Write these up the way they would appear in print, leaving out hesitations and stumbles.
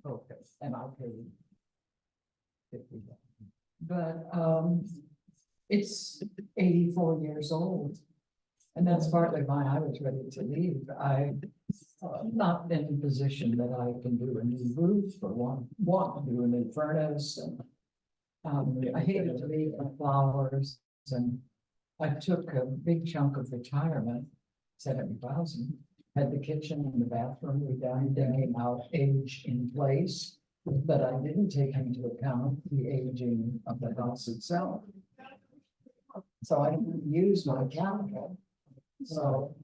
Okay, and I'll pay you $50. But it's 84 years old. And that's partly why I was ready to leave. I not in a position that I can do a new roof for one, want to do a new furnace. And I hated to leave my flowers, and I took a big chunk of retirement, 70,000, had the kitchen and the bathroom redone, thinking out age in place, but I didn't take into account the aging of the house itself. So I didn't use my capital. So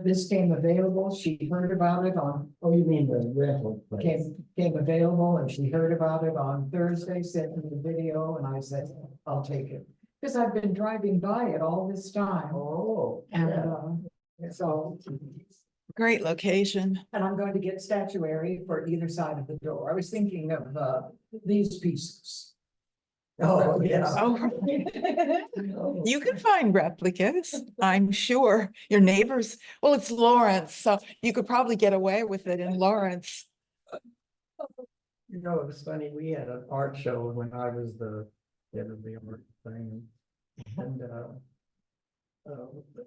this came available. She heard about it on, oh, you mean the rental place? Came available, and she heard about it on Thursday, sent me the video, and I said, I'll take it. Because I've been driving by it all this time. Oh, and so. Great location. And I'm going to get statuary for either side of the door. I was thinking of these pieces. Oh, yeah. Oh, you can find replicas, I'm sure. Your neighbors, well, it's Lawrence, so you could probably get away with it in Lawrence. You know, it was funny, we had an art show when I was the head of the art thing. And it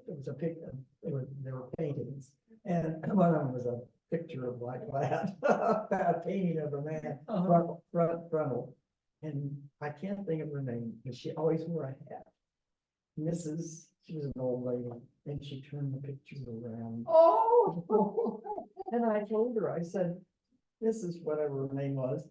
was a picture, there were paintings. And one of them was a picture of Black Lad, a painting of a man, frontal. And I can't think of her name, but she always wore a hat. Mrs. She was an old lady, and she turned the pictures around. Oh, and I told her, I said, this is whatever her name was.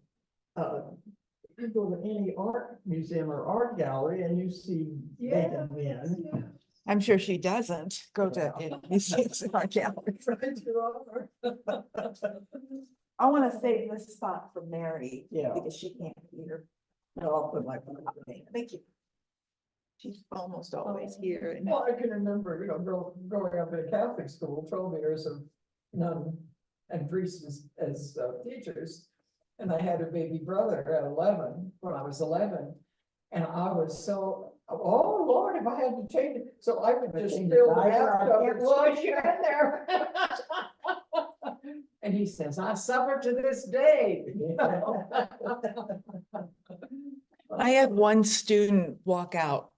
You go to any art museum or art gallery and you see vacant men. I'm sure she doesn't go to museums and art galleries. I want to save this spot for Mary. Yeah. Because she can't hear. I'll put my. Thank you. She's almost always here. And Well, I can remember, growing up in a Catholic school, 12 years of nun and priests as teachers. And I had a baby brother at 11, when I was 11. And I was so, oh Lord, if I had to change it. So I would just fill the bathtub and flush you in there. And he says, I suffer to this day. I had one student walk out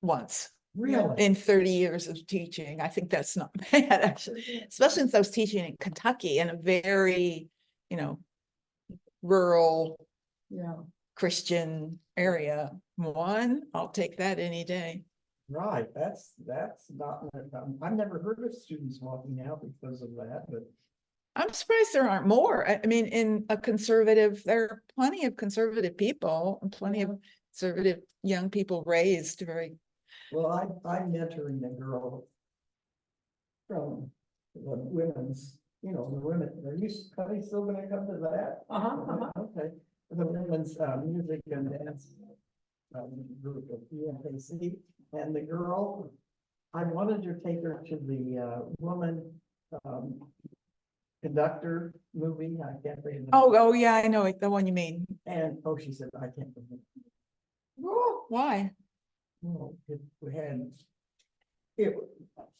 once. Really? In 30 years of teaching. I think that's not bad, actually, especially since I was teaching in Kentucky in a very, rural Christian area. One, I'll take that any day. Right, that's not, I've never heard of students walking out because of that, but. I'm surprised there aren't more. I mean, in a conservative, there are plenty of conservative people and plenty of conservative young people raised very. Well, I'm mentoring a girl from the women's, the women, are you still gonna come to that? Okay, the women's music and dance group of UMKC, and the girl, I wanted to take her to the woman conductor movie. I can't think of the Oh, yeah, I know it, the one you mean. And she said, I can't remember. Why? No, we had it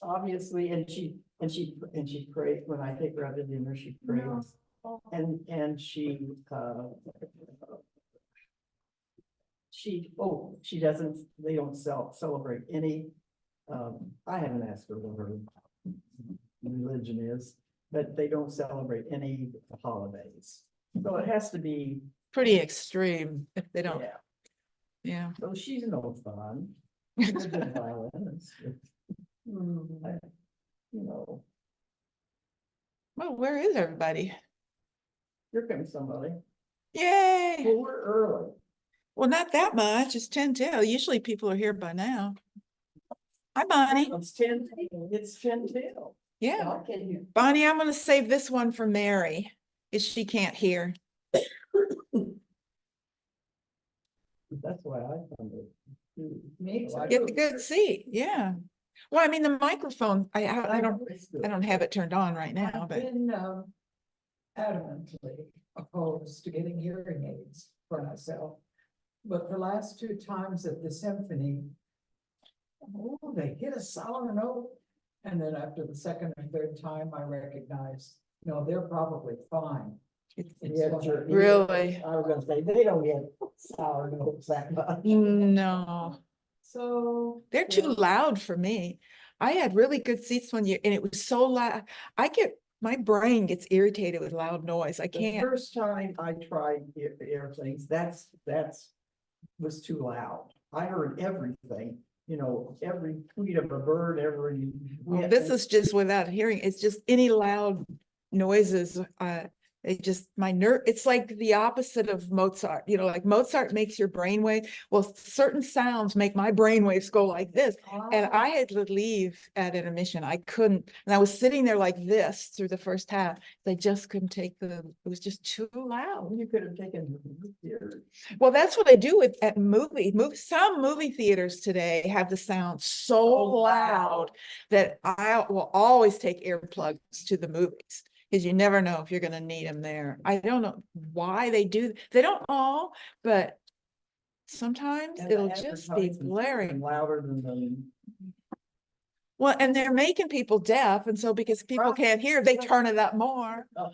obviously, and she prayed when I take her out to dinner. She prays, and she doesn't. They don't celebrate any. I haven't asked her what her religion is, but they don't celebrate any holidays. So it has to be Pretty extreme if they don't. Yeah. Yeah. So she's no fun. She's a good violinist. Well, where is everybody? here comes somebody. Yay. Well, we're early. Well, not that much. It's 10 till. Usually people are here by now. Hi, Bonnie. It's 10. It's 10 till. Yeah. I can't hear. Bonnie, I'm going to save this one for Mary if she can't hear. That's why I found it. Me too. Get the good seat. Yeah. Well, I mean, the microphone, I don't have it turned on right now, I've but been adamantly opposed to getting hearing aids for myself. But the last 2 times at the symphony, they hit a sour note. And then after the second or third time, I recognized No, they're probably fine. It's Yeah, funny. sure. Really? I was gonna say, they don't get sour notes that much. No, So. they're too loud for me. I had really good seats one year and it was so loud. My brain gets irritated with loud noise. I The can't. first time I tried airplanes, that's was too loud. I heard everything, every tweet of a bird, every. Well, this is just without hearing. It's just any loud noises. It's like the opposite of Mozart, like Mozart makes your brainwave. Well, certain sounds make my brainwaves go like this. And I had to leave at an intermission. I couldn't, and I was sitting there like this through the first half. I just couldn't take it was just too loud. You could have taken your. Well, that's what I do at some movie theaters today have the sound so loud that I will always take earplugs to the movies. Because you never know if you're going to need them there. I don't know why they do. They don't all, but sometimes And it'll the just be advertisements blaring. louder than the. Well, and they're making people deaf. And so because people can't hear, they turn it up more. Oh.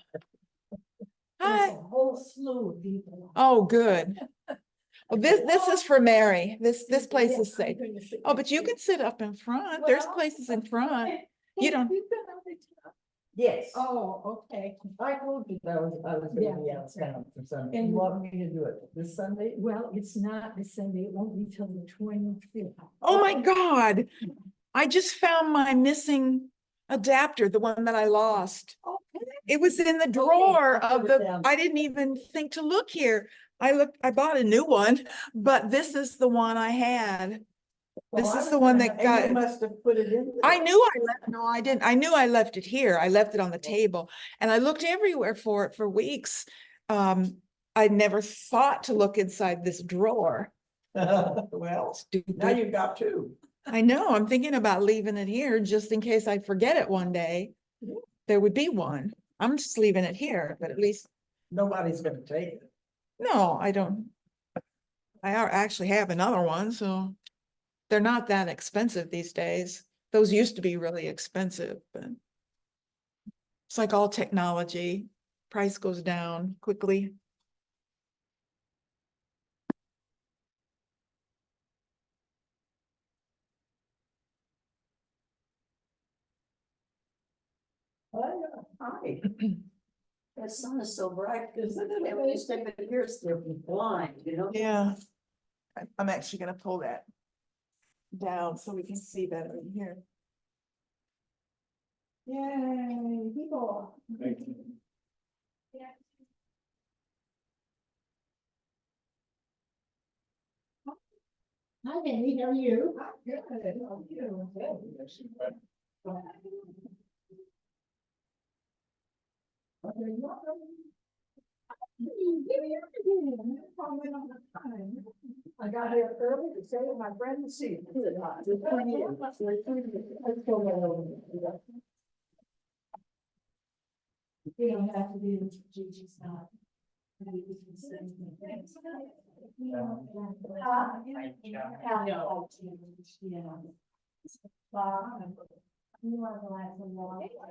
There's Hi. a whole slew of people. Oh, good. Well, this is for Mary. This place is safe. Oh, but you can sit up in front. There's places in front. You don't. Yes. Oh, okay. I told you that I was gonna be out of town for Sunday. You And- want me to do it this Sunday? Well, it's not this Sunday. It won't be till the 25th. Oh my God. I just found my missing adapter, the one that I lost. Okay. It was in the drawer I'll of put it the, down. I didn't even think to look here. I bought a new one, but this is the one I had. Well, This I is was the one gonna- that and you got, must have put it in. I knew I left, no, I didn't. I knew I left it here. I left it on the table and I looked everywhere for it for weeks. I never thought to look inside this drawer. Well, now Stupid. you've got two. I know, I'm thinking about leaving it here just in case I forget it one day. There would be one. I'm just leaving it here, but at least, Nobody's gonna take it. no, I don't. Actually have another one, so they're not that expensive these days. Those used to be really expensive, but it's like all technology. Price goes down quickly. Hi. The sun is so bright, because when you step in here, it's they're blind, Yeah. I'm actually gonna pull that down so we can see better in here. Yay, people. Hi, Amy, how are you? Good, how are you? I got here early to say to my friend to see. You don't have to be in Gigi's not.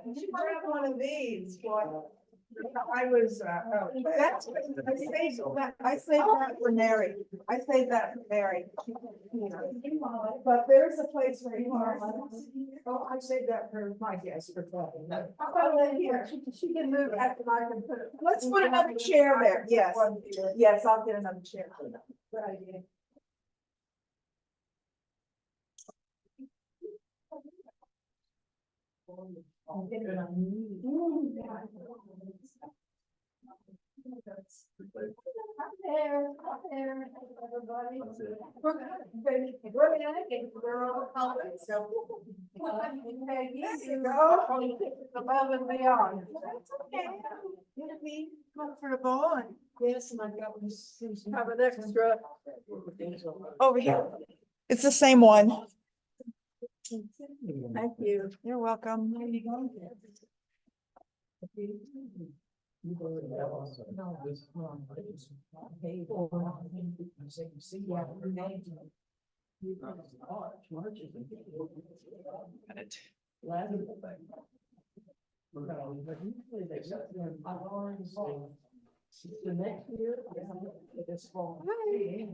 You should grab one of these, boy. I was, I saved that for Mary. I saved that for Mary. But there's a place where you are. Oh, I saved that for my guest for talking. How about that here? She can move after I can put it. Let's put another chair there. Yes. Yes, I'll get another chair. Good idea. Everybody. We're all public, so. Above and beyond. That's okay. You to be comfortable and Yes, and I've got this. have an extra over here. It's the same one. Thank you. You're welcome. No, but usually they shut them. I've already seen. The next year, this fall. Becky,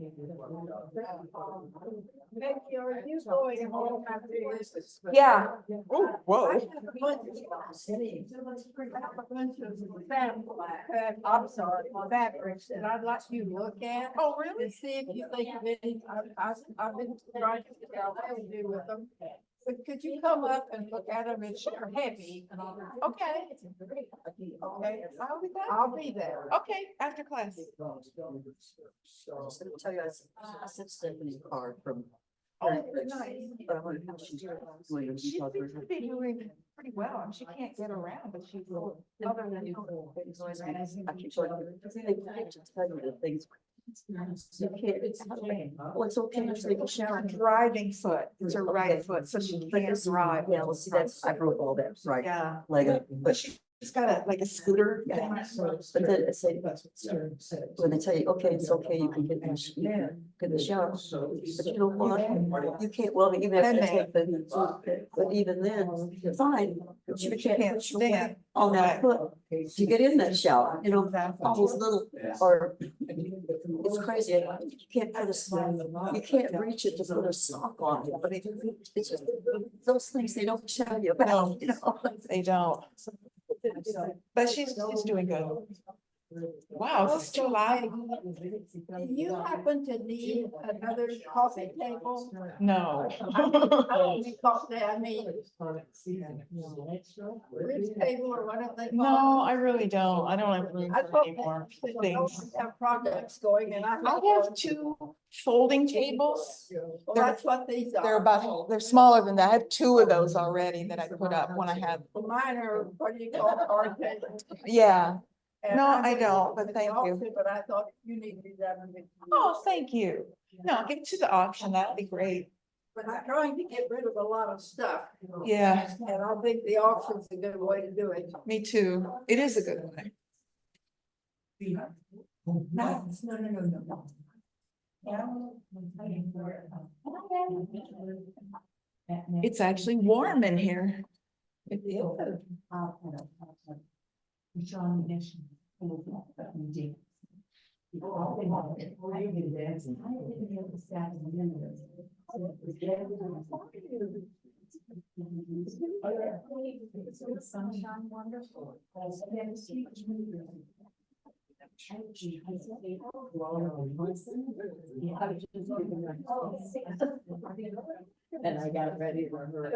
are you going home after this? Yeah. Oh, I whoa. have a bunch of I'm sorry, fabrics that I'd like you to look at. Oh, really? And see if you think of any, I've been trying to figure out what to do with them. But could you come up and look at them? It's heavy. Okay. Okay, I'll be there. Okay, after class. I was gonna tell you, I sent Stephanie a card from. Oh, nice. But I wonder how she's doing. She seems to be doing pretty well. And she can't get around, but she's. Other than you. I keep telling you, they forget to tell you the things. You can't, well, it's okay to take a shower. Driving foot. It's her right foot, so she can't drive. Yeah, well, see, that's, I broke all that, right, Yeah. leg, but She's got a, like a scooter. Yeah. But then I say, when they tell you, okay, it's okay, you can get in the shower, but you know what? You can't, well, even have to take the, but even then, you're fine, but you can't put your weight on that foot to get in that shower, you know, all those little, or it's crazy, you can't put a, you can't reach it to put a sock on it, but it's just, those things they don't tell you about, you know. They don't. But she's doing good. Wow, this is too loud. Do you happen to need another coffee table? No. I don't mean coffee, I mean bridge table or whatever they call No, I really don't. I don't have room it. I for thought any more that they things. have projects going and I have two folding tables. Well, that's what these are. They're smaller than that. I have two of those already that I put up when I had, Well, mine are, what do you call it, card tables? yeah. And No, I wouldn't don't, give but it thank to you. auction, But I thought you need to have them. Oh, thank you. No, give it to the auction. That'd be great. But I'm trying to get rid of a lot of stuff. Yeah, And I think the auction's a good way to do it. me too. It is a good one. No. It's actually warm in here. It is. Sunshine wonderful. And I got it ready for her.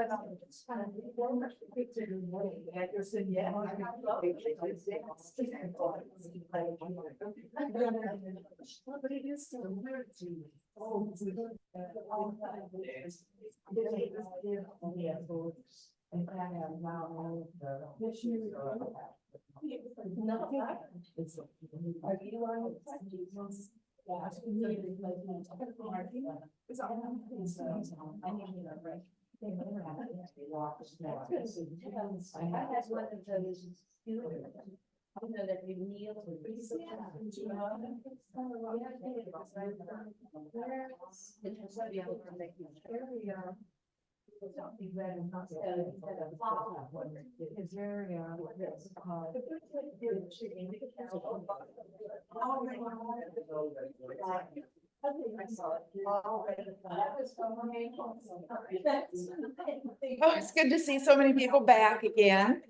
Oh, it's good to see so many people back again.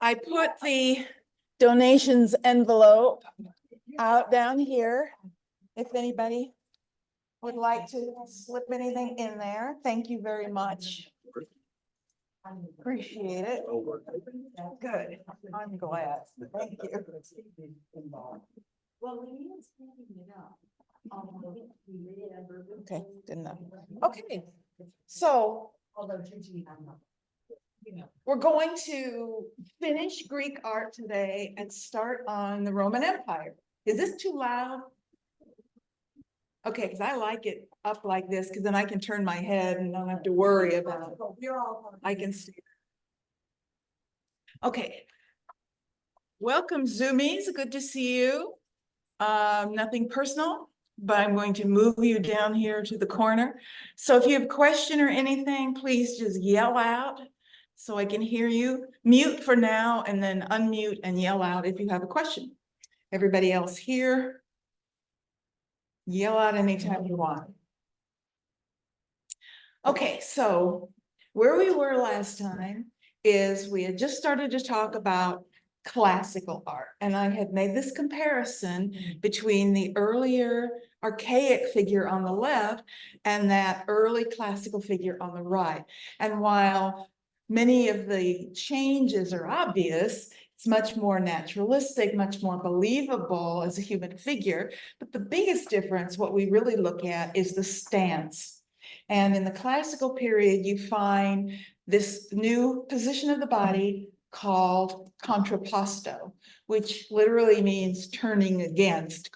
I put the donations envelope out down here. If anybody would like to slip anything in there, thank you very much. Appreciate it. Good. I'm glad. Thank you. Okay, good enough. Okay, so we're going to finish Greek art today and start on the Roman Empire. Is this too loud? Okay, because I like it up like this, because then I can turn my head and don't have to worry about it. I can see. Okay. Welcome, Zoomies. Good to see you. Nothing personal, but I'm going to move you down here to the corner. So if you have a question or anything, please just yell out so I can hear you. Mute for now and then unmute and yell out if you have a question. Everybody else here, yell out anytime you want. Okay, so where we were last time is we had just started to talk about classical art. And I had made this comparison between the earlier archaic figure on the left and that early classical figure on the right. And while many of the changes are obvious, it's much more naturalistic, much more believable as a human figure. But the biggest difference, what we really look at, is the stance. And in the classical period, you find this new position of the body called contrapposto, which literally means turning against,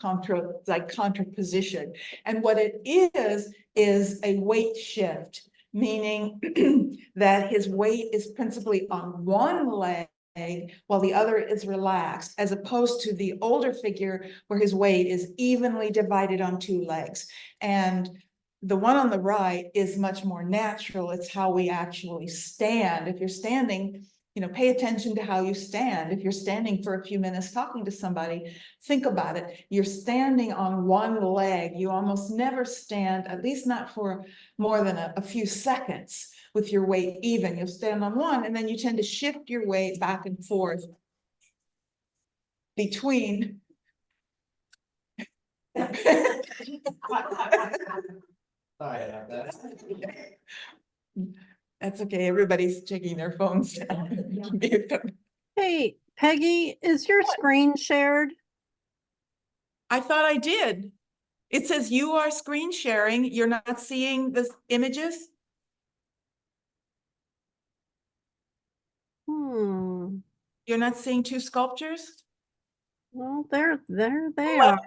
like contraposition. And what it is a weight shift, meaning that his weight is principally on one leg while the other is relaxed, as opposed to the older figure where his weight is evenly divided on two legs. And the one on the right is much more natural. It's how we actually stand. If you're standing, pay attention to how you stand. If you're standing for a few minutes talking to somebody, think about it. You're standing on one leg. You almost never stand, at least not for more than a few seconds with your weight even. You'll stand on one and then you tend to shift your weight back and forth between. That's okay. Everybody's checking their phones down. Hey, Peggy, is your screen shared? I thought I did. It says you are screen sharing. You're not seeing the images? You're not seeing two sculptures? Well, there they Well,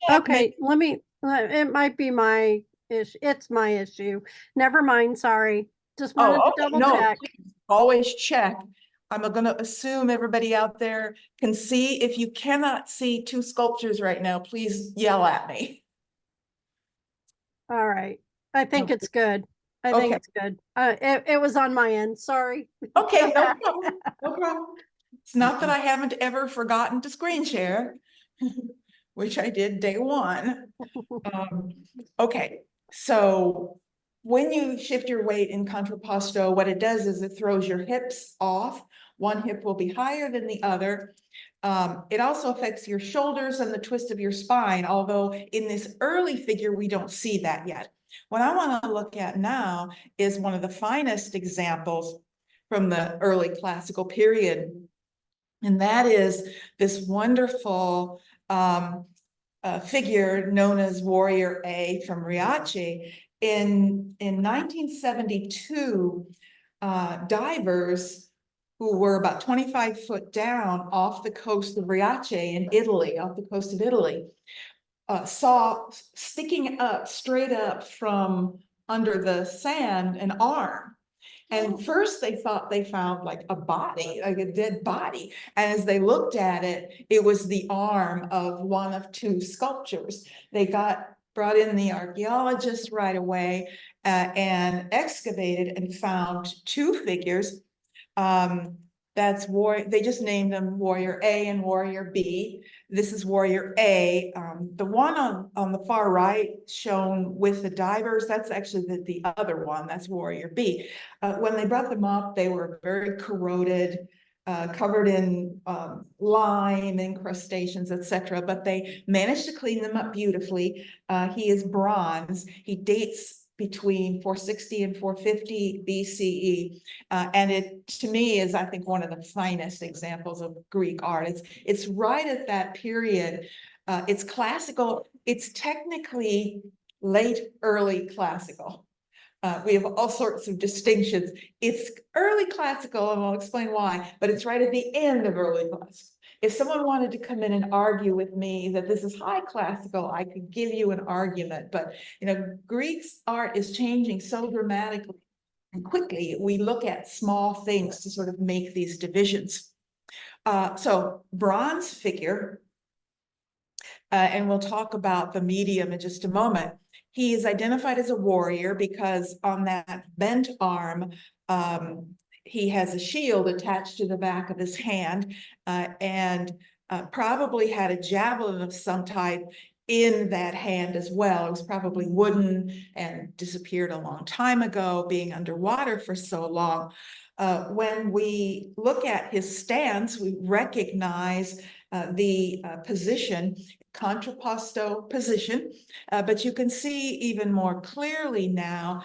are. Okay, let me, it might be my issue. It's my issue. Never mind, sorry. Just wanted to double no, check. always check. I'm gonna assume everybody out there can see. If you cannot see two sculptures right now, please yell at me. All right. I think Okay. it's good. I think it's good. It was on my end, sorry. Okay, no problem, no problem. It's not that I haven't ever forgotten to screen share, which I did day one. Okay, so when you shift your weight in contrapposto, what it does is it throws your hips off. One hip will be higher than the other. It also affects your shoulders and the twist of your spine, although in this early figure, we don't see that yet. What I want to look at now is one of the finest examples from the early classical period. And that is this wonderful figure known as Warrior A from Riace. In 1972, divers who were about 25 foot down off the coast of Riace in Italy, off the coast of Italy, saw sticking up straight up from under the sand an arm. And first they thought they found like a body, like a dead body. And as they looked at it, it was the arm of one of two sculptures. They brought in the archaeologists right away and excavated and found two figures. They just named them Warrior A and Warrior B. This is Warrior A. The one on the far right shown with the divers, that's actually the other one, that's Warrior B. When they brought them up, they were very corroded, covered in lime, incrustations, etc. But they managed to clean them up beautifully. He is bronze. He dates between 460 and 450 BCE. And it, to me, is, I think, one of the finest examples of Greek art. It's right at that period. It's classical. It's technically late, early classical. We have all sorts of distinctions. It's early classical, and I'll explain why, but it's right at the end of early classical. If someone wanted to come in and argue with me that this is high classical, I could give you an argument, but Greek's art is changing so dramatically and quickly. We look at small things to sort of make these divisions. So bronze figure, and we'll talk about the medium in just a moment. He is identified as a warrior because on that bent arm, He has a shield attached to the back of his hand, and probably had a javelin of some type in that hand as well. It was probably wooden and disappeared a long time ago, being underwater for so long. When we look at his stance, we recognize the position, contrapposto position, but you can see even more clearly now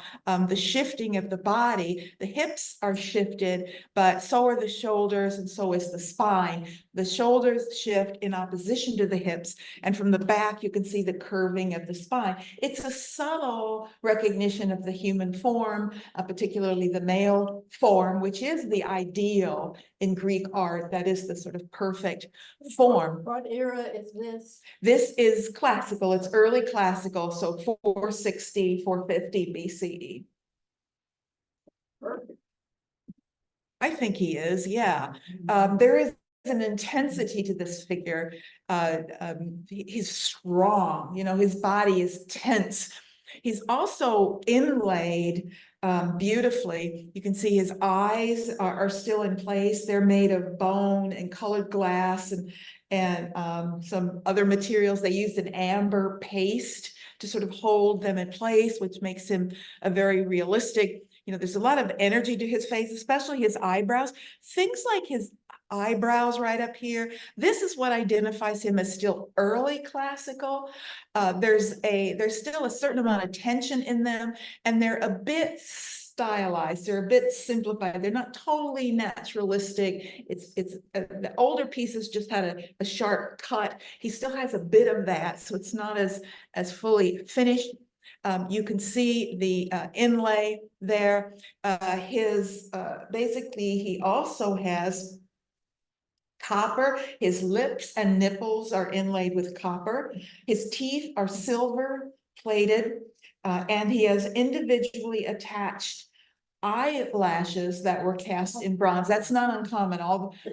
the shifting of the body. The hips are shifted, but so are the shoulders, and so is the spine. The shoulders shift in opposition to the hips, and from the back you can see the curving of the spine. It's a subtle recognition of the human form, particularly the male form, which is the ideal in Greek art. That is the sort of perfect form. What era is this? This is classical, it's early classical, so 460, 450 BCE. I think he is, yeah. There is an intensity to this figure. He's strong, you know, his body is tense. He's also inlaid beautifully. You can see his eyes are still in place. They're made of bone and colored glass and some other materials. They used an amber paste to sort of hold them in place, which makes him a very realistic. You know, there's a lot of energy to his face, especially his eyebrows. Things like his eyebrows right up here. This is what identifies him as still early classical. There's still a certain amount of tension in them, and they're a bit stylized. They're a bit simplified. They're not totally naturalistic. The older pieces just had a sharp cut. He still has a bit of that, so it's not as fully finished. You can see the inlay there. Basically, he also has copper. His lips and nipples are inlaid with copper. His teeth are silver plated, and he has individually attached eyelashes that were cast in bronze. That's not uncommon.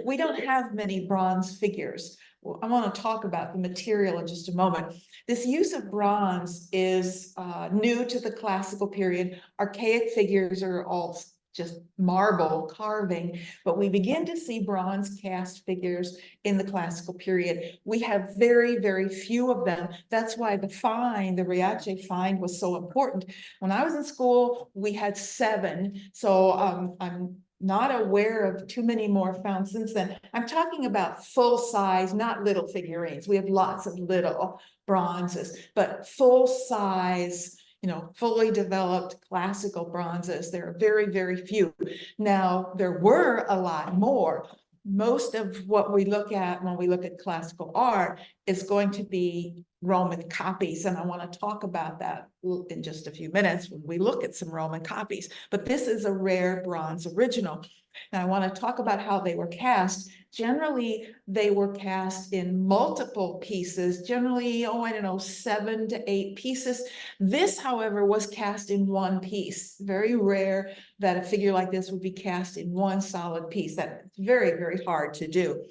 We don't have many bronze figures. Well, I want to talk about the material in just a moment. This use of bronze is new to the classical period. Archaic figures are all just marble carving, but we begin to see bronze cast figures in the classical period. We have very, very few of them. That's why the Riace find was so important. When I was in school, we had 7. So I'm not aware of too many more found since then. I'm talking about full size, not little figurines. We have lots of little bronzes, but full size, you know, fully developed classical bronzes. There are very, very few. Now, there were a lot more. Most of what we look at when we look at classical art is going to be Roman copies, and I want to talk about that in just a few minutes when we look at some Roman copies. But this is a rare bronze original. Now, I want to talk about how they were cast. Generally, they were cast in multiple pieces, generally, 7 to 8 pieces. This, however, was cast in one piece. Very rare that a figure like this would be cast in one solid piece. That's very, very hard to do.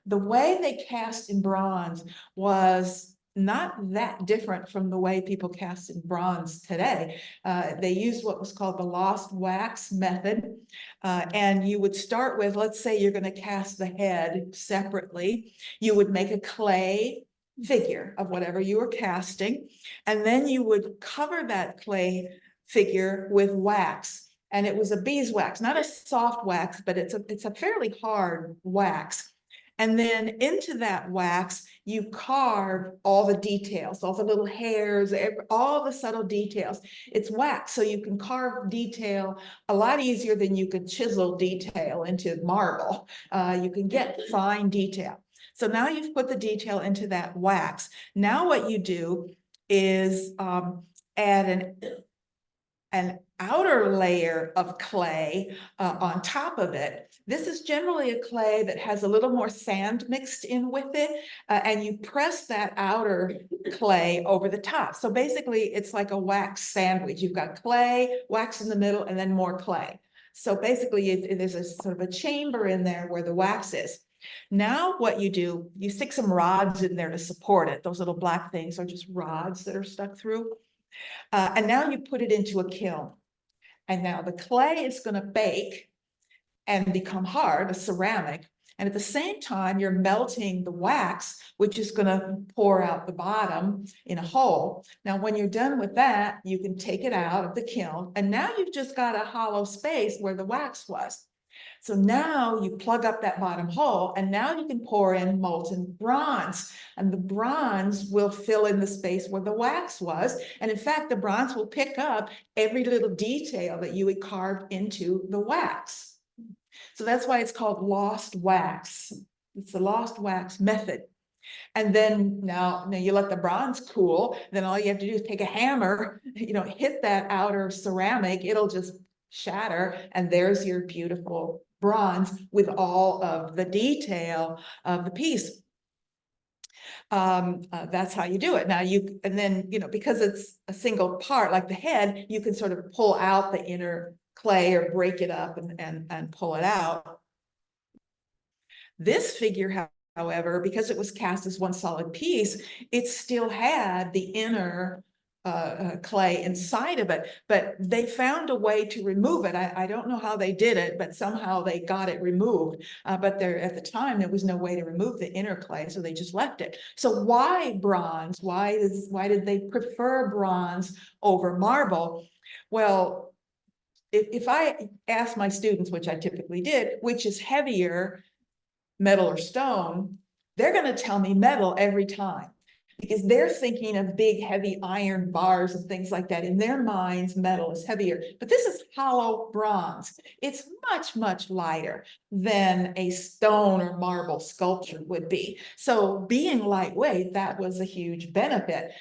The way they cast in bronze was not that different from the way people cast in bronze today. They used what was called the lost wax method. And you would start with, let's say you're going to cast the head separately. You would make a clay figure of whatever you were casting, and then you would cover that clay figure with wax. And it was a beeswax, not a soft wax, but it's a fairly hard wax. And then into that wax, you carve all the details, all the little hairs, all the subtle details. It's wax, so you can carve detail a lot easier than you could chisel detail into marble. You can get fine detail. So now you've put the detail into that wax. Now what you do is add an outer layer of clay on top of it. This is generally a clay that has a little more sand mixed in with it, and you press that outer clay over the top. So basically, it's like a wax sandwich. You've got clay, wax in the middle, and then more clay. So basically, there's a sort of a chamber in there where the wax is. Now what you do, you stick some rods in there to support it. Those little black things are just rods that are stuck through. And now you put it into a kiln. And now the clay is going to bake and become hard, a ceramic. And at the same time, you're melting the wax, which is going to pour out the bottom in a hole. Now, when you're done with that, you can take it out of the kiln. And now you've just got a hollow space where the wax was. So now you plug up that bottom hole, and now you can pour in molten bronze, and the bronze will fill in the space where the wax was. And in fact, the bronze will pick up every little detail that you had carved into the wax. So that's why it's called lost wax. It's the lost wax method. And then now you let the bronze cool, then all you have to do is take a hammer, hit that outer ceramic, it'll just shatter, and there's your beautiful bronze with all of the detail of the piece. That's how you do it. Now and then, because it's a single part, like the head, you can sort of pull out the inner clay or break it up and pull it out. This figure, however, because it was cast as one solid piece, it still had the inner clay inside of it, but they found a way to remove it. I don't know how they did it, but somehow they got it removed. But there, at the time, there was no way to remove the inner clay, so they just left it. So why bronze? Why did they prefer bronze over marble? Well, if I ask my students, which I typically did, which is heavier, metal or stone, they're going to tell me metal every time, because they're thinking of big, heavy iron bars and things like that. In their minds, metal is heavier, but this is hollow bronze. It's much, much lighter than a stone or marble sculpture would be. So being lightweight, that was a huge benefit.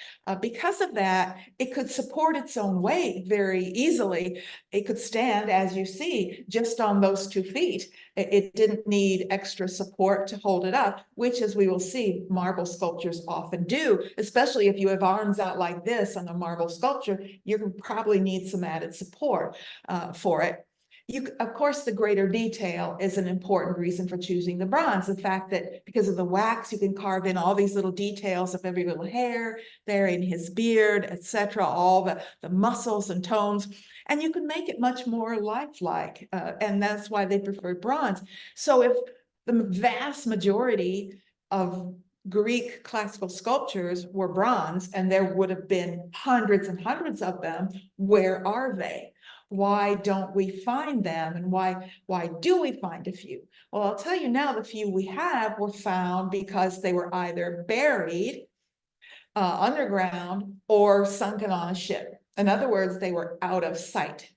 Because of that, it could support its own weight very easily. It could stand, as you see, just on those 2 feet. It didn't need extra support to hold it up, which, as we will see, marble sculptures often do, especially if you have arms out like this on a marble sculpture, you probably need some added support for it. Of course, the greater detail is an important reason for choosing the bronze. The fact that because of the wax, you can carve in all these little details of every little hair there in his beard, etc., all the muscles and tones, and you can make it much more lifelike, and that's why they preferred bronze. So if the vast majority of Greek classical sculptures were bronze, and there would have been hundreds and hundreds of them, where are they? Why don't we find them? And why do we find a few? Well, I'll tell you now, the few we have were found because they were either buried underground or sunken on a ship. In other words, they were out of sight.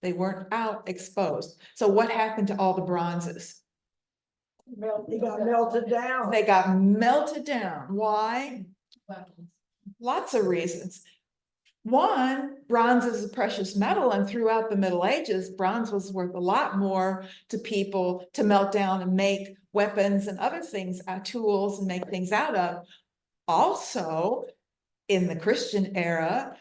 They weren't out exposed. So what happened to all the bronzes? They got melted down. They got melted down. Why? Lots of reasons. One, bronze is a precious metal, and throughout the Middle Ages, bronze was worth a lot more to people to melt down and make weapons and other things, tools, and make things out of. Also, in the Christian era,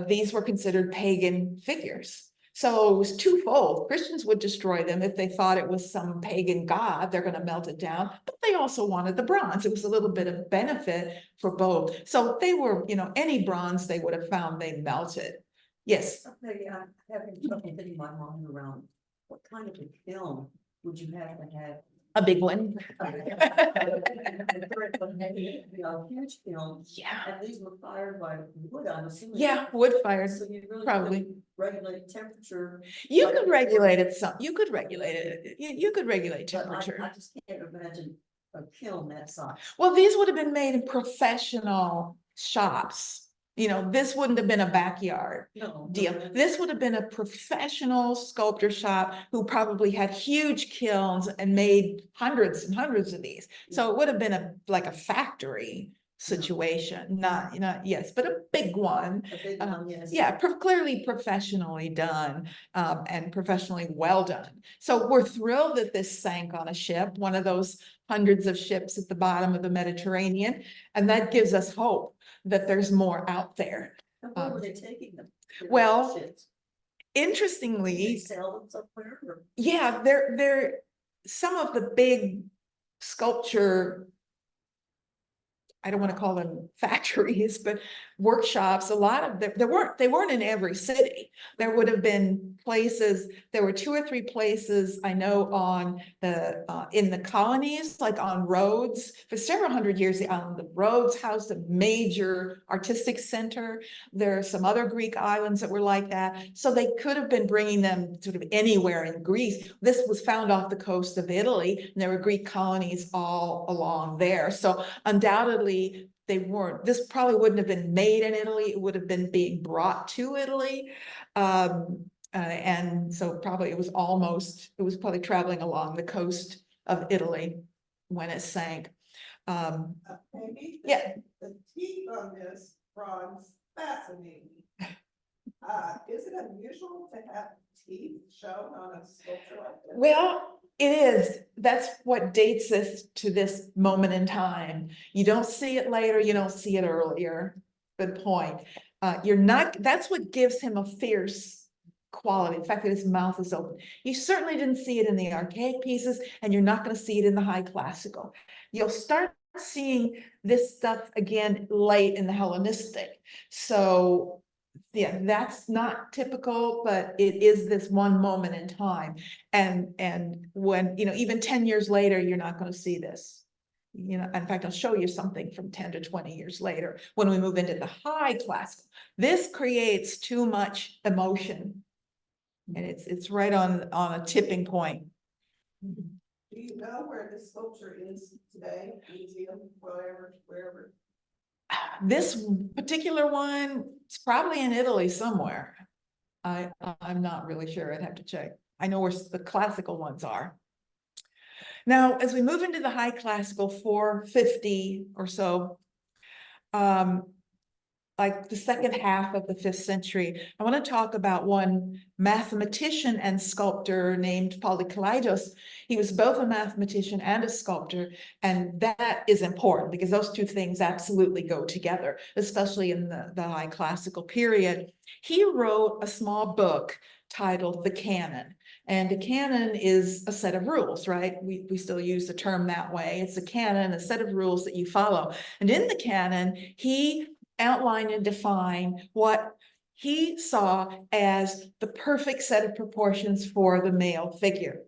these were considered pagan figures. So it was twofold. Christians would destroy them if they thought it was some pagan god, they're going to melt it down, but they also wanted the bronze. It was a little bit of benefit for both. So they were, any bronze they would have found, they melted. Yes. Okay, I'm having trouble getting my mind around what kind of a film would you have to have? A big one. A huge film, Yeah. and these were fired by wood, I'm assuming. Yeah, wood fired. So you really Probably. couldn't regulate temperature. You could regulate it some. You could regulate it. You could regulate But temperature. I just can't imagine a kiln that size. Well, these would have been made in professional shops. This wouldn't have been a backyard No. deal. This would have been a professional sculptor shop who probably had huge kilns and made hundreds and hundreds of these. So it would have been like a factory situation, not, yes, but a big one. A big one, yes. Yeah, clearly professionally done, and professionally well done. So we're thrilled that this sank on a ship, one of those hundreds of ships at the bottom of the Mediterranean, and that gives us hope that there's more out there. And where were they taking them? well, Ships? Did they Interestingly, sell them somewhere? Or- yeah, they're some of the big sculpture, I don't want to call them factories, but workshops, a lot of they weren't in every city. There would have been places, there were 2 or 3 places I know on the, in the colonies, like on Rhodes. For several hundred years, the island of Rhodes housed a major artistic center. There are some other Greek islands that were like that. So they could have been bringing them sort of anywhere in Greece. This was found off the coast of Italy, and there were Greek colonies all along there. So undoubtedly, they weren't, this probably wouldn't have been made in Italy. It would have been being brought to Italy. And so probably it was probably traveling along the coast of Italy when it sank. Maybe Yeah. the teeth on this bronze fascinating. Is it unusual to have teeth shown on a sculpture like this? Well, it is. That's what dates us to this moment in time. You don't see it later, you don't see it earlier. Good point. That's what gives him a fierce quality, the fact that his mouth is open. You certainly didn't see it in the archaic pieces, and you're not going to see it in the high classical. You'll start seeing this stuff again late in the Hellenistic. So yeah, that's not typical, but it is this one moment in time. And when, even 10 years later, you're not going to see this. In fact, I'll show you something from 10 to 20 years later when we move into the high classical. This creates too much emotion. And it's right on a tipping point. Do you know where this sculpture is today? Museum, wherever? This particular one, it's probably in Italy somewhere. I'm not really sure. I'd have to check. I know where the classical ones are. Now, as we move into the high classical 450 or so, like the second half of the 5th century, I want to talk about one mathematician and sculptor named Polykleitos. He was both a mathematician and a sculptor, and that is important because those two things absolutely go together, especially in the high classical period. He wrote a small book titled The Canon. And a canon is a set of rules, right? We still use the term that way. It's a canon, a set of rules that you follow. And in the canon, he outline and define what he saw as the perfect set of proportions for the male figure.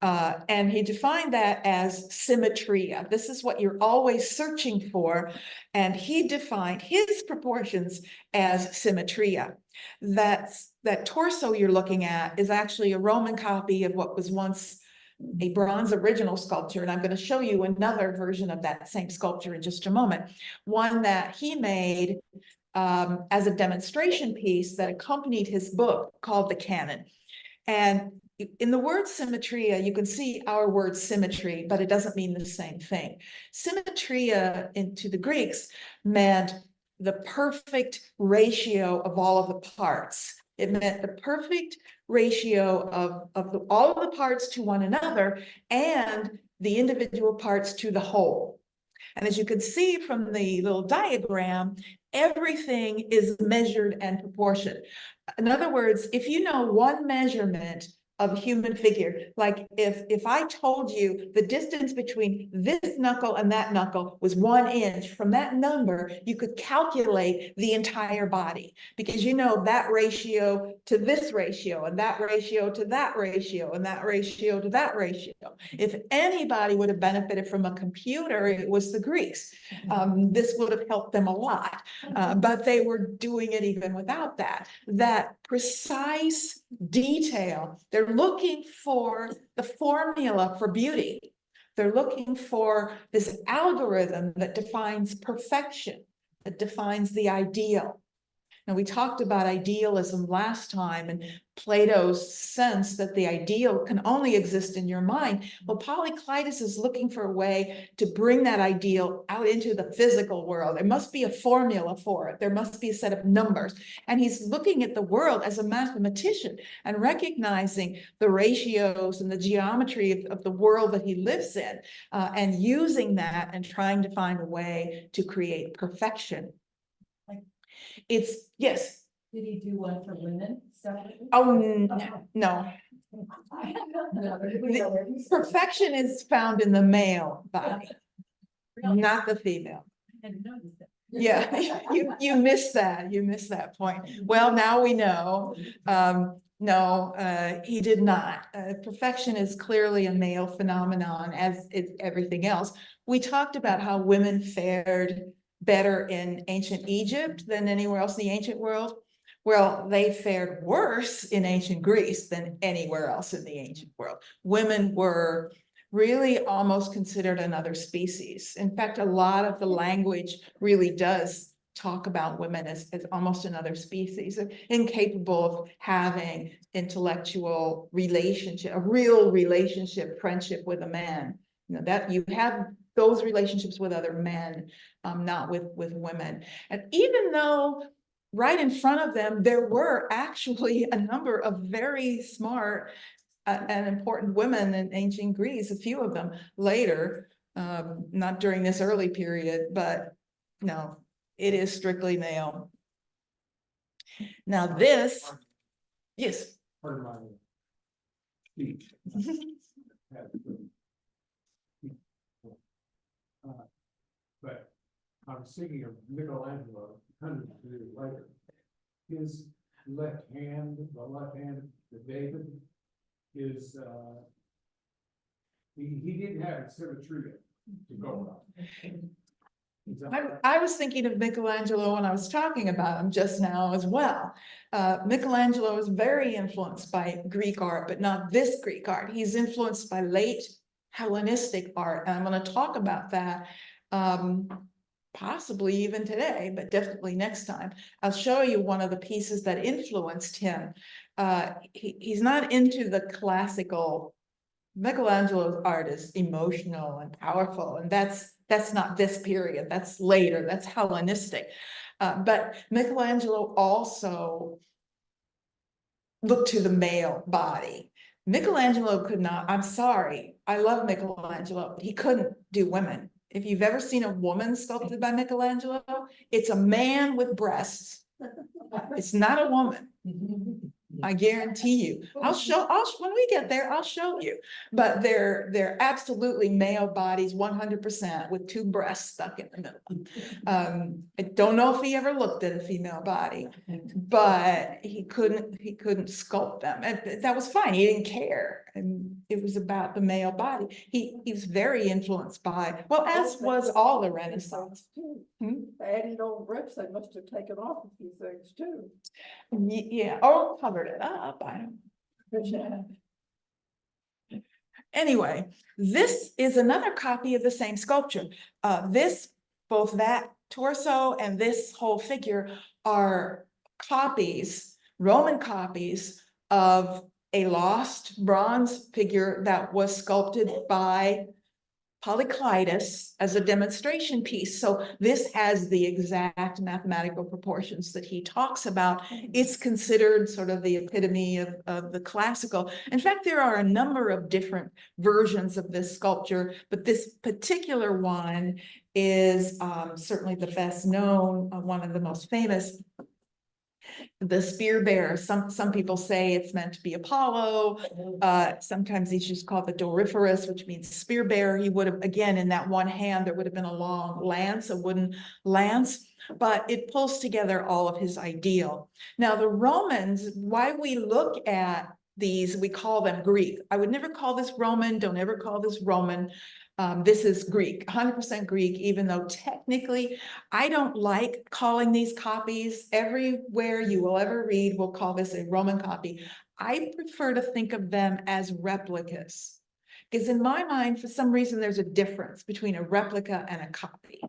And he defined that as symmetria. This is what you're always searching for. And he defined his proportions as symmetria. That torso you're looking at is actually a Roman copy of what was once a bronze original sculpture, and I'm going to show you another version of that same sculpture in just a moment. One that he made as a demonstration piece that accompanied his book called The Canon. And in the word symmetria, you can see our word symmetry, but it doesn't mean the same thing. Symmetria into the Greeks meant the perfect ratio of all of the parts. It meant the perfect ratio of all of the parts to one another and the individual parts to the whole. And as you can see from the little diagram, everything is measured and proportioned. In other words, if you know one measurement of a human figure, like if I told you the distance between this knuckle and that knuckle was 1 inch, from that number, you could calculate the entire body because you know that ratio to this ratio and that ratio to that ratio and that ratio to that ratio. If anybody would have benefited from a computer, it was the Greeks. This would have helped them a lot, but they were doing it even without that. That precise detail, they're looking for the formula for beauty. They're looking for this algorithm that defines perfection, that defines the ideal. Now, we talked about idealism last time and Plato's sense that the ideal can only exist in your mind. Well, Polykleitos is looking for a way to bring that ideal out into the physical world. There must be a formula for it. There must be a set of numbers. And he's looking at the world as a mathematician and recognizing the ratios and the geometry of the world that he lives in, and using that and trying to find a way to create perfection. Yes. Did he do one for women? Oh, no. Perfection is found in the male body, not the female. Yeah, you missed that point. Well, now we know. No, he did not. Perfection is clearly a male phenomenon, as is everything else. We talked about how women fared better in ancient Egypt than anywhere else in the ancient world. Well, they fared worse in ancient Greece than anywhere else in the ancient world. Women were really almost considered another species. In fact, a lot of the language really does talk about women as almost another species, incapable of having intellectual relationship, a real relationship, friendship with a man. You know, that you have those relationships with other men, not with women. And even though right in front of them, there were actually a number of very smart and important women in ancient Greece, a few of them later, not during this early period, but no, it is strictly male. Now this, yes. Part of my speech. But I was thinking of Michelangelo, hundreds of years later. His left hand, the left hand of David, is he didn't have symmetry to go on. I was thinking of Michelangelo when I was talking about him just now as well. Michelangelo is very influenced by Greek art, but not this Greek art. He's influenced by late Hellenistic art, and I'm going to talk about that possibly even today, but definitely next time. I'll show you one of the pieces that influenced him. He's not into the classical. Michelangelo's art is emotional and powerful, and that's not this period, that's later, that's Hellenistic. But Michelangelo also looked to the male body. Michelangelo could not, I'm sorry, I love Michelangelo, but he couldn't do women. If you've ever seen a woman sculpted by Michelangelo, it's a man with breasts. It's not a woman. I guarantee you. When we get there, I'll show you. But they're absolutely male bodies, 100%, with two breasts stuck in the middle. I don't know if he ever looked at a female body, but he couldn't sculpt them. And that was fine. He didn't care. And it was about the male body. He was very influenced by, well, as was all the Renaissance. Added old bricks, they must have taken off a few things too. Yeah, or covered it up. I don't. Anyway, this is another copy of the same sculpture. Both that torso and this whole figure are copies, Roman copies of a lost bronze figure that was sculpted by Polyclitus as a demonstration piece. So this has the exact mathematical proportions that he talks about. It's considered sort of the epitome of the classical. In fact, there are a number of different versions of this sculpture, but this particular one is certainly the best known, one of the most famous. The spear bearer, some people say it's meant to be Apollo. Sometimes he's just called the Doryphorus, which means spear bearer. He would have, again, in that one hand, there would have been a long lance, a wooden lance, but it pulls together all of his ideal. Now, the Romans, why we look at these, we call them Greek. I would never call this Roman, don't ever call this Roman. This is Greek, 100% Greek, even though technically I don't like calling these copies. Everywhere you will ever read, we'll call this a Roman copy. I prefer to think of them as replicas, because in my mind, for some reason, there's a difference between a replica and a copy.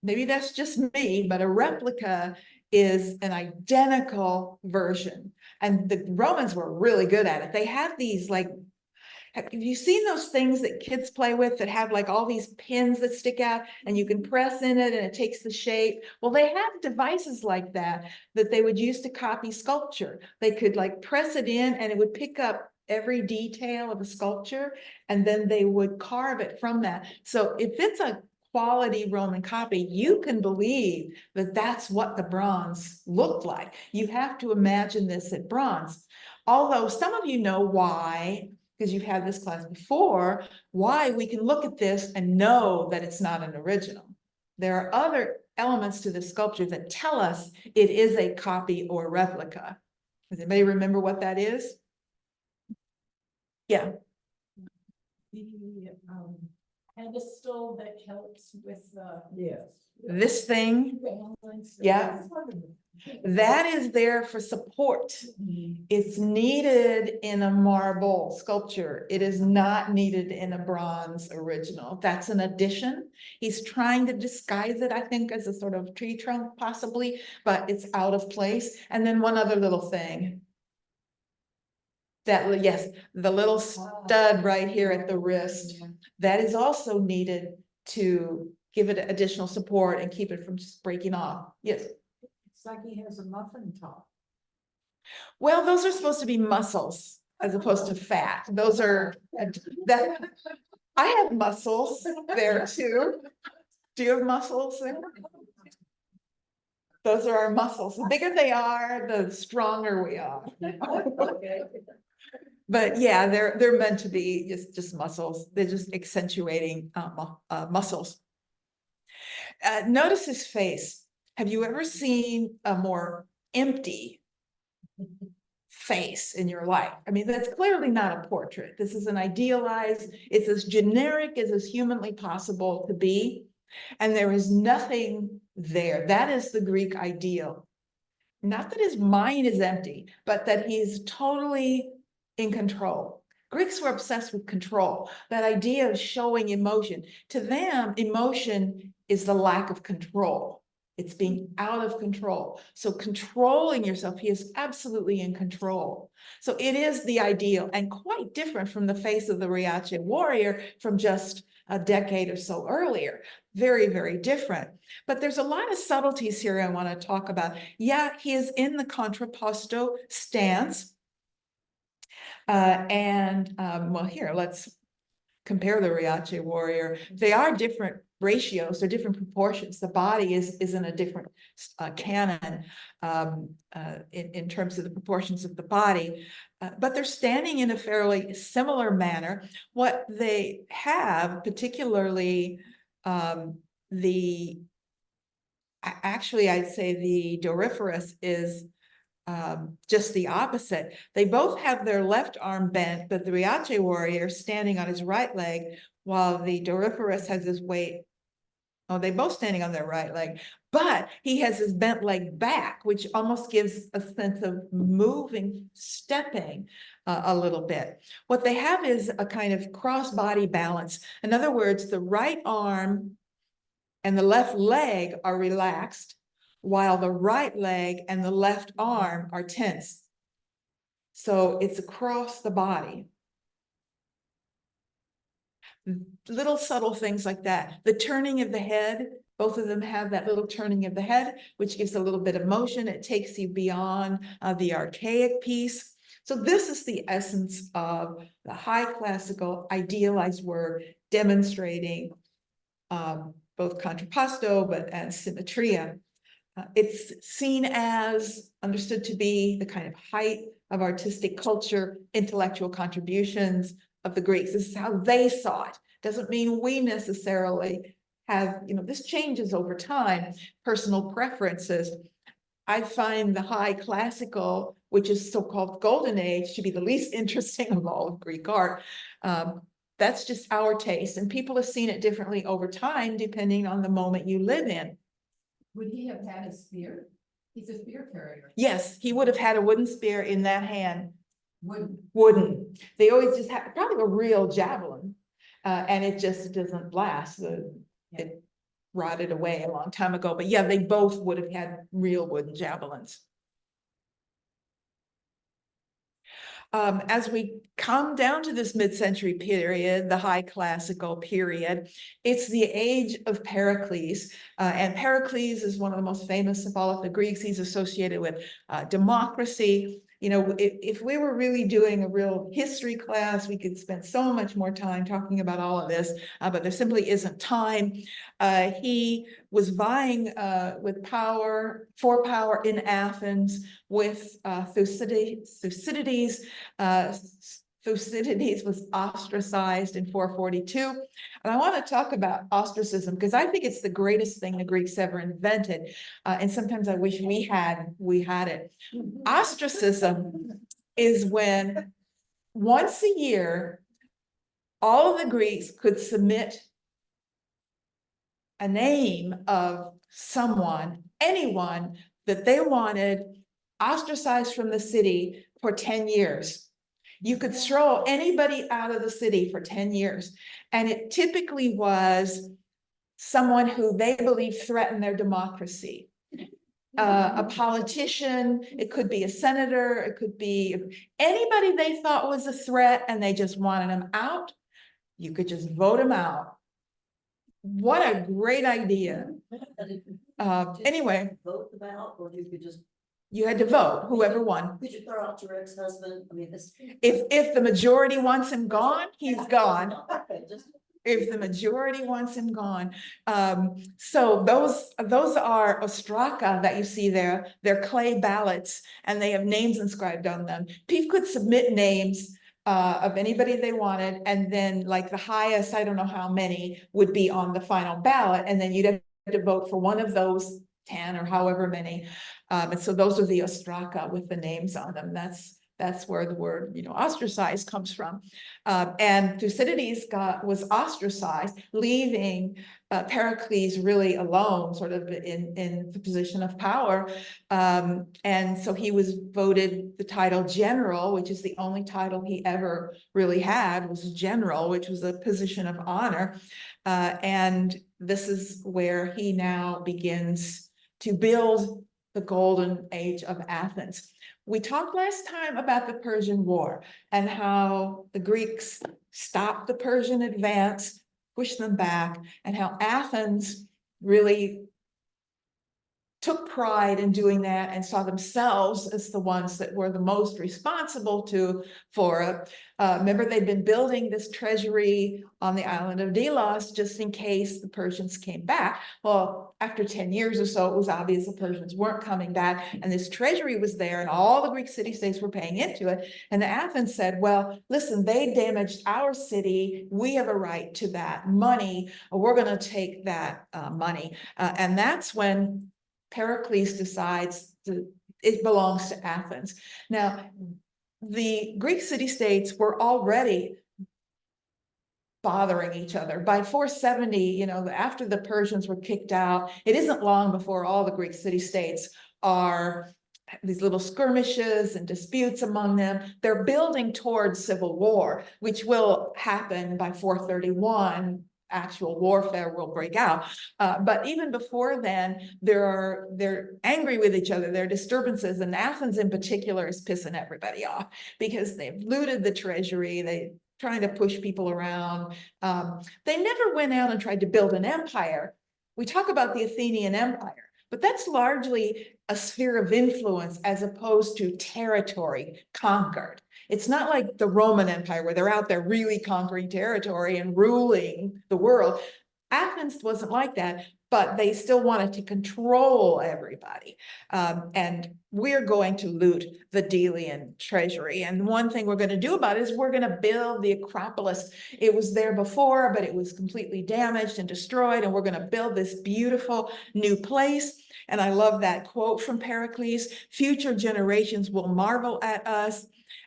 Maybe that's just me, but a replica is an identical version. And the Romans were really good at it. They have these like, have you seen those things that kids play with that have like all these pins that stick out and you can press in it and it takes the shape? Well, they have devices like that they would use to copy sculpture. They could like press it in and it would pick up every detail of a sculpture, and then they would carve it from that. So if it's a quality Roman copy, you can believe that that's what the bronze looked like. You have to imagine this at bronze. Although some of you know why, because you've had this class before, why we can look at this and know that it's not an original. There are other elements to the sculpture that tell us it is a copy or replica. Does anybody remember what that is? Yeah, The pedestal that helps with Yes. this thing, balance. Yeah. that is there for support. It's needed in a marble sculpture. It is not needed in a bronze original. That's an addition. He's trying to disguise it, I think, as a sort of tree trunk possibly, but it's out of place. And then one other little thing. That, yes, the little stud right here at the wrist, that is also needed to give it additional support and keep it from just breaking off. Yes. It's like he has a muffin top. Well, those are supposed to be muscles as opposed to fat. Those are, that, I have muscles there too. Do you have muscles there? Those are our muscles. The bigger they are, the stronger we are. But yeah, they're meant to be just muscles. They're just accentuating muscles. Notice his face. Have you ever seen a more empty face in your life? I mean, that's clearly not a portrait. This is an idealized, it's as generic as is humanly possible to be. And there is nothing there. That is the Greek ideal. Not that his mind is empty, but that he's totally in control. Greeks were obsessed with control, that idea of showing emotion. To them, emotion is the lack of control. It's being out of control. So controlling yourself, he is absolutely in control. So it is the ideal and quite different from the face of the Riace warrior from just a decade or so earlier. Very, very different. But there's a lot of subtleties here I want to talk about. Yeah, he is in the contrapposto stance. Well, here, let's compare the Riace warrior. They are different ratios, they're different proportions. The body is in a different canon in terms of the proportions of the body, but they're standing in a fairly similar manner. What they have, particularly actually, I'd say the Doryphorus is just the opposite. They both have their left arm bent, but the Riace warrior standing on his right leg, while the Doryphorus has his weight. Oh, they both standing on their right leg, but he has his bent leg back, which almost gives a sense of moving, stepping a little bit. What they have is a kind of cross-body balance. In other words, the right arm and the left leg are relaxed, while the right leg and the left arm are tense. So it's across the body. Little subtle things like that. The turning of the head, both of them have that little turning of the head, which gives a little bit of motion. It takes you beyond the archaic piece. So this is the essence of the high classical idealized work demonstrating both contrapposto, but and symmetria. It's seen as understood to be the kind of height of artistic culture, intellectual contributions of the Greeks. This is how they saw it. Doesn't mean we necessarily have, this changes over time, personal preferences. I find the high classical, which is so-called golden age, to be the least interesting of all of Greek art. That's just our taste, and people have seen it differently over time, depending on the moment you live in. Would he have had a spear? He's a spear carrier. Yes, he would have had a wooden spear in that hand. Wouldn't. Wooden. They always just have probably a real javelin, and it just doesn't last. It rotted away a long time ago. But yeah, they both would have had real wooden javelins. As we come down to this mid-century period, the high classical period, it's the age of Pericles. And Pericles is one of the most famous of all of the Greeks. He's associated with democracy. If we were really doing a real history class, we could spend so much more time talking about all of this, but there simply isn't time. He was vying with for power in Athens with Thucydides, Thucydides was ostracized in 442. And I want to talk about ostracism because I think it's the greatest thing the Greeks ever invented. And sometimes I wish we had it. Ostracism is when once a year, all of the Greeks could submit a name of someone, anyone that they wanted ostracized from the city for 10 years. You could throw anybody out of the city for 10 years. And it typically was someone who they believed threatened their democracy. A politician, it could be a senator, it could be anybody they thought was a threat and they just wanted them out. You could just vote them out. What a great idea. Anyway, Vote them out, or you could just, you had to vote, whoever won. could you throw out your ex-husband? I mean, this. If the majority wants him gone, he's gone. Okay, just. If the majority wants him gone. So those are ostraca that you see there. They're clay ballots and they have names inscribed on them. People could submit names of anybody they wanted, and then like the highest, I don't know how many, would be on the final ballot, and then you'd have to vote for one of those 10 or however many. And so those are the ostraca with the names on them. That's where the word, ostracized comes from. And Thucydides was ostracized, leaving Pericles really alone, sort of in the position of power. And so he was voted the title general, which is the only title he ever really had, was general, which was a position of honor. And this is where he now begins to build the golden age of Athens. We talked last time about the Persian War and how the Greeks stopped the Persian advance, pushed them back, and how Athens really took pride in doing that and saw themselves as the ones that were the most responsible for it. Remember, they'd been building this treasury on the island of Delos just in case the Persians came back. Well, after 10 years or so, it was obvious the Persians weren't coming back, and this treasury was there, and all the Greek city-states were paying into it. And Athens said, well, listen, they damaged our city. We have a right to that money. We're going to take that money. And that's when Pericles decides it belongs to Athens. Now, the Greek city-states were already bothering each other. By 470, after the Persians were kicked out, it isn't long before all the Greek city-states are these little skirmishes and disputes among them. They're building towards civil war, which will happen by 431. Actual warfare will break out. But even before then, they're angry with each other. There are disturbances, and Athens in particular is pissing everybody off because they've looted the treasury. They trying to push people around. They never went out and tried to build an empire. We talk about the Athenian Empire, but that's largely a sphere of influence as opposed to territory conquered. It's not like the Roman Empire where they're out there really conquering territory and ruling the world. Athens wasn't like that, but they still wanted to control everybody. And we're going to loot the Delian treasury. And one thing we're going to do about it is we're going to build the Acropolis. It was there before, but it was completely damaged and destroyed. And we're going to build this beautiful new place. And I love that quote from Pericles: future generations will marvel at us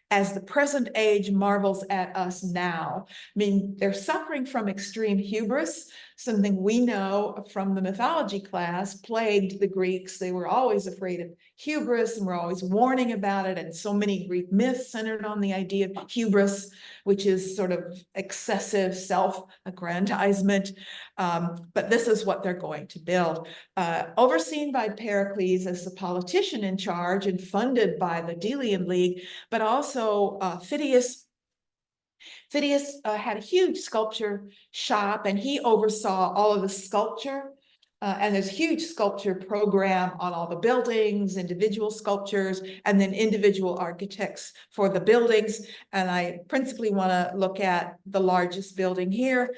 as the present age marvels at us now. I mean, they're suffering from extreme hubris, something we know from the mythology class plagued the Greeks. They were always afraid of hubris and were always warning about it. And so many Greek myths centered on the idea of hubris, which is sort of excessive self-aggrandizement. But this is what they're going to build. Overseen by Pericles as the politician in charge and funded by the Delian League, but also Phidias had a huge sculpture shop, and he oversaw all of the sculpture. And there's a huge sculpture program on all the buildings, individual sculptures, and then individual architects for the buildings. And I principally want to look at the largest building here,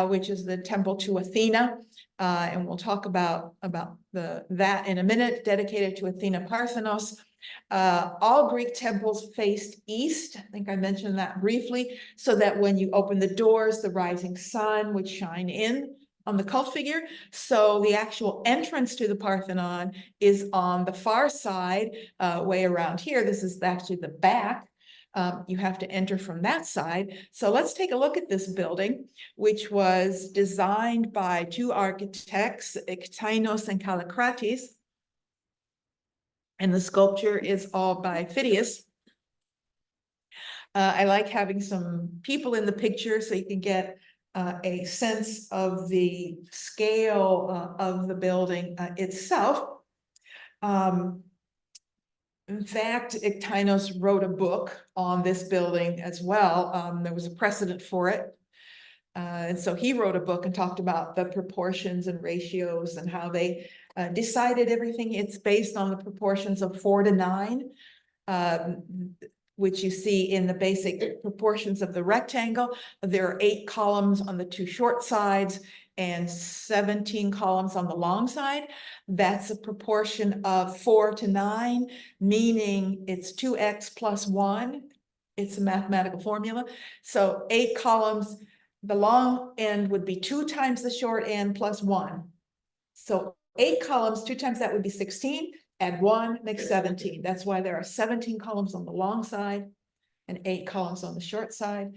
which is the Temple to Athena. And we'll talk about that in a minute, dedicated to Athena Parthenos. All Greek temples faced east. I think I mentioned that briefly, so that when you open the doors, the rising sun would shine in on the cult figure. So the actual entrance to the Parthenon is on the far side, way around here. This is actually the back. You have to enter from that side. So let's take a look at this building, which was designed by two architects, Ktainos and Kallikratis. And the sculpture is all by Phidias. I like having some people in the picture so you can get a sense of the scale of the building itself. In fact, Ktainos wrote a book on this building as well. There was a precedent for it. And so he wrote a book and talked about the proportions and ratios and how they decided everything. It's based on the proportions of 4:9, which you see in the basic proportions of the rectangle. There are 8 columns on the 2 short sides and 17 columns on the long side. That's a proportion of 4:9, meaning it's 2x plus 1. It's a mathematical formula. So 8 columns, the long end would be 2 times the short end plus 1. So 8 columns, 2 times that would be 16. Add 1 makes 17. That's why there are 17 columns on the long side and 8 columns on the short side.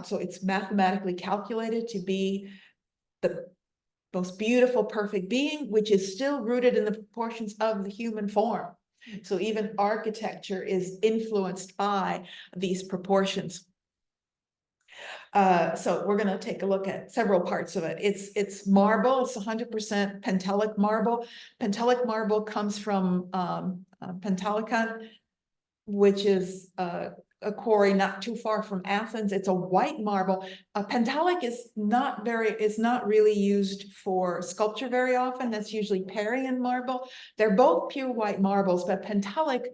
So it's mathematically calculated to be the most beautiful, perfect being, which is still rooted in the proportions of the human form. So even architecture is influenced by these proportions. So we're going to take a look at several parts of it. It's marble. It's 100% Pentelic marble. Pentelic marble comes from Pentelicon, which is a quarry not too far from Athens. It's a white marble. Pentelic is not really used for sculpture very often. That's usually Parian marble. They're both pure white marbles, but Pentelic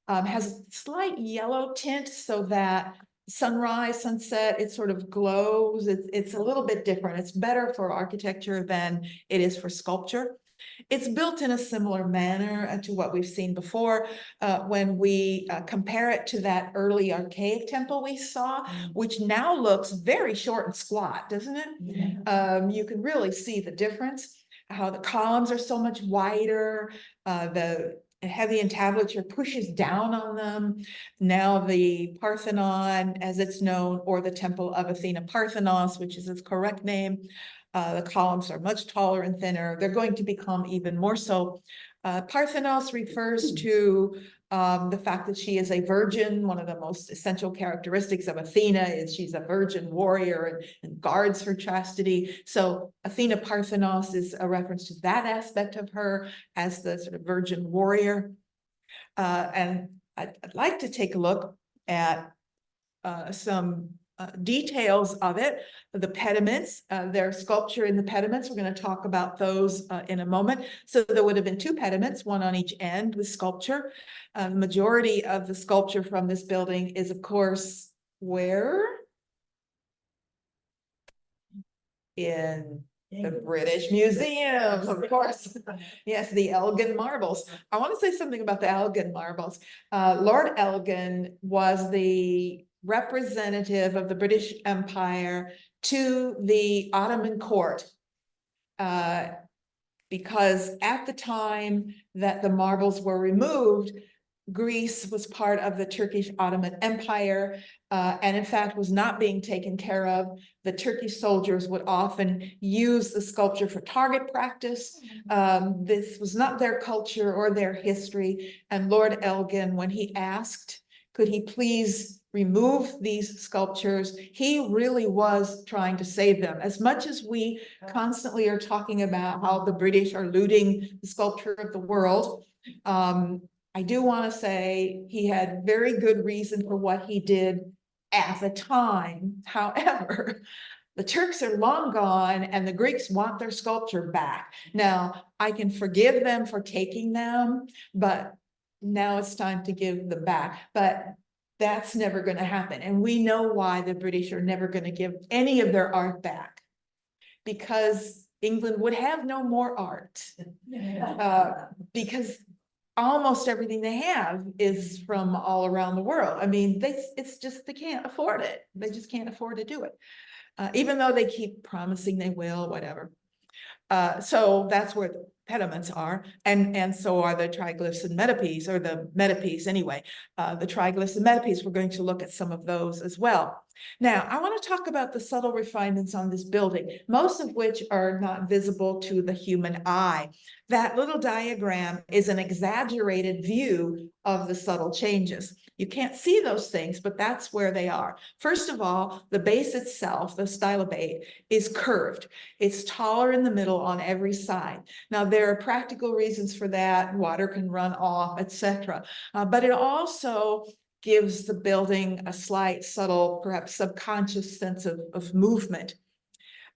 has a slight yellow tint so that sunrise, sunset, it sort of glows. It's a little bit different. It's better for architecture than it is for sculpture. It's built in a similar manner to what we've seen before when we compare it to that early archaic temple we saw, which now looks very short and squat, doesn't it? You can really see the difference, how the columns are so much wider, the heavy entablature pushes down on them. Now the Parthenon, as it's known, or the Temple of Athena Parthenos, which is its correct name, the columns are much taller and thinner. They're going to become even more so. Parthenos refers to the fact that she is a virgin. One of the most essential characteristics of Athena is she's a virgin warrior and guards her chastity. So Athena Parthenos is a reference to that aspect of her as the sort of virgin warrior. And I'd like to take a look at some details of it. The pediments, their sculpture in the pediments, we're going to talk about those in a moment. So there would have been 2 pediments, one on each end with sculpture. The majority of the sculpture from this building is, of course, where? In the British Museum, of course. Yes, the Elgin marbles. I want to say something about the Elgin marbles. Lord Elgin was the representative of the British Empire to the Ottoman court. Because at the time that the marbles were removed, Greece was part of the Turkish Ottoman Empire, and in fact was not being taken care of. The Turkish soldiers would often use the sculpture for target practice. This was not their culture or their history. And Lord Elgin, when he asked, could he please remove these sculptures, he really was trying to save them. As much as we constantly are talking about how the British are looting the sculpture of the world, I do want to say he had very good reason for what he did at the time. However, the Turks are long gone and the Greeks want their sculpture back. Now, I can forgive them for taking them, but now it's time to give them back. But that's never going to happen. And we know why the British are never going to give any of their art back. Because England would have no more art. Because almost everything they have is from all around the world. I mean, it's just, they can't afford it. They just can't afford to do it. Even though they keep promising they will, whatever. So that's where the pediments are, and so are the triglyphs and metopes, or the metopes anyway. The triglyphs and metopes, we're going to look at some of those as well. Now, I want to talk about the subtle refinements on this building, most of which are not visible to the human eye. That little diagram is an exaggerated view of the subtle changes. You can't see those things, but that's where they are. First of all, the base itself, the stylobate, is curved. It's taller in the middle on every side. Now, there are practical reasons for that. Water can run off, etc. But it also gives the building a slight, subtle, perhaps subconscious sense of movement.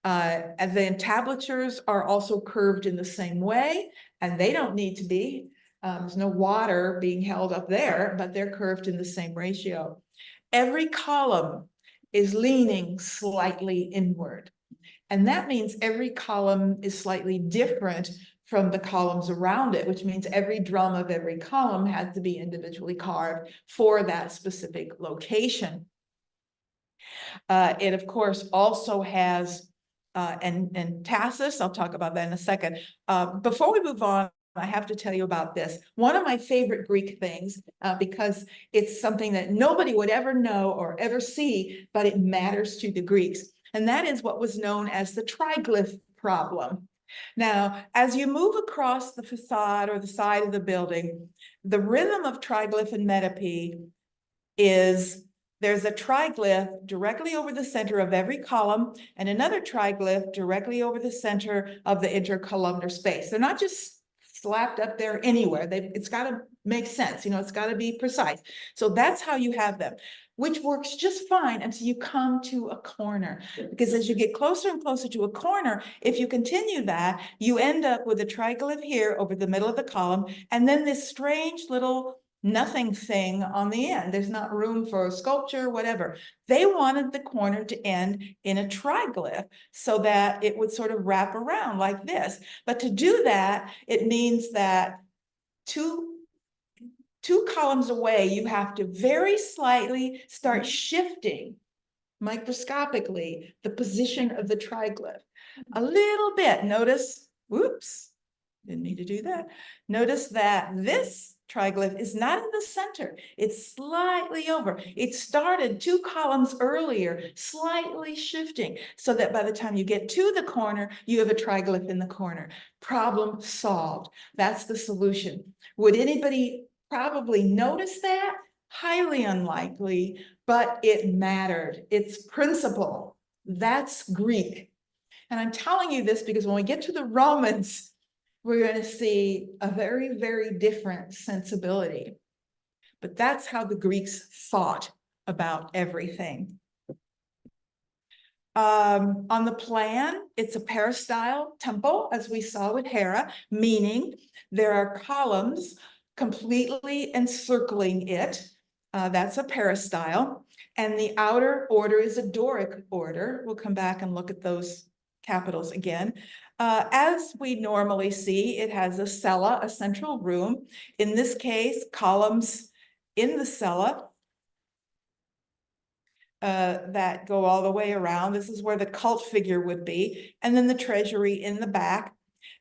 And the entablatures are also curved in the same way, and they don't need to be. There's no water being held up there, but they're curved in the same ratio. Every column is leaning slightly inward. And that means every column is slightly different from the columns around it, which means every drum of every column has to be individually carved for that specific location. It, of course, also has, and Tassus, I'll talk about that in a second. Before we move on, I have to tell you about this. One of my favorite Greek things, because it's something that nobody would ever know or ever see, but it matters to the Greeks. And that is what was known as the triglyph problem. Now, as you move across the facade or the side of the building, the rhythm of triglyph and metope is there's a triglyph directly over the center of every column and another triglyph directly over the center of the intercolumnar space. They're not just slapped up there anywhere. It's got to make sense, you know, it's got to be precise. So that's how you have them, which works just fine until you come to a corner. Because as you get closer and closer to a corner, if you continue that, you end up with a triglyph here over the middle of the column, and then this strange little nothing thing on the end. There's not room for sculpture, whatever. They wanted the corner to end in a triglyph so that it would sort of wrap around like this. But to do that, it means that two columns away, you have to very slightly start shifting microscopically the position of the triglyph. A little bit. Notice, whoops, didn't need to do that. Notice that this triglyph is not in the center. It's slightly over. It started 2 columns earlier, slightly shifting, so that by the time you get to the corner, you have a triglyph in the corner. Problem solved. That's the solution. Would anybody probably notice that? Highly unlikely, but it mattered. It's principle. That's Greek. And I'm telling you this because when we get to the Romans, we're going to see a very, very different sensibility. But that's how the Greeks thought about everything. On the plan, it's a peristyle temple, as we saw with Hera, meaning there are columns completely encircling it. That's a peristyle. And the outer order is a Doric order. We'll come back and look at those capitals again. As we normally see, it has a cella, a central room. In this case, columns in the cella that go all the way around. This is where the cult figure would be. And then the treasury in the back.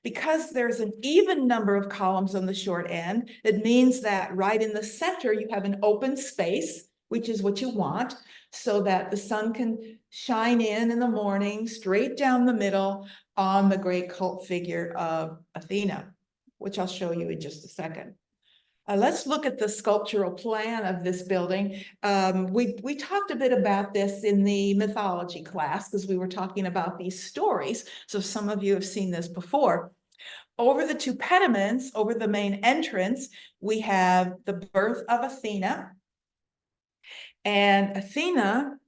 Because there's an even number of columns on the short end, it means that right in the center, you have an open space, which is what you want, so that the sun can shine in the morning, straight down the middle on the great cult figure of Athena, which I'll show you in just a second. Let's look at the sculptural plan of this building. We talked a bit about this in the mythology class because we were talking about these stories. So some of you have seen this before. Over the 2 pediments, over the main entrance, we have the birth of Athena. And Athena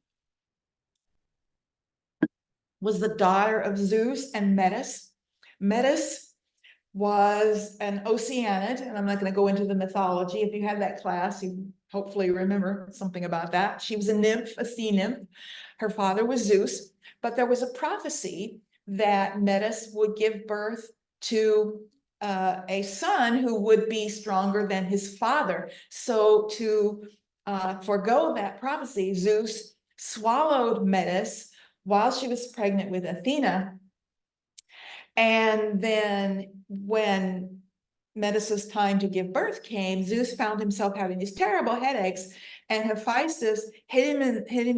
was the daughter of Zeus and Metis. Metis was an Oceanid, and I'm not going to go into the mythology. If you had that class, you hopefully remember something about that. She was a nymph, a sea nymph. Her father was Zeus, but there was a prophecy that Metis would give birth to a son who would be stronger than his father. So to forego that prophecy, Zeus swallowed Metis while she was pregnant with Athena. And then when Metis' time to give birth came, Zeus found himself having these terrible headaches, and Hephaestus hit him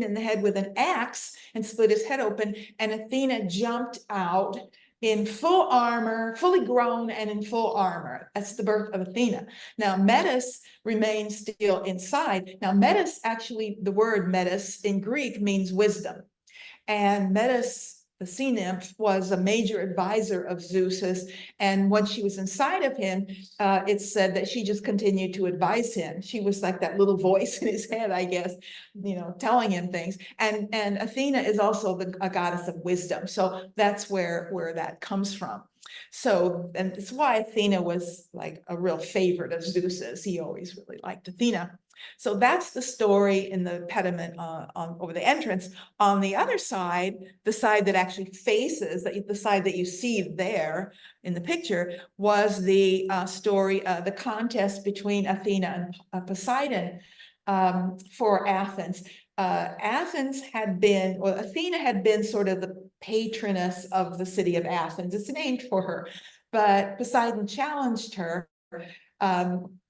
in the head with an axe and split his head open, and Athena jumped out in full armor, fully grown and in full armor. That's the birth of Athena. Now, Metis remains still inside. Now, Metis, actually, the word Metis in Greek means wisdom. And Metis, the sea nymph, was a major advisor of Zeus's. And when she was inside of him, it's said that she just continued to advise him. She was like that little voice in his head, I guess, telling him things. And Athena is also a goddess of wisdom. So that's where that comes from. So, and that's why Athena was like a real favorite of Zeus's. He always really liked Athena. So that's the story in the pediment over the entrance. On the other side, the side that actually faces, the side that you see there in the picture, was the story, the contest between Athena and Poseidon for Athens. Athena had been sort of the patroness of the city of Athens. It's named for her, but Poseidon challenged her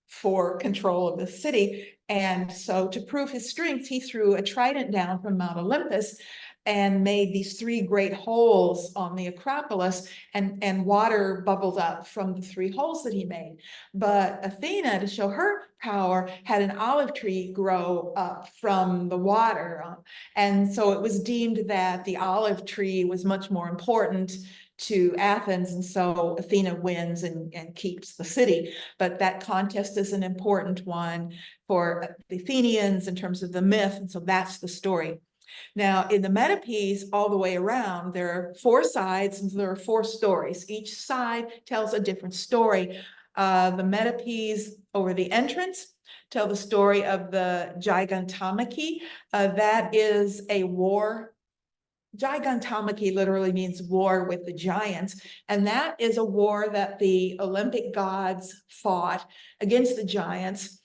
for control of the city. And so to prove his strength, he threw a trident down from Mount Olympus and made these 3 great holes on the Acropolis, and water bubbled up from the 3 holes that he made. But Athena, to show her power, had an olive tree grow up from the water. And so it was deemed that the olive tree was much more important to Athens, and so Athena wins and keeps the city. But that contest is an important one for the Athenians in terms of the myth, and so that's the story. Now, in the metopes, all the way around, there are 4 sides, and there are 4 stories. Each side tells a different story. The metopes over the entrance tell the story of the Gigantomachy. That is a war. Gigantomachy literally means war with the giants, and that is a war that the Olympic gods fought against the giants.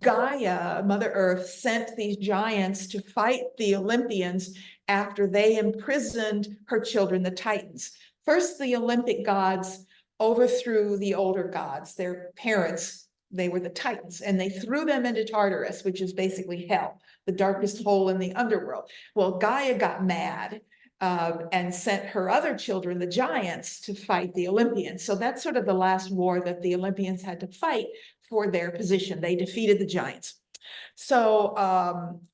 Gaia, Mother Earth, sent these giants to fight the Olympians after they imprisoned her children, the Titans. First, the Olympic gods overthrew the older gods, their parents. They were the Titans, and they threw them into Tartarus, which is basically hell, the darkest hole in the underworld. Well, Gaia got mad and sent her other children, the giants, to fight the Olympians. So that's sort of the last war that the Olympians had to fight for their position. They defeated the giants. So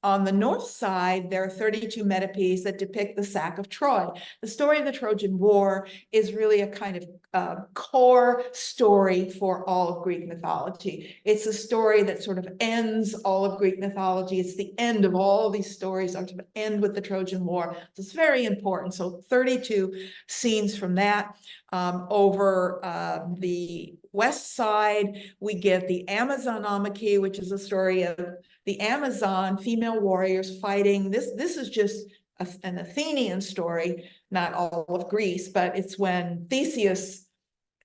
on the north side, there are 32 metopes that depict the sack of Troy. The story of the Trojan War is really a kind of core story for all of Greek mythology. It's a story that sort of ends all of Greek mythology. It's the end of all of these stories, are to end with the Trojan War. So it's very important. So 32 scenes from that. Over the west side, we get the Amazonomachy, which is a story of the Amazon female warriors fighting. This is just an Athenian story, not all of Greece, but it's when Theseus,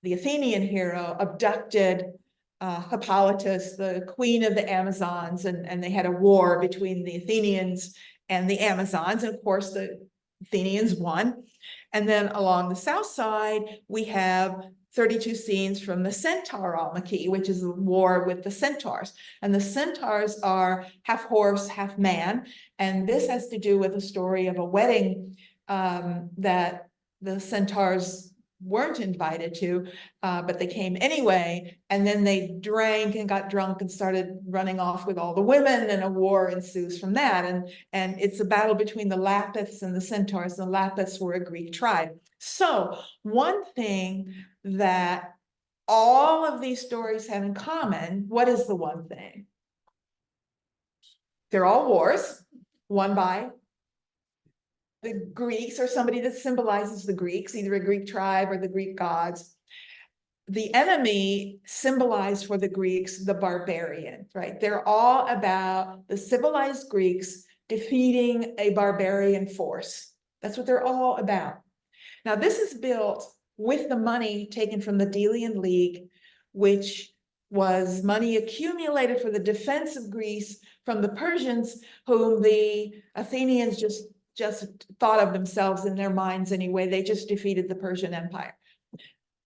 the Athenian hero, abducted Hippolytus, the queen of the Amazons, and they had a war between the Athenians and the Amazons. And of course, the Athenians won. And then along the south side, we have 32 scenes from the Centauromachy, which is a war with the centaurs. And the centaurs are half horse, half man. And this has to do with a story of a wedding that the centaurs weren't invited to, but they came anyway. And then they drank and got drunk and started running off with all the women, and a war ensues from that. And it's a battle between the Lapiths and the centaurs. The Lapiths were a Greek tribe. So one thing that all of these stories have in common, what is the one thing? They're all wars won by the Greeks or somebody that symbolizes the Greeks, either a Greek tribe or the Greek gods. The enemy symbolized for the Greeks the barbarian, right? They're all about the civilized Greeks defeating a barbarian force. That's what they're all about. Now, this is built with the money taken from the Delian League, which was money accumulated for the defense of Greece from the Persians, whom the Athenians just thought of themselves in their minds anyway. They just defeated the Persian Empire.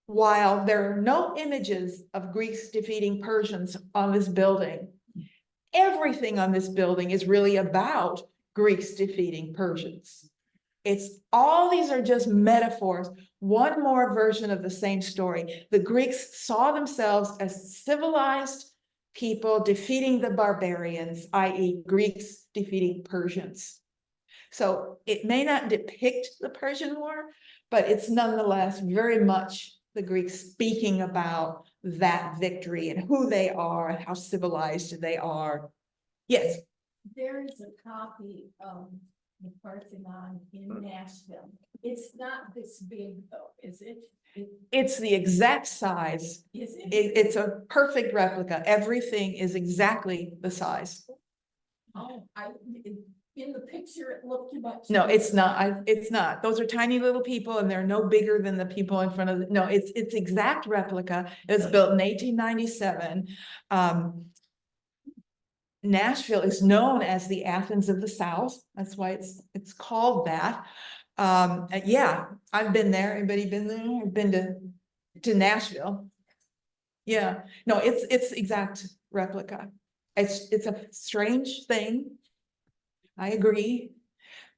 While there are no images of Greeks defeating Persians on this building, everything on this building is really about Greeks defeating Persians. It's all these are just metaphors, one more version of the same story. The Greeks saw themselves as civilized people defeating the barbarians, i.e. Greeks defeating Persians. So it may not depict the Persian War, but it's nonetheless very much the Greeks speaking about that victory and who they are and how civilized they are. Yes. There is a copy of the Parthenon in Nashville. It's not this big though, is it? It's the exact size. Is it? It's a perfect replica. Everything is exactly the size. Oh, in the picture, it looked much. No, it's not. It's not. Those are tiny little people and they're no bigger than the people in front of the, no, it's exact replica. It was built in 1897. Nashville is known as the Athens of the South. That's why it's called that. Yeah, I've been there. Anybody been there? I've been to Nashville. Yeah, no, it's exact replica. It's a strange thing. I agree.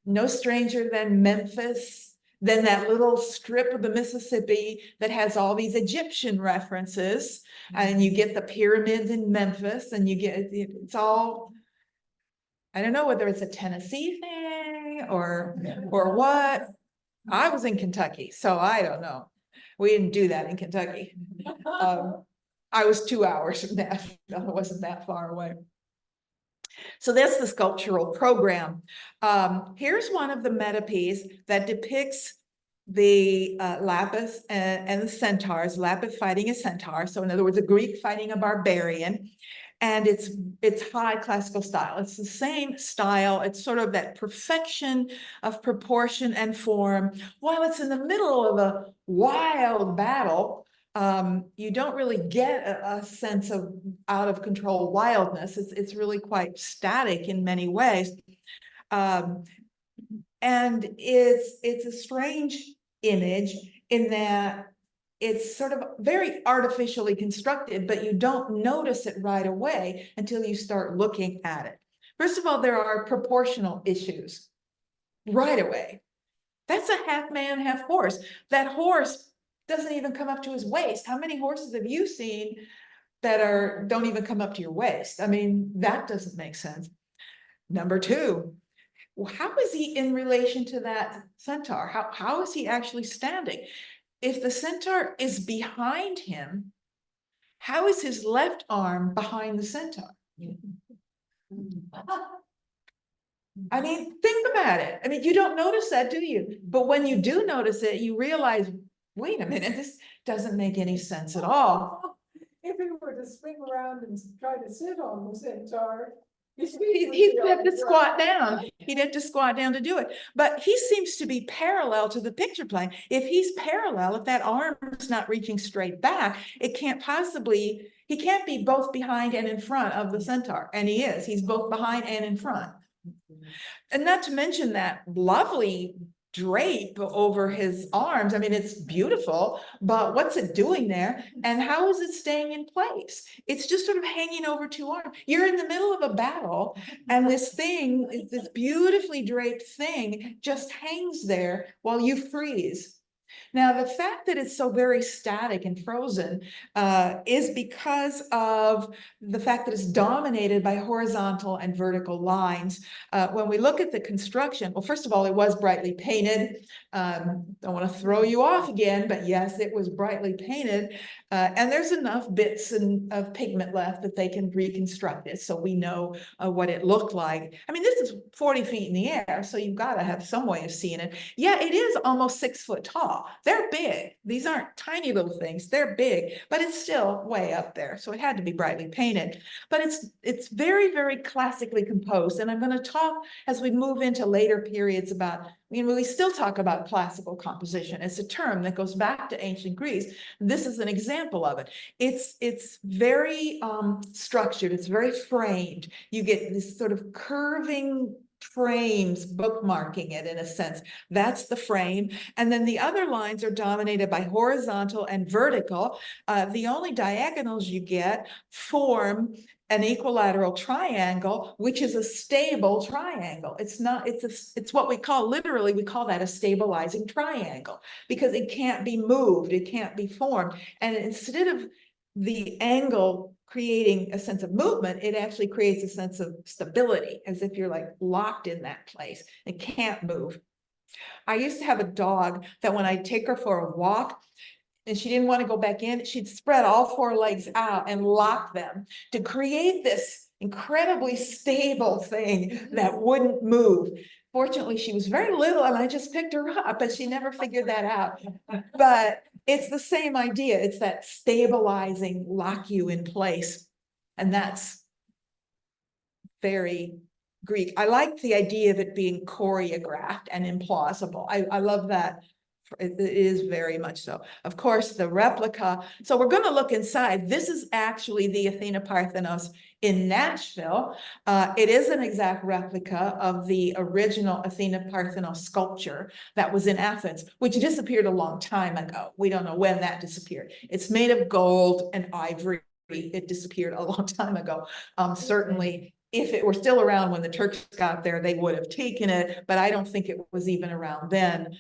No stranger than Memphis, than that little strip of the Mississippi that has all these Egyptian references. And you get the pyramids in Memphis and you get, it's all, I don't know whether it's a Tennessee thing or what. I was in Kentucky, so I don't know. We didn't do that in Kentucky. I was 2 hours from Nashville. It wasn't that far away. So that's the sculptural program. Here's one of the metopes that depicts the lapis and the centaurs, lapis fighting a centaur. So in other words, a Greek fighting a barbarian. And it's high classical style. It's the same style. It's sort of that perfection of proportion and form. While it's in the middle of a wild battle, you don't really get a sense of out of control wildness. It's really quite static in many ways. And it's a strange image in that it's sort of very artificially constructed, but you don't notice it right away until you start looking at it. First of all, there are proportional issues right away. That's a half man, half horse. That horse doesn't even come up to his waist. How many horses have you seen that don't even come up to your waist? I mean, that doesn't make sense. Number two, how is he in relation to that centaur? How is he actually standing? If the centaur is behind him, how is his left arm behind the centaur? I mean, think about it. I mean, you don't notice that, do you? But when you do notice it, you realize, wait a minute, this doesn't make any sense at all. If he were to swing around and try to sit on the centaur. He'd have to squat down. He'd have to squat down to do it. But he seems to be parallel to the picture plane. If he's parallel, if that arm's not reaching straight back, it can't possibly, he can't be both behind and in front of the centaur. And he is. He's both behind and in front. And not to mention that lovely drape over his arms. I mean, it's beautiful, but what's it doing there? And how is it staying in place? It's just sort of hanging over two arms. You're in the middle of a battle, and this thing, this beautifully draped thing, just hangs there while you freeze. Now, the fact that it's so very static and frozen is because of the fact that it's dominated by horizontal and vertical lines. When we look at the construction, well, first of all, it was brightly painted. Don't want to throw you off again, but yes, it was brightly painted. And there's enough bits of pigment left that they can reconstruct it. So we know what it looked like. I mean, this is 40 feet in the air, so you've got to have some way of seeing it. Yeah, it is almost 6 foot tall. small. They're big. These aren't tiny little things. They're big, but it's still way up there. So it had to be brightly painted. But it's very, very classically composed. And I'm going to talk as we move into later periods about, we still talk about classical composition. It's a term that goes back to ancient Greece. This is an example of it. It's very structured. It's very framed. You get this sort of curving frames bookmarking it in a sense. That's the frame. And then the other lines are dominated by horizontal and vertical. The only diagonals you get form an equilateral triangle, which is a stable triangle. It's not, it's what we call, literally, we call that a stabilizing triangle, because it can't be moved, it can't be formed. And instead of the angle creating a sense of movement, it actually creates a sense of stability, as if you're like locked in that place. It can't move. I used to have a dog that when I'd take her for a walk, and she didn't want to go back in, she'd spread all four legs out and lock them to create this incredibly stable thing that wouldn't move. Fortunately, she was very little and I just picked her up, but she never figured that out. But it's the same idea. It's that stabilizing, lock you in place. And that's very Greek. I like the idea of it being choreographed and implausible. I love that. It is very much so. Of course, the replica. So we're going to look inside. This is actually the Athena Parthenos in Nashville. It is an exact replica of the original Athena Parthenos sculpture that was in Athens, which disappeared a long time ago. We don't know when that disappeared. It's made of gold and ivory. It disappeared a long time ago. Certainly, if it were still around when the Turks got there, they would have taken it, but I don't think it was even around then.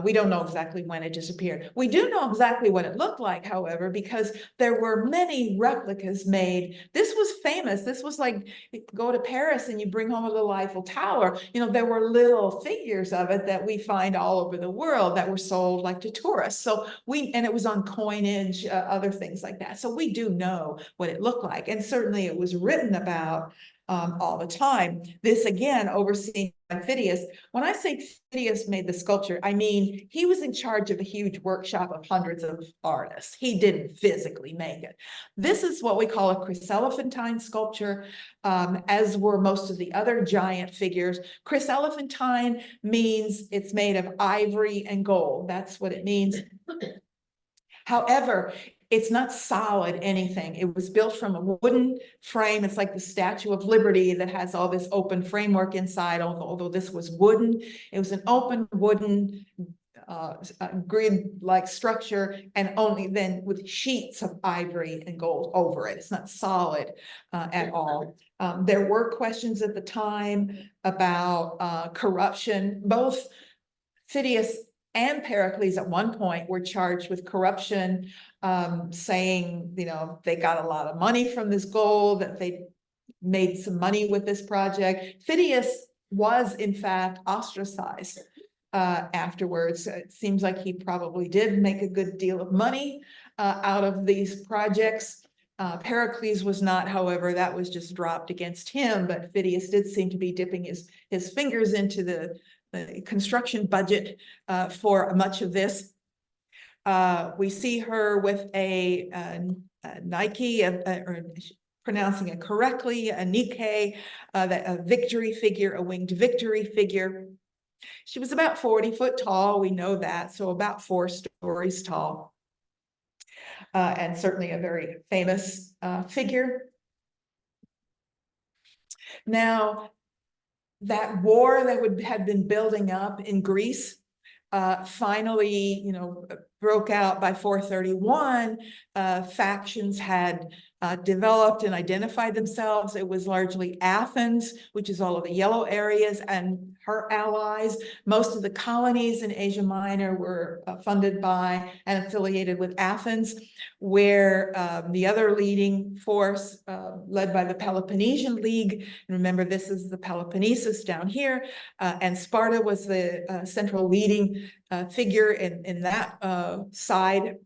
We don't know exactly when it disappeared. We do know exactly what it looked like, however, because there were many replicas made. This was famous. This was like, you go to Paris and you bring home a little Eiffel Tower. There were little figures of it that we find all over the world that were sold like to tourists. So and it was on coinage, other things like that. So we do know what it looked like. And certainly it was written about all the time. This again, overseen by Phidias. When I say Phidias made the sculpture, I mean, he was in charge of a huge workshop of hundreds of artists. He didn't physically make it. This is what we call a chryselephantine sculpture, as were most of the other giant figures. Chryselephantine means it's made of ivory and gold. That's what it means. However, it's not solid anything. It was built from a wooden frame. It's like the Statue of Liberty that has all this open framework inside, although this was wooden. It was an open wooden grid-like structure, and only then with sheets of ivory and gold over it. It's not solid at all. There were questions at the time about corruption. Both Phidias and Pericles at one point were charged with corruption, saying, they got a lot of money from this gold, that they made some money with this project. Phidias was, in fact, ostracized afterwards. It seems like he probably did make a good deal of money out of these projects. Pericles was not, however, that was just dropped against him, but Phidias did seem to be dipping his fingers into the construction budget for much of this. We see her with a Nike, or pronouncing it correctly, a Nike, a victory figure, a winged victory figure. She was about 40 foot tall, we know that, so about 4 stories tall. And certainly a very famous figure. Now, that war that had been building up in Greece finally, broke out by 431. Factions had developed and identified themselves. It was largely Athens, which is all of the yellow areas, and her allies. Most of the colonies in Asia Minor were funded by and affiliated with Athens, where the other leading force, led by the Peloponnesian League, and remember this is the Peloponnesus down here, and Sparta was the central leading figure in that side.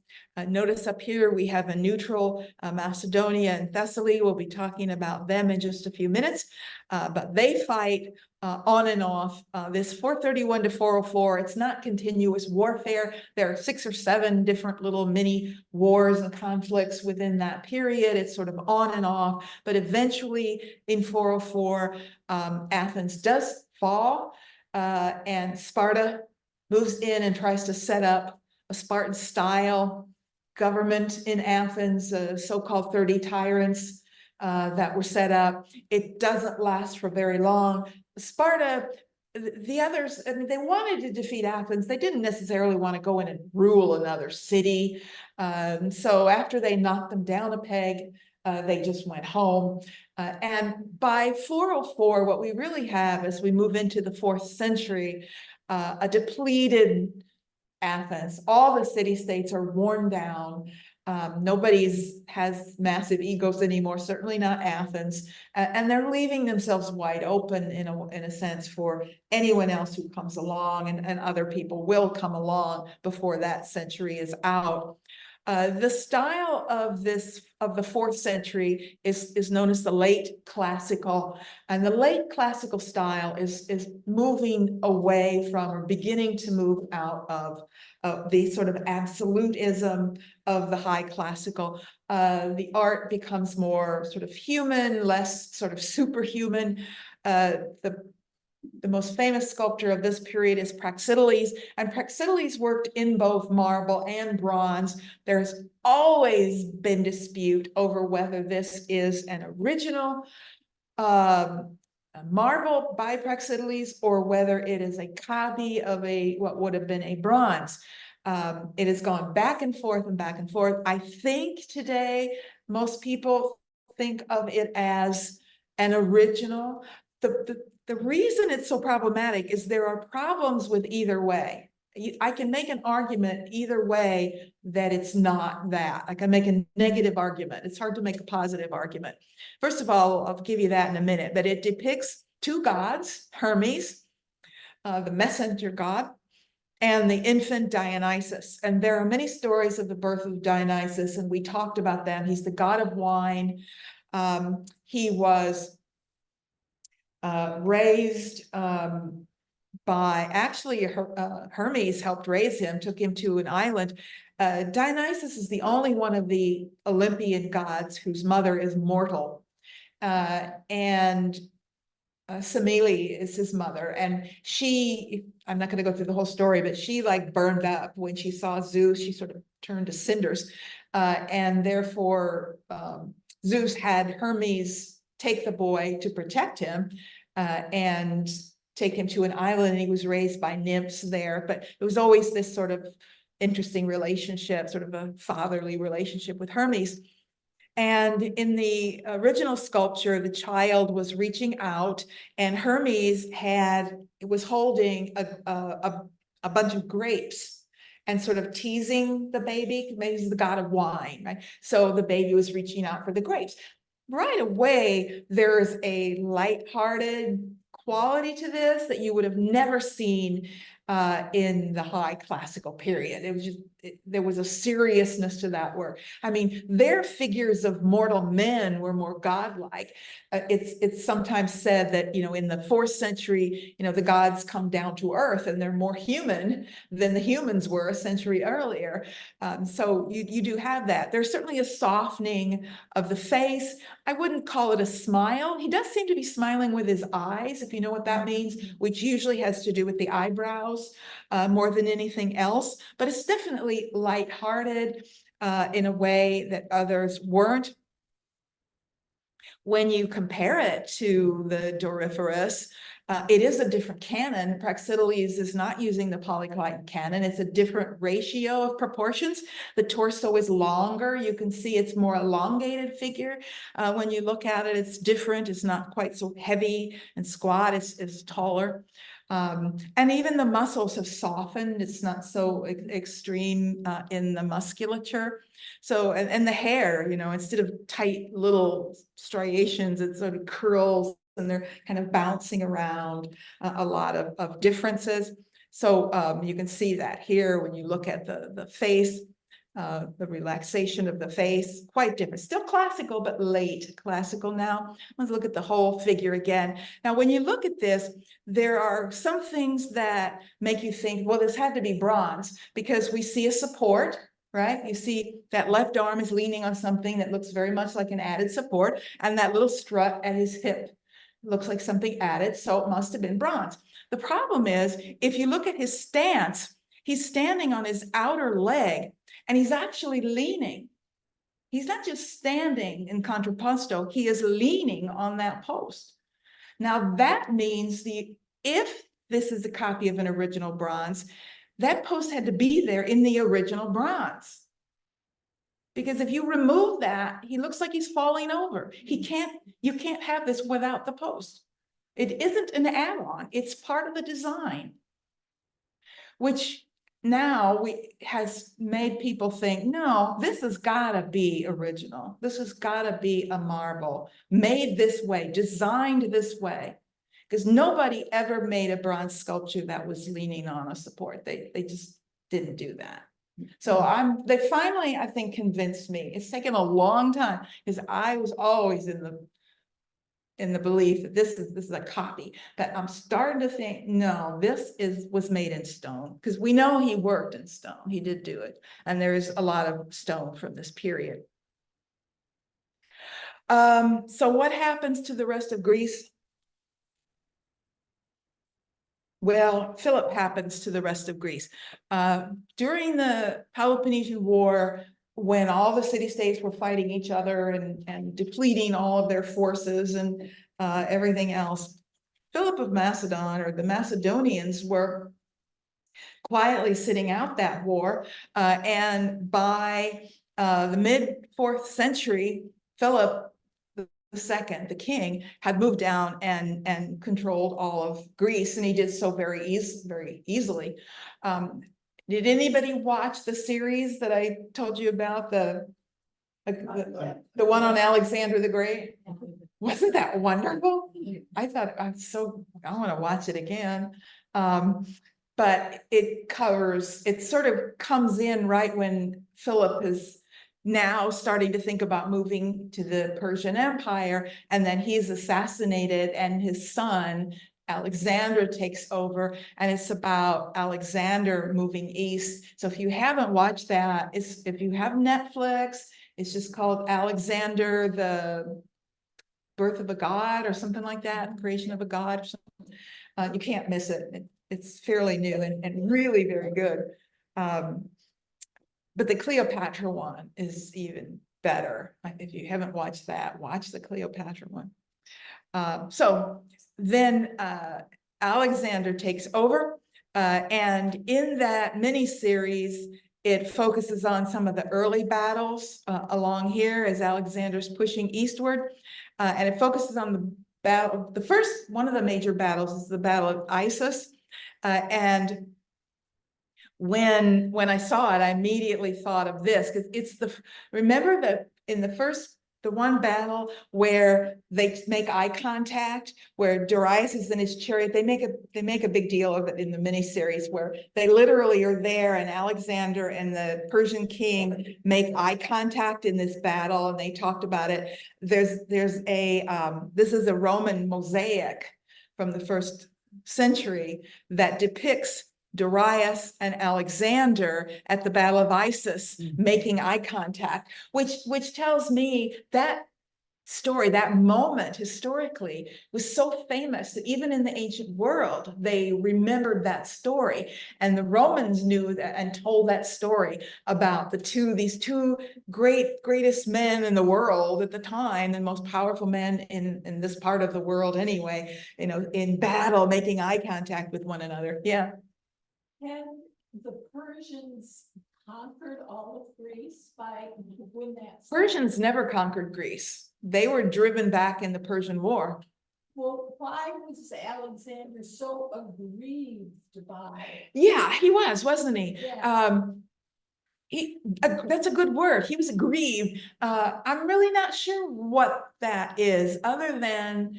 Notice up here, we have a neutral Macedonia and Thessaly. We'll be talking about them in just a few minutes. But they fight on and off. This 431 to 404, it's not continuous warfare. There are 6 or 7 different little mini wars and conflicts within that period. It's sort of on and off. But eventually in 404, Athens does fall, and Sparta moves in and tries to set up a Spartan style government in Athens, so-called 30 tyrants that were set up. It doesn't last for very long. Sparta, the others, I mean, they wanted to defeat Athens. They didn't necessarily want to go in and rule another city. So after they knocked them down a peg, they just went home. And by 404, what we really have as we move into the 4th century, a depleted Athens. All the city-states are worn down. Nobody's has massive egos anymore, certainly not Athens. And they're leaving themselves wide open in a sense for anyone else who comes along, and other people will come along before that century is out. The style of the 4th century is known as the late classical, and the late classical style is moving away from, or beginning to move out of the sort of absolutism of the high classical. The art becomes more sort of human, less sort of superhuman. The most famous sculptor of this period is Praxiteles, and Praxiteles worked in both marble and bronze. There's always been dispute over whether this is an original marble by Praxiteles or whether it is a copy of what would have been a bronze. It has gone back and forth and back and forth. I think today most people think of it as an original. The reason it's so problematic is there are problems with either way. I can make an argument either way that it's not that. I can make a negative argument. It's hard to make a positive argument. First of all, I'll give you that in a minute, but it depicts 2 gods, Hermes, the messenger god, and the infant Dionysus. And there are many stories of the birth of Dionysus, and we talked about them. He's the god of wine. He was raised by, actually Hermes helped raise him, took him to an island. Dionysus is the only one of the Olympian gods whose mother is mortal, and Semele is his mother, and she, I'm not going to go through the whole story, but she like burned up when she saw Zeus. She sort of turned to cinders, and therefore Zeus had Hermes take the boy to protect him, and take him to an island, and he was raised by nymphs there. But it was always this sort of interesting relationship, sort of a fatherly relationship with Hermes. And in the original sculpture, the child was reaching out, and Hermes was holding a bunch of grapes and sort of teasing the baby. Maybe he's the god of wine, right? So the baby was reaching out for the grapes. Right away, there's a lighthearted quality to this that you would have never seen in the high classical period. It was just, there was a seriousness to that work. I mean, their figures of mortal men were more godlike. It's sometimes said that, you know, in the 4th century, you know, the gods come down to earth and they're more human than the humans were a century earlier. So you do have that. There's certainly a softening of the face. I wouldn't call it a smile. He does seem to be smiling with his eyes, if you know what that means, which usually has to do with the eyebrows more than anything else. But it's definitely lighthearted in a way that others weren't. When you compare it to the Doryphorus, it is a different canon. Praxiteles is not using the polyclite canon. It's a different ratio of proportions. The torso is longer. You can see it's more elongated figure. When you look at it, it's different. It's not quite so heavy and squat. It's taller. And even the muscles have softened. It's not so extreme in the musculature. So, and the hair, you know, instead of tight little striations, it sort of curls, and they're kind of bouncing around, a lot of differences. So you can see that here when you look at the face. the relaxation of the face, quite different. Still classical, but late classical now. Let's look at the whole figure again. Now, when you look at this, there are some things that make you think, well, this had to be bronze, because we see a support, right? You see that left arm is leaning on something that looks very much like an added support, and that little strut at his hip looks like something added, so it must have been bronze. The problem is, if you look at his stance, he's standing on his outer leg, and he's actually leaning. He's not just standing in contrapposto, he is leaning on that post. Now that means if this is a copy of an original bronze, that post had to be there in the original bronze. Because if you remove that, he looks like he's falling over. You can't have this without the post. It isn't an add-on, it's part of the design. Which now has made people think, no, this has gotta be original. This has gotta be a marble, made this way, designed this way. Because nobody ever made a bronze sculpture that was leaning on a support. They just didn't do that. So they finally, I think, convinced me. It's taken a long time, because I was always in the belief that this is a copy, but I'm starting to think, no, this was made in stone, because we know he worked in stone. He did do it. And there is a lot of stone from this period. So what happens to the rest of Greece? Well, Philip happens to the rest of Greece. During the Peloponnesian War, when all the city-states were fighting each other and depleting all of their forces and everything else, Philip of Macedon, or the Macedonians, were quietly sitting out that war. And by the mid-4th century, Philip II, the king, had moved down and controlled all of Greece, and he did so very easily. Did anybody watch the series that I told you about, the one on Alexander the Great? Wasn't that wonderful? I thought, I want to watch it again. But it sort of comes in right when Philip is now starting to think about moving to the Persian Empire, and then he's assassinated, and his son Alexander takes over, and it's about Alexander moving east. So if you haven't watched that, if you have Netflix, it's just called Alexander, the Birth of a God, or something like that, Creation of a God, or something. You can't miss it. It's fairly new and really very good. But the Cleopatra one is even better. If you haven't watched that, watch the Cleopatra one. So then Alexander takes over, and in that mini-series, it focuses on some of the early battles along here as Alexander's pushing eastward, and it focuses on the battle. The first, one of the major battles is the Battle of Issus, and when I saw it, I immediately thought of this, because remember that in the one battle where they make eye contact, where Darius is in his chariot, they make a big deal of it in the miniseries, where they literally are there, and Alexander and the Persian king make eye contact in this battle, and they talked about it. This is a Roman mosaic from the 1st century that depicts Darius and Alexander at the Battle of Issus making eye contact, which tells me that story, that moment historically was so famous that even in the ancient world, they remembered that story. And the Romans knew that and told that story about these two greatest men in the world at the time, the most powerful men in this part of the world anyway, in battle, making eye contact with one another. Yeah. And the Persians conquered all of Greece when that. Persians never conquered Greece. They were driven back in the Persian War. Well, why was Alexander so aggrieved by? Yeah, he was, wasn't he? Yeah. That's a good word. He was aggrieved. I'm really not sure what that is, other than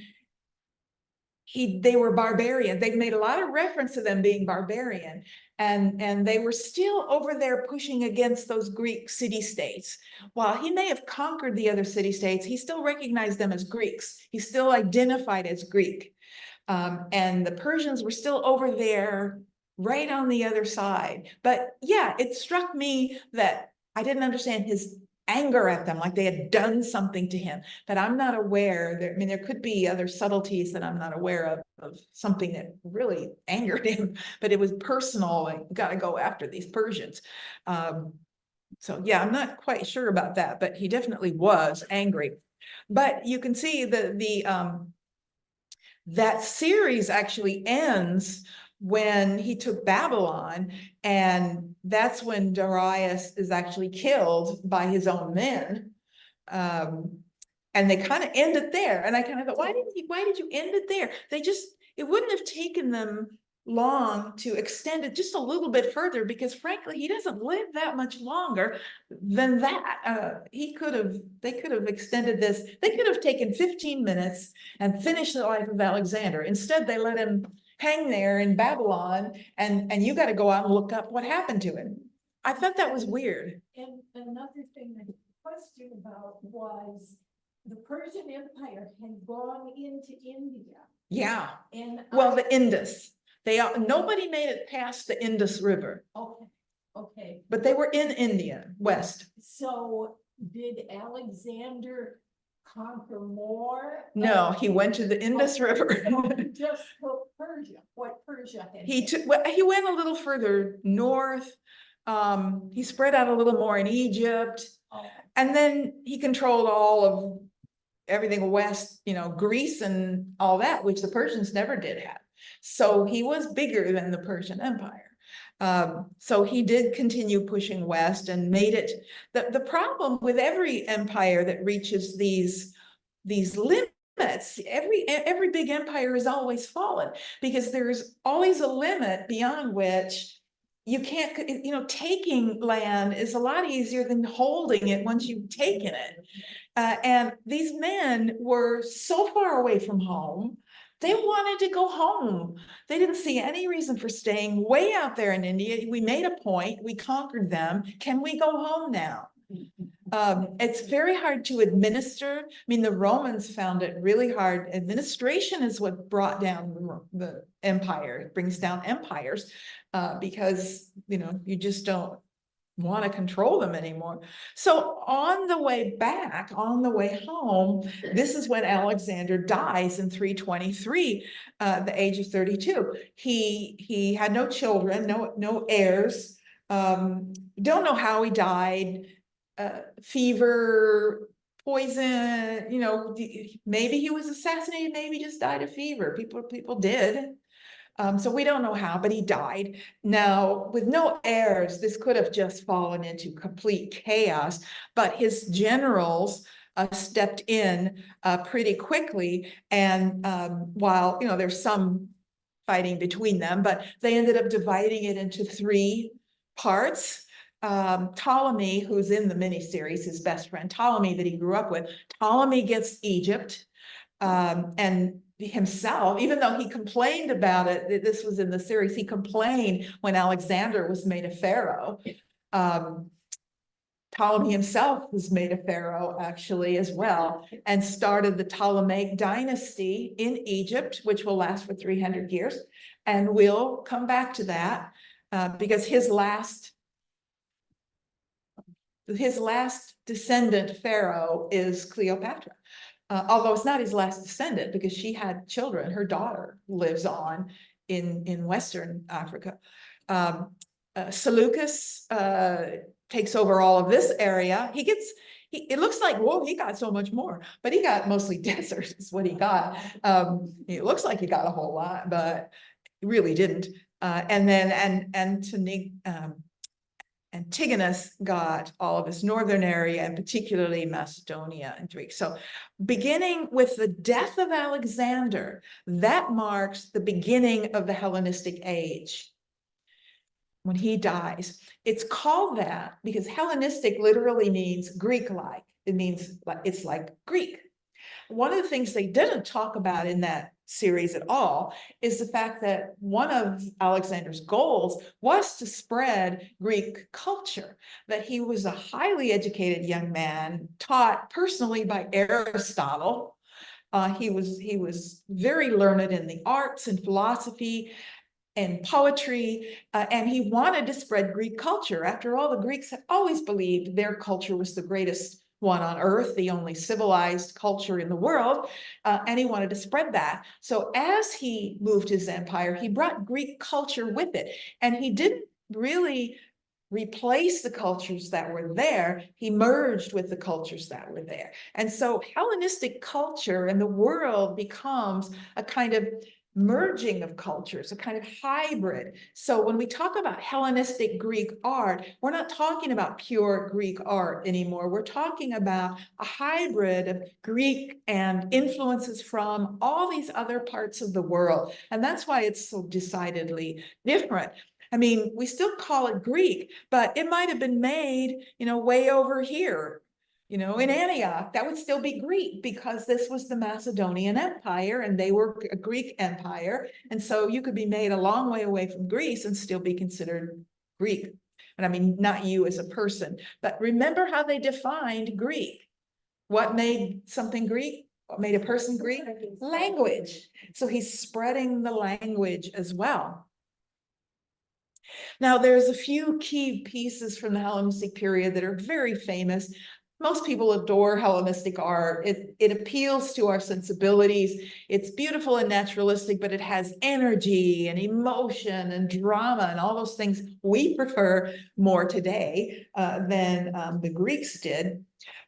they were barbarian. They've made a lot of reference to them being barbarian, and they were still over there pushing against those Greek city-states. While he may have conquered the other city-states, he still recognized them as Greeks. He still identified as Greek. And the Persians were still over there right on the other side. But yeah, it struck me that I didn't understand his anger at them, like they had done something to him that I'm not aware. I mean, there could be other subtleties that I'm not aware of something that really angered him, but it was personal, like, got to go after these Persians. So yeah, I'm not quite sure about that, but he definitely was angry. But you can see that series actually ends when he took Babylon, and that's when Darius is actually killed by his own men. And they kind of end it there. And I kind of thought, why did you end it there? It wouldn't have taken them long to extend it just a little bit further, because frankly, he doesn't live that much longer than that. They could have extended this. They could have taken 15 minutes and finished the life of Alexander. Instead, they let him hang there in Babylon, and you got to go out and look up what happened to him. I thought that was weird. And another thing I questioned about was the Persian Empire had gone into India. Yeah. And well, the Indus. Nobody made it past the Indus River. Okay. But they were in India, west. So did Alexander conquer more? No, he went to the Indus River. Just took Persia. What Persia had? He went a little further north. He spread out a little more in Egypt. And then he controlled all of everything west, Greece and all that, which the Persians never did have. So he was bigger than the Persian Empire. So he did continue pushing west and made it. The problem with every empire that reaches these limits, every big empire is always fallen, because there's always a limit beyond which you can't, taking land is a lot easier than holding it once you've taken it. And these men were so far away from home. They wanted to go home. They didn't see any reason for staying way out there in India. We made a point, we conquered them. Can we go home now? It's very hard to administer. I mean, the Romans found it really hard. Administration is what brought down the empire. It brings down empires because, you just don't want to control them anymore. So on the way back, on the way home, this is when Alexander dies in 323, the age of 32. He had no children, no heirs. Don't know how he died. Fever, poison, maybe he was assassinated, maybe just died of fever. People did. So we don't know how, but he died. Now, with no heirs, this could have just fallen into complete chaos, but his generals stepped in pretty quickly. And while, there's some fighting between them, but they ended up dividing it into 3 parts. Ptolemy, who's in the miniseries, his best friend, Ptolemy, that he grew up with, Ptolemy gets Egypt, and himself, even though he complained about it, this was in the series, he complained when Alexander was made a pharaoh. Ptolemy himself was made a pharaoh actually as well, and started the Ptolemaic dynasty in Egypt, which will last for 300 years. And we'll come back to that because his last descendant pharaoh is Cleopatra. Although it's not his last descendant, because she had children. Her daughter lives on in Western Africa. Seleucus takes over all of this area. It looks like, whoa, he got so much more, but he got mostly desert is what he got. It looks like he got a whole lot, but he really didn't. And then Antigonus got all of his northern area, and particularly Macedonia and Greece. So beginning with the death of Alexander, that marks the beginning of the Hellenistic age. When he dies, it's called that because Hellenistic literally means Greek-like. It means it's like Greek. One of the things they didn't talk about in that series at all, is the fact that one of Alexander's goals was to spread Greek culture, that he was a highly educated young man, taught personally by Aristotle. He was very learned in the arts and philosophy and poetry, and he wanted to spread Greek culture. After all, the Greeks had always believed their culture was the greatest one on earth, the only civilized culture in the world, and he wanted to spread that. So as he moved his empire, he brought Greek culture with it, and he didn't really replace the cultures that were there. He merged with the cultures that were there. And so Hellenistic culture and the world becomes a kind of merging of cultures, a kind of hybrid. So when we talk about Hellenistic Greek art, we're not talking about pure Greek art anymore. We're talking about a hybrid of Greek and influences from all these other parts of the world. And that's why it's so decidedly different. I mean, we still call it Greek, but it might have been made, way over here, in Antioch. That would still be Greek because this was the Macedonian Empire and they were a Greek empire. And so you could be made a long way away from Greece and still be considered Greek. And I mean, not you as a person, but remember how they defined Greek. What made something Greek? What made a person Greek? Language. So he's spreading the language as well. Now, there's a few key pieces from the Hellenistic period that are very famous. Most people adore Hellenistic art. It appeals to our sensibilities. It's beautiful and naturalistic, but it has energy and emotion and drama and all those things we prefer more today than the Greeks did.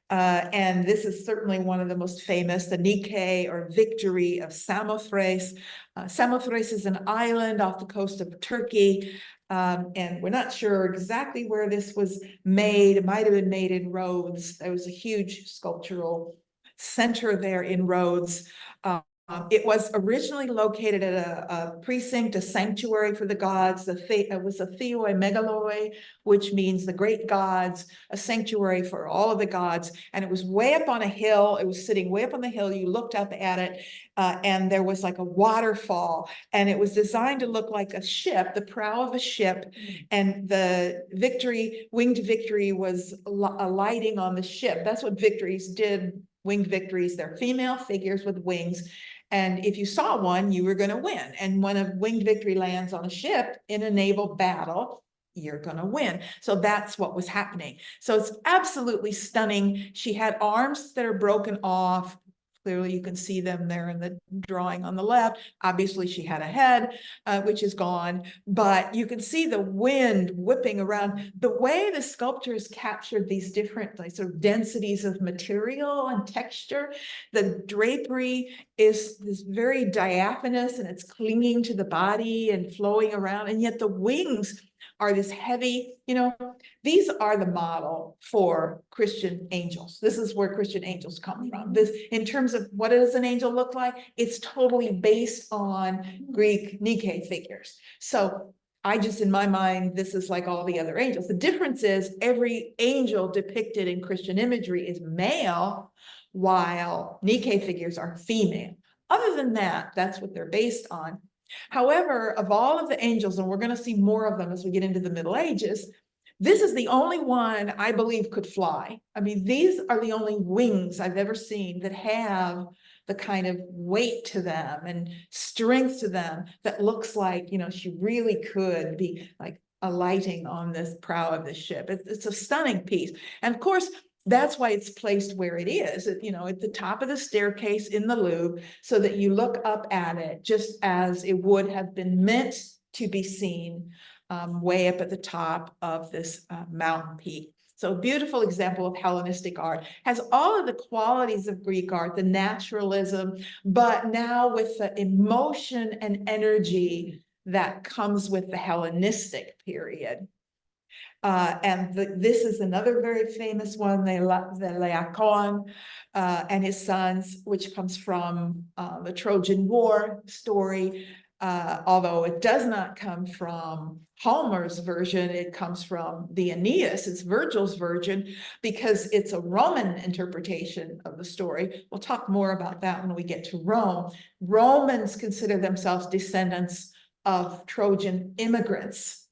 And this is certainly one of the most famous, the Nike or Victory of Samothrace. Samothrace is an island off the coast of Turkey. And we're not sure exactly where this was made. It might have been made in Rhodes. There was a huge sculptural center there in Rhodes. It was originally located at a precinct, a sanctuary for the gods. It was a theoi megaloi, which means the great gods, a sanctuary for all of the gods. And it was way up on a hill. It was sitting way up on the hill. You looked up at it and there was like a waterfall, and it was designed to look like a ship, the prow of a ship. And the winged Victory was alighting on the ship. That's what Victories did. Winged Victories, they're female figures with wings. And if you saw one, you were going to win. And when a winged Victory lands on a ship in a naval battle, you're going to win. So that's what was happening. So it's absolutely stunning. She had arms that are broken off. Clearly, you can see them there in the drawing on the left. Obviously, she had a head, which is gone, but you can see the wind whipping around. The way the sculptors captured these different sort of densities of material and texture, the drapery is this very diaphanous and it's clinging to the body and flowing around, and yet the wings are this heavy, these are the model for Christian angels. This is where Christian angels come from. This, in terms of what does an angel look like, it's totally based on Greek Nike figures. So I just, in my mind, this is like all the other angels. The difference is every angel depicted in Christian imagery is male, while Nike figures are female. Other than that, that's what they're based on. However, of all of the angels, and we're going to see more of them as we get into the Middle Ages, this is the only one I believe could fly. I mean, these are the only wings I've ever seen that have the kind of weight to them and strength to them that looks like, she really could be like alighting on this prow of the ship. It's a stunning piece. And of course, that's why it's placed where it is, at the top of the staircase in the Louvre, so that you look up at it just as it would have been meant to be seen way up at the top of this mountain peak. So a beautiful example of Hellenistic art. Has all of the qualities of Greek art, the naturalism, but now with the emotion and energy that comes with the Hellenistic period. This is another very famous one, the Laocoon and his sons, which comes from the Trojan War story. Although it does not come from Homer's version, it comes from the Aeneas, it's Virgil's version, because it's a Roman interpretation of the story. We'll talk more about that when we get to Rome. Romans consider themselves descendants of Trojan immigrants.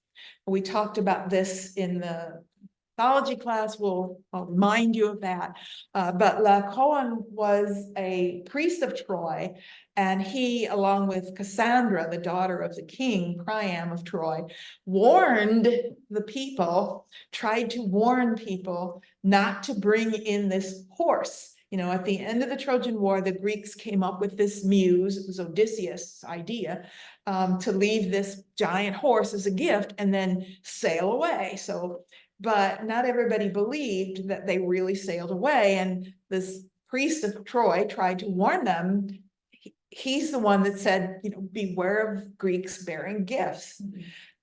We talked about this in the mythology class. I'll remind you of that. But Laocoon was a priest of Troy, and he, along with Cassandra, the daughter of the king, Priam of Troy, warned the people, tried to warn people not to bring in this horse. You know, at the end of the Trojan War, the Greeks came up with this muse, it was Odysseus' idea, to leave this giant horse as a gift and then sail away. But not everybody believed that they really sailed away. And this priest of Troy tried to warn them. He's the one that said, you know, beware of Greeks bearing gifts.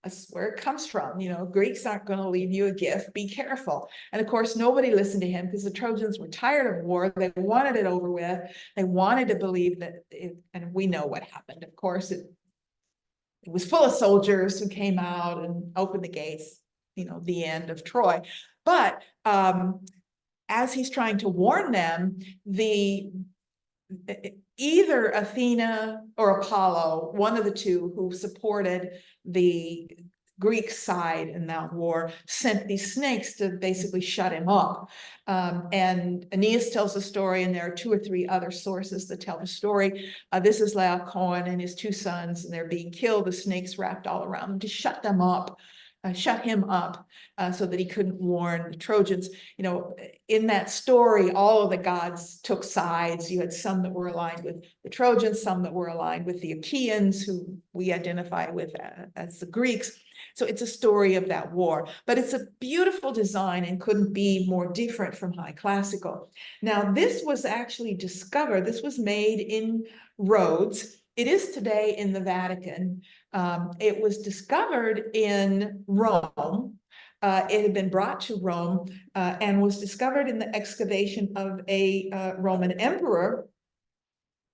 That's where it comes from. You know, Greeks aren't going to leave you a gift. Be careful. And of course, nobody listened to him because the Trojans were tired of war. They wanted it over with. They wanted to believe that and we know what happened. Of course, it was full of soldiers who came out and opened the gates. You know, the end of Troy. But as he's trying to warn them, either Athena or Apollo, one of the two who supported the Greek side in that war, sent these snakes to basically shut him up. And Aeneas tells the story, and there are 2 or 3 other sources that tell the story. This is Laocoon and his 2 sons, and they're being killed. The snakes wrapped all around them to shut them up. Shut him up so that he couldn't warn the Trojans. You know, in that story, all of the gods took sides. You had some that were aligned with the Trojans, some that were aligned with the Achaeans, who we identify with as the Greeks. So it's a story of that war, but it's a beautiful design and couldn't be more different from high classical. Now, this was actually discovered, this was made in Rhodes. It is today in the Vatican. It was discovered in Rome. It had been brought to Rome and was discovered in the excavation of a Roman emperor.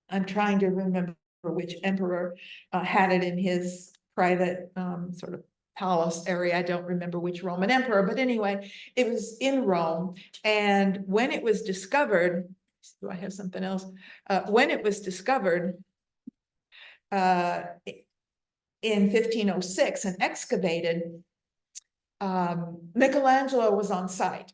I'm trying to remember which emperor had it in his private sort of palace area. I don't remember which Roman emperor, but anyway, it was in Rome. And when it was discovered, do I have something else? When it was discovered, in 1506 and excavated, Michelangelo was on site.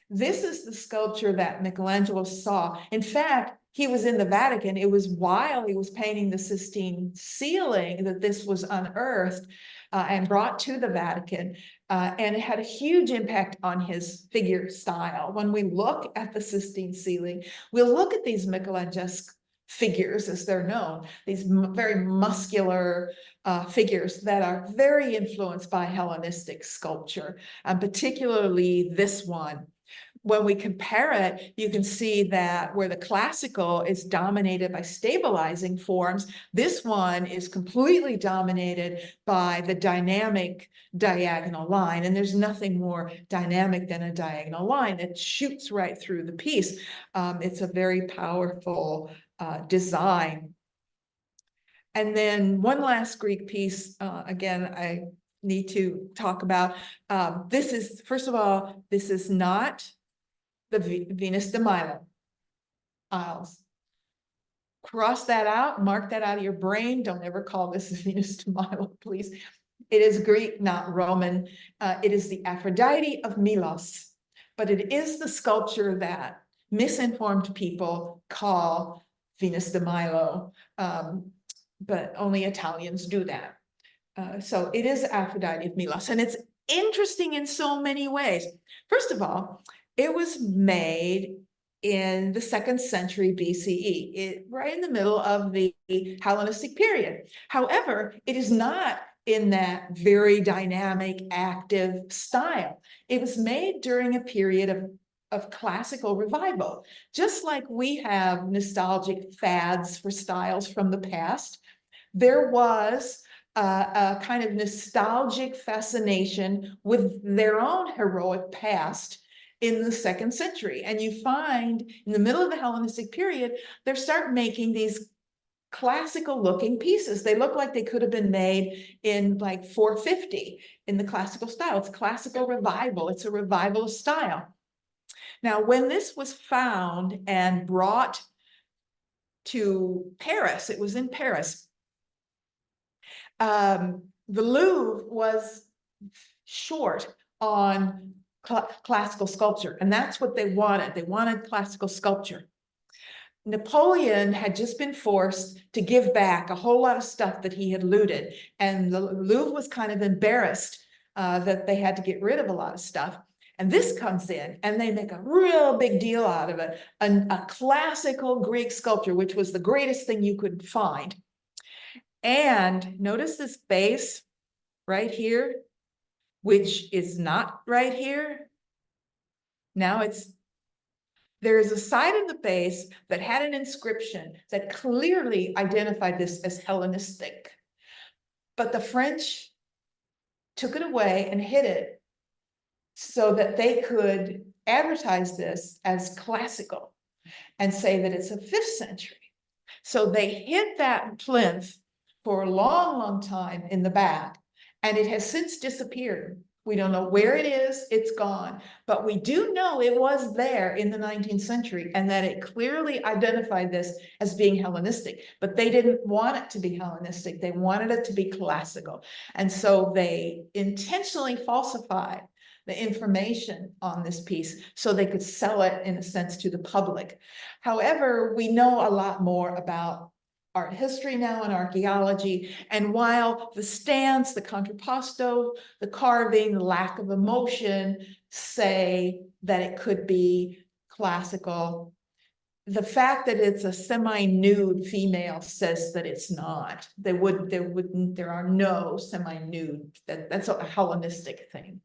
This is the sculpture that Michelangelo saw. In fact, he was in the Vatican. It was while he was painting the Sistine ceiling that this was unearthed and brought to the Vatican. And it had a huge impact on his figure style. When we look at the Sistine ceiling, we'll look at these Michelangesque figures, as they're known, these very muscular figures that are very influenced by Hellenistic sculpture, and particularly this one. When we compare it, you can see that where the classical is dominated by stabilizing forms, this one is completely dominated by the dynamic diagonal line. And there's nothing more dynamic than a diagonal line that shoots right through the piece. It's a very powerful design. And then one last Greek piece, again, I need to talk about. This is, first of all, this is not the Venus de Milo Isles. Cross that out, mark that out of your brain. Don't ever call this Venus de Milo, please. It is Greek, not Roman. It is the Aphrodite of Milos, but it is the sculpture that misinformed people call Venus de Milo, but only Italians do that. So it is Aphrodite of Milos, and it's interesting in so many ways. First of all, it was made in the 2nd century BCE, right in the middle of the Hellenistic period. However, it is not in that very dynamic, active style. It was made during a period of classical revival. Just like we have nostalgic fads for styles from the past, there was a kind of nostalgic fascination with their own heroic past in the 2nd century. And you find in the middle of the Hellenistic period, they start making these classical looking pieces. They look like they could have been made in like 450 in the classical style. It's classical revival. It's a revival style. Now, when this was found and brought to Paris, it was in Paris. The Louvre was short on classical sculpture, and that's what they wanted. They wanted classical sculpture. Napoleon had just been forced to give back a whole lot of stuff that he had looted, and the Louvre was kind of embarrassed that they had to get rid of a lot of stuff. And this comes in, and they make a real big deal out of it, a classical Greek sculpture, which was the greatest thing you could find. And notice this base right here, which is not right here. Now there is a side of the base that had an inscription that clearly identified this as Hellenistic. But the French took it away and hid it so that they could advertise this as classical and say that it's a 5th century. So they hid that plinth for a long, long time in the back, and it has since disappeared. We don't know where it is, it's gone, but we do know it was there in the 19th century and that it clearly identified this as being Hellenistic, but they didn't want it to be Hellenistic. They wanted it to be classical. And so they intentionally falsified the information on this piece so they could sell it in a sense to the public. However, we know a lot more about art history now and archaeology. And while the stance, the contrapposto, the carving, the lack of emotion say that it could be classical, the fact that it's a semi-nude female says that it's not. There are no semi-nude, that's a Hellenistic thing.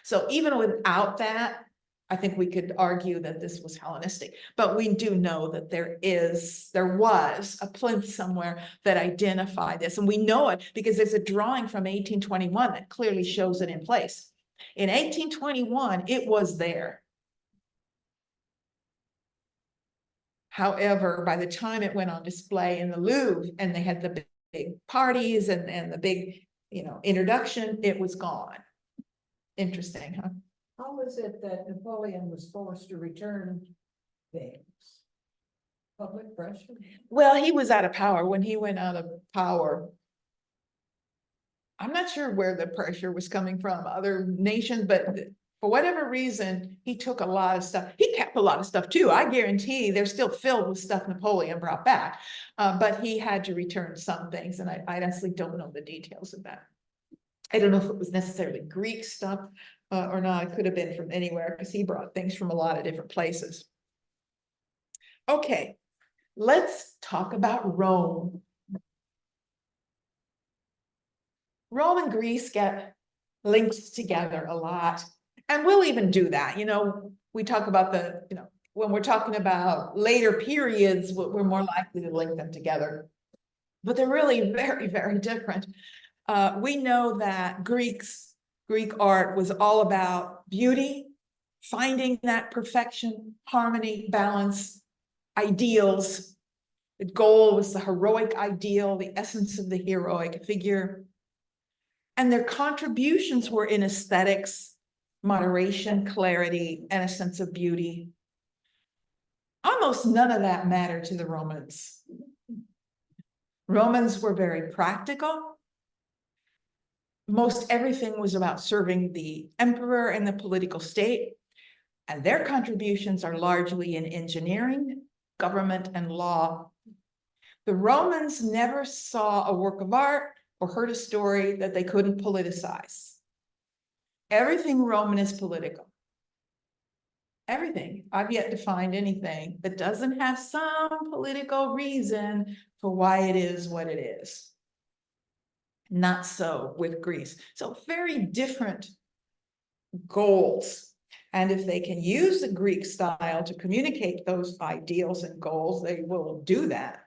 So even without that, I think we could argue that this was Hellenistic, but we do know that there was a plinth somewhere that identified this, and we know it because there's a drawing from 1821 that clearly shows it in place. In 1821, it was there. However, by the time it went on display in the Louvre and they had the big parties and the big, introduction, it was gone. Interesting, huh? How was it that Napoleon was forced to return things? Public pressure? Well, he was out of power. When he went out of power, I'm not sure where the pressure was coming from, other nations, but for whatever reason, he took a lot of stuff. He kept a lot of stuff too. I guarantee they're still filled with stuff Napoleon brought back, but he had to return some things, and I honestly don't know the details of that. I don't know if it was necessarily Greek stuff or not. It could have been from anywhere because he brought things from a lot of different places. Okay, let's talk about Rome. Rome and Greece get linked together a lot, and we'll even do that. We talk about when we're talking about later periods, we're more likely to link them together, but they're really very, very different. We know that Greek art was all about beauty, finding that perfection, harmony, balance, ideals. The goal was the heroic ideal, the essence of the heroic figure. And their contributions were in aesthetics, moderation, clarity, and a sense of beauty. Almost none of that mattered to the Romans. Romans were very practical. Most everything was about serving the emperor and the political state, and their contributions are largely in engineering, government, and law. The Romans never saw a work of art or heard a story that they couldn't politicize. Everything Roman is political. Everything. I've yet to find anything that doesn't have some political reason for why it is what it is. Not so with Greece. So very different goals. And if they can use the Greek style to communicate those ideals and goals, they will do that.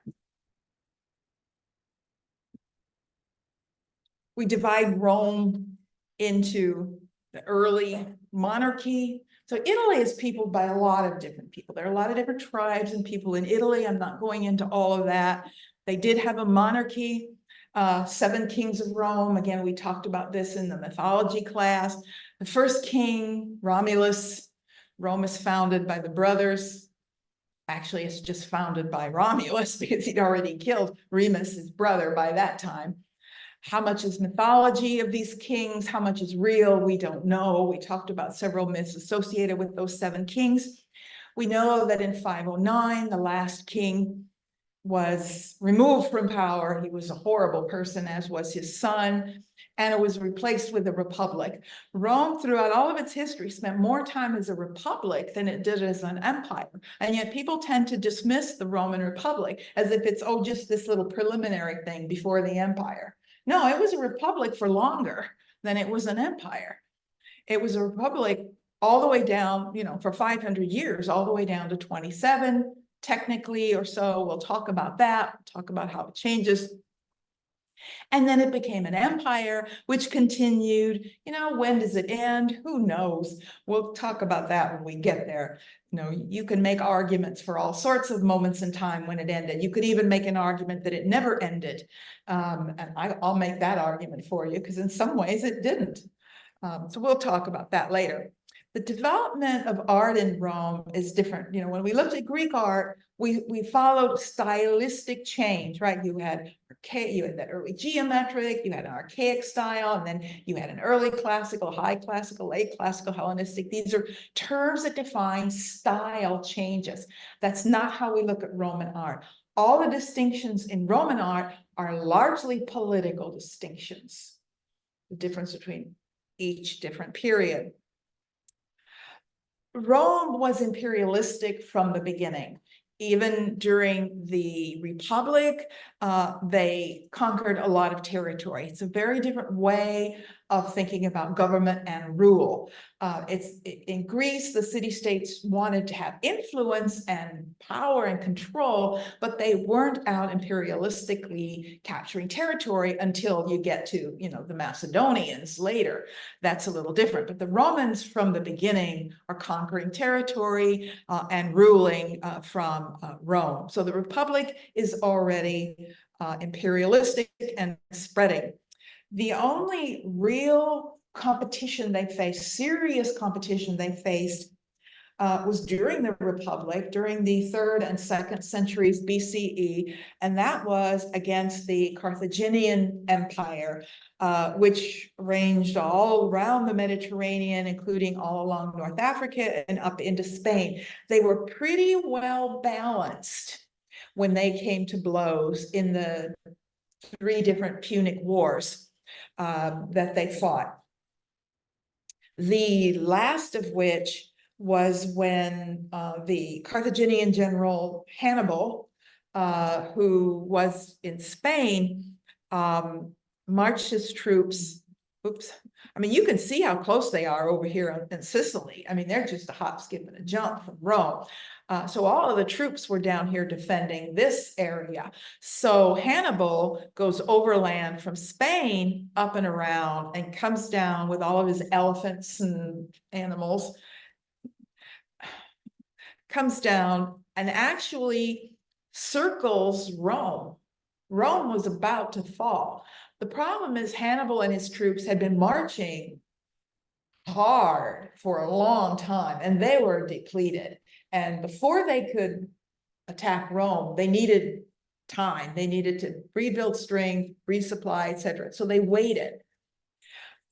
We divide Rome into the early monarchy. So Italy is peopled by a lot of different people. There are a lot of different tribes and people in Italy. I'm not going into all of that. They did have a monarchy, 7 kings of Rome. Again, we talked about this in the mythology class. The first king, Romulus, Rome is founded by the brothers. Actually, it's just founded by Romulus because he'd already killed Remus, his brother, by that time. How much is mythology of these kings? How much is real? We don't know. We talked about several myths associated with those 7 kings. We know that in 509, the last king was removed from power. He was a horrible person, as was his son, and it was replaced with a republic. Rome, throughout all of its history, spent more time as a republic than it did as an empire. And yet people tend to dismiss the Roman Republic as if it's, oh, just this little preliminary thing before the empire. No, it was a republic for longer than it was an empire. It was a republic all the way down, for 500 years, all the way down to 27, technically, or so. We'll talk about that, talk about how it changes. And then it became an empire, which continued. When does it end? Who knows? We'll talk about that when we get there. You can make arguments for all sorts of moments in time when it ended. You could even make an argument that it never ended. And I'll make that argument for you, because in some ways it didn't. So we'll talk about that later. The development of art in Rome is different. When we looked at Greek art, we followed stylistic change, right? You had that early geometric, you had an archaic style, and then you had an early classical, high classical, late classical, Hellenistic. These are terms that define style changes. That's not how we look at Roman art. All the distinctions in Roman art are largely political distinctions. The difference between each different period. Rome was imperialistic from the beginning. Even during the Republic, they conquered a lot of territory. It's a very different way of thinking about government and rule. In Greece, the city-states wanted to have influence and power and control, but they weren't out imperialistically capturing territory until you get to, the Macedonians later. That's a little different. But the Romans from the beginning are conquering territory and ruling from Rome. So the Republic is already imperialistic and spreading. The only real competition they faced, serious competition they faced, was during the Republic, during the 3rd and 2nd centuries BCE, and that was against the Carthaginian Empire, which ranged all around the Mediterranean, including all along North Africa and up into Spain. They were pretty well balanced when they came to blows in the 3 different Punic Wars that they fought. The last of which was when the Carthaginian general Hannibal, who was in Spain, marched his troops. You can see how close they are over here in Sicily. They're just a hop, skip, and a jump from Rome. So all of the troops were down here defending this area. So Hannibal goes overland from Spain up and around and comes down with all of his elephants and animals, comes down and actually circles Rome. Rome was about to fall. The problem is Hannibal and his troops had been marching hard for a long time, and they were depleted. And before they could attack Rome, they needed time. They needed to rebuild strength, resupply, etc. So they waited.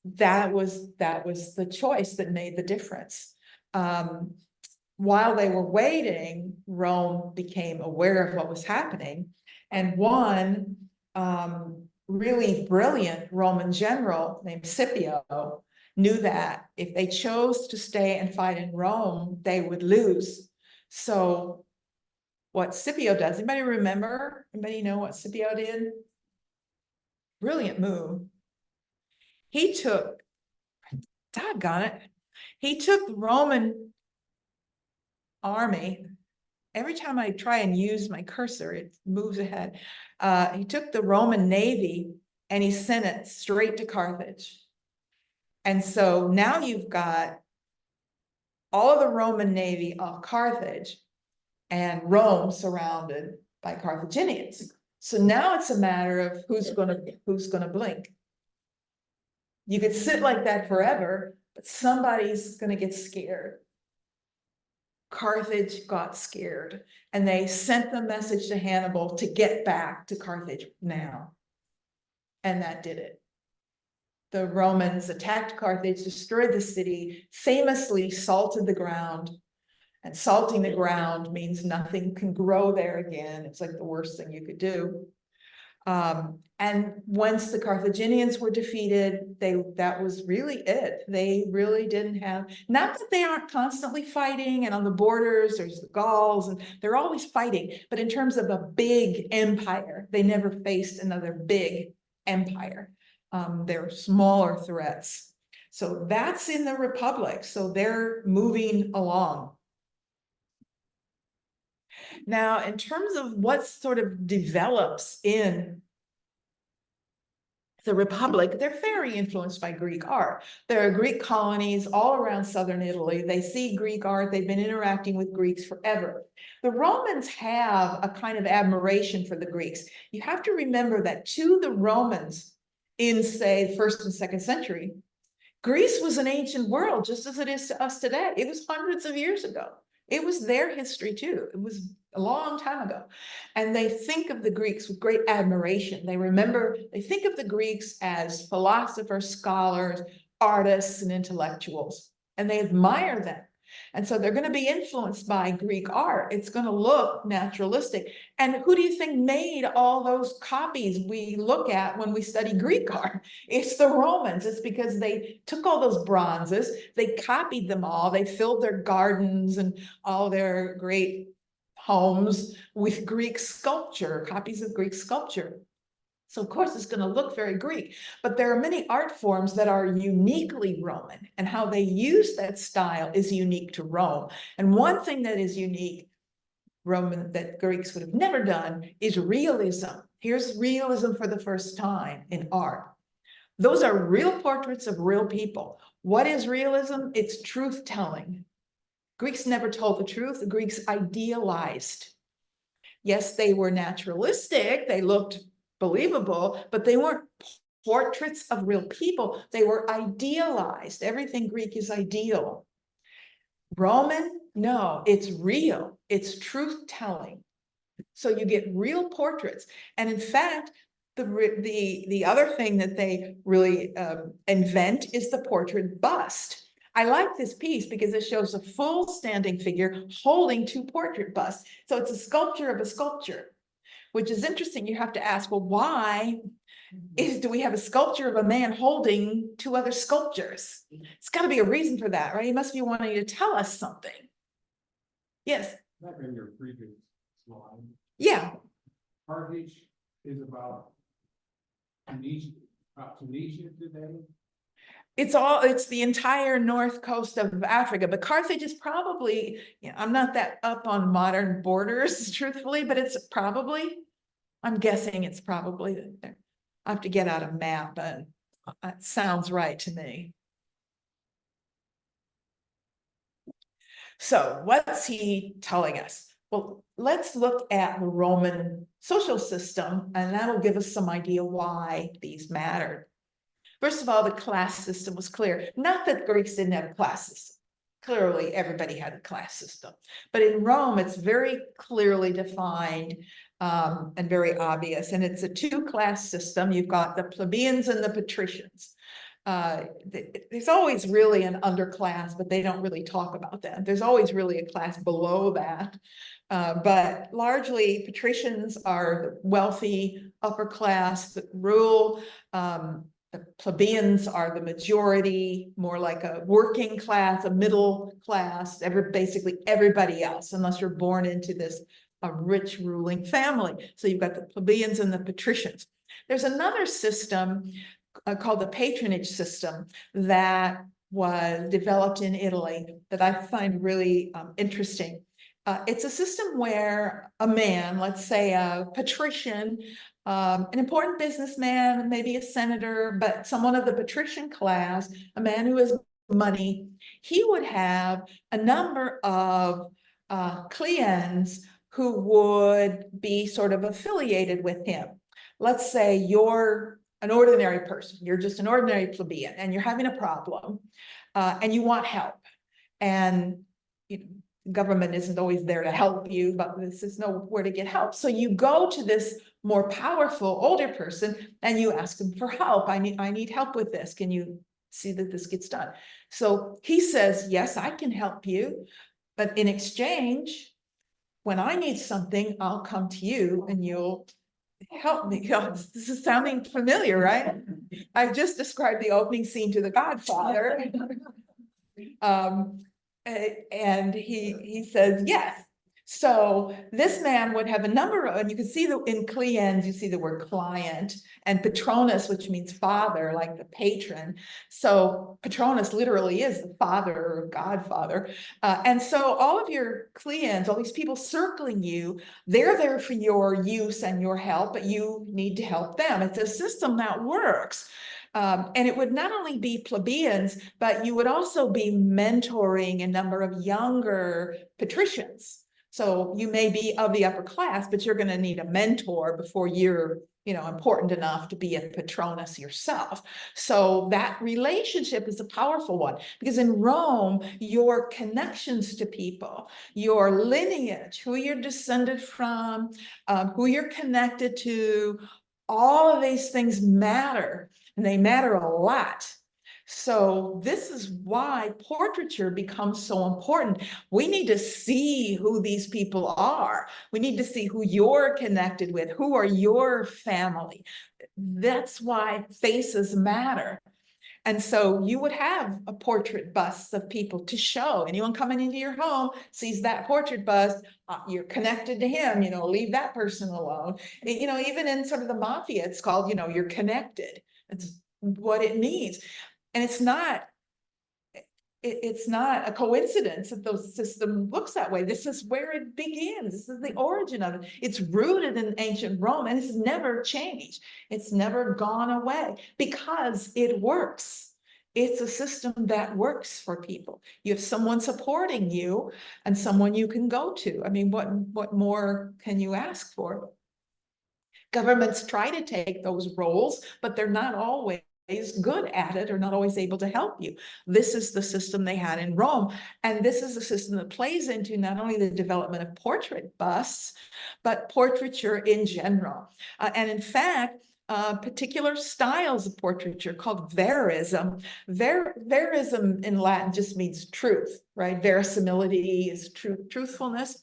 That was the choice that made the difference. While they were waiting, Rome became aware of what was happening, and one really brilliant Roman general named Scipio knew that if they chose to stay and fight in Rome, they would lose. So what Scipio does, anybody remember? Anybody know what Scipio did? Brilliant move. He took, doggone it, he took the Roman army. Every time I try and use my cursor, it moves ahead. He took the Roman navy and he sent it straight to Carthage. And so now you've got all of the Roman navy off Carthage and Rome surrounded by Carthaginians. So now it's a matter of who's gonna blink. You could sit like that forever, but somebody's gonna get scared. Carthage got scared, and they sent the message to Hannibal to get back to Carthage now. And that did it. The Romans attacked Carthage, destroyed the city, famously salted the ground. And salting the ground means nothing can grow there again. It's like the worst thing you could do. And once the Carthaginians were defeated, that was really it. They really didn't have, not that they aren't constantly fighting, and on the borders, there's the Gauls, and they're always fighting, but in terms of a big empire, they never faced another big empire. They're smaller threats. So that's in the Republic. So they're moving along. Now, in terms of what sort of develops in the Republic, they're very influenced by Greek art. There are Greek colonies all around southern Italy. They see Greek art. They've been interacting with Greeks forever. The Romans have a kind of admiration for the Greeks. You have to remember that to the Romans in, say, 1st and 2nd century, Greece was an ancient world, just as it is to us today. It was hundreds of years ago. It was their history too. It was a long time ago. And they think of the Greeks with great admiration. They think of the Greeks as philosophers, scholars, artists, and intellectuals, and they admire them. And so they're going to be influenced by Greek art. It's going to look naturalistic. And who do you think made all those copies we look at when we study Greek art? It's the Romans. It's because they took all those bronzes, they copied them all, they filled their gardens and all their great homes with Greek sculpture, copies of Greek sculpture. So of course it's going to look very Greek, but there are many art forms that are uniquely Roman, and how they use that style is unique to Rome. And one thing that is unique Roman that Greeks would have never done is realism. Here's realism for the first time in art. Those are real portraits of real people. What is realism? It's truth telling. Greeks never told the truth. The Greeks idealized. Yes, they were naturalistic. They looked believable, but they weren't portraits of real people. They were idealized. Everything Greek is ideal. Roman, no, it's real. It's truth telling. So you get real portraits. And in fact, the other thing that they really invent is the portrait bust. I like this piece because it shows a full standing figure holding 2 portrait busts. So it's a sculpture of a sculpture, which is interesting. You have to ask, well, why do we have a sculpture of a man holding 2 other sculptures? It's got to be a reason for that, right? He must be wanting to tell us something. Yes. That in your previous slide. Yeah. Carthage is about Tunisia today. It's the entire north coast of Africa, but Carthage is probably, I'm not that up on modern borders, truthfully, but I'm guessing it's probably, I have to get out a map, but it sounds right to me. So what's he telling us? Well, let's look at the Roman social system, and that'll give us some idea why these mattered. First of all, the class system was clear. Not that Greeks didn't have a class system. Clearly, everybody had a class system. But in Rome, it's very clearly defined and very obvious. And it's a 2-class system. You've got the plebeians and the patricians. There's always really an underclass, but they don't really talk about that. There's always really a class below that. But largely, patricians are the wealthy upper class that rule. The plebeians are the majority, more like a working class, a middle class, basically everybody else, unless you're born into this rich ruling family. So you've got the plebeians and the patricians. There's another system called the patronage system that was developed in Italy that I find really interesting. It's a system where a man, let's say a patrician, an important businessman, maybe a senator, but someone of the patrician class, a man who has money, he would have a number of clients who would be sort of affiliated with him. Let's say you're an ordinary person, you're just an ordinary plebeian, and you're having a problem, and you want help. And you know, government isn't always there to help you, but this is nowhere to get help. So you go to this more powerful older person and you ask him for help. I need help with this. Can you see that this gets done? So he says, yes, I can help you. But in exchange, when I need something, I'll come to you and you'll help me. This is sounding familiar, right? I've just described the opening scene to The Godfather. And he says, yes. So this man would have a number of, and you can see that in cliens, you see the word client, and patronus, which means father, like the patron. So patronus literally is the father or godfather. And so all of your clients, all these people circling you, they're there for your use and your help, but you need to help them. It's a system that works. And it would not only be plebeians, but you would also be mentoring a number of younger patricians. So you may be of the upper class, but you're going to need a mentor before you're, important enough to be a patronus yourself. So that relationship is a powerful one, because in Rome, your connections to people, your lineage, who you're descended from, who you're connected to, all of these things matter. And they matter a lot. So this is why portraiture becomes so important. We need to see who these people are. We need to see who you're connected with, who are your family. That's why faces matter. And so you would have a portrait bust of people to show. Anyone coming into your home sees that portrait bust, you're connected to him, leave that person alone. Even in sort of the mafia, it's called, you're connected. It's what it means. And it's not a coincidence that the system looks that way. This is where it begins. This is the origin of it. It's rooted in ancient Rome and it's never changed. It's never gone away because it works. It's a system that works for people. You have someone supporting you and someone you can go to. I mean, what more can you ask for? Governments try to take those roles, but they're not always good at it or not always able to help you. This is the system they had in Rome. And this is a system that plays into not only the development of portrait busts, but portraiture in general. And in fact, particular styles of portraiture called verism. Verism in Latin just means truth, right? Verisimility is truthfulness.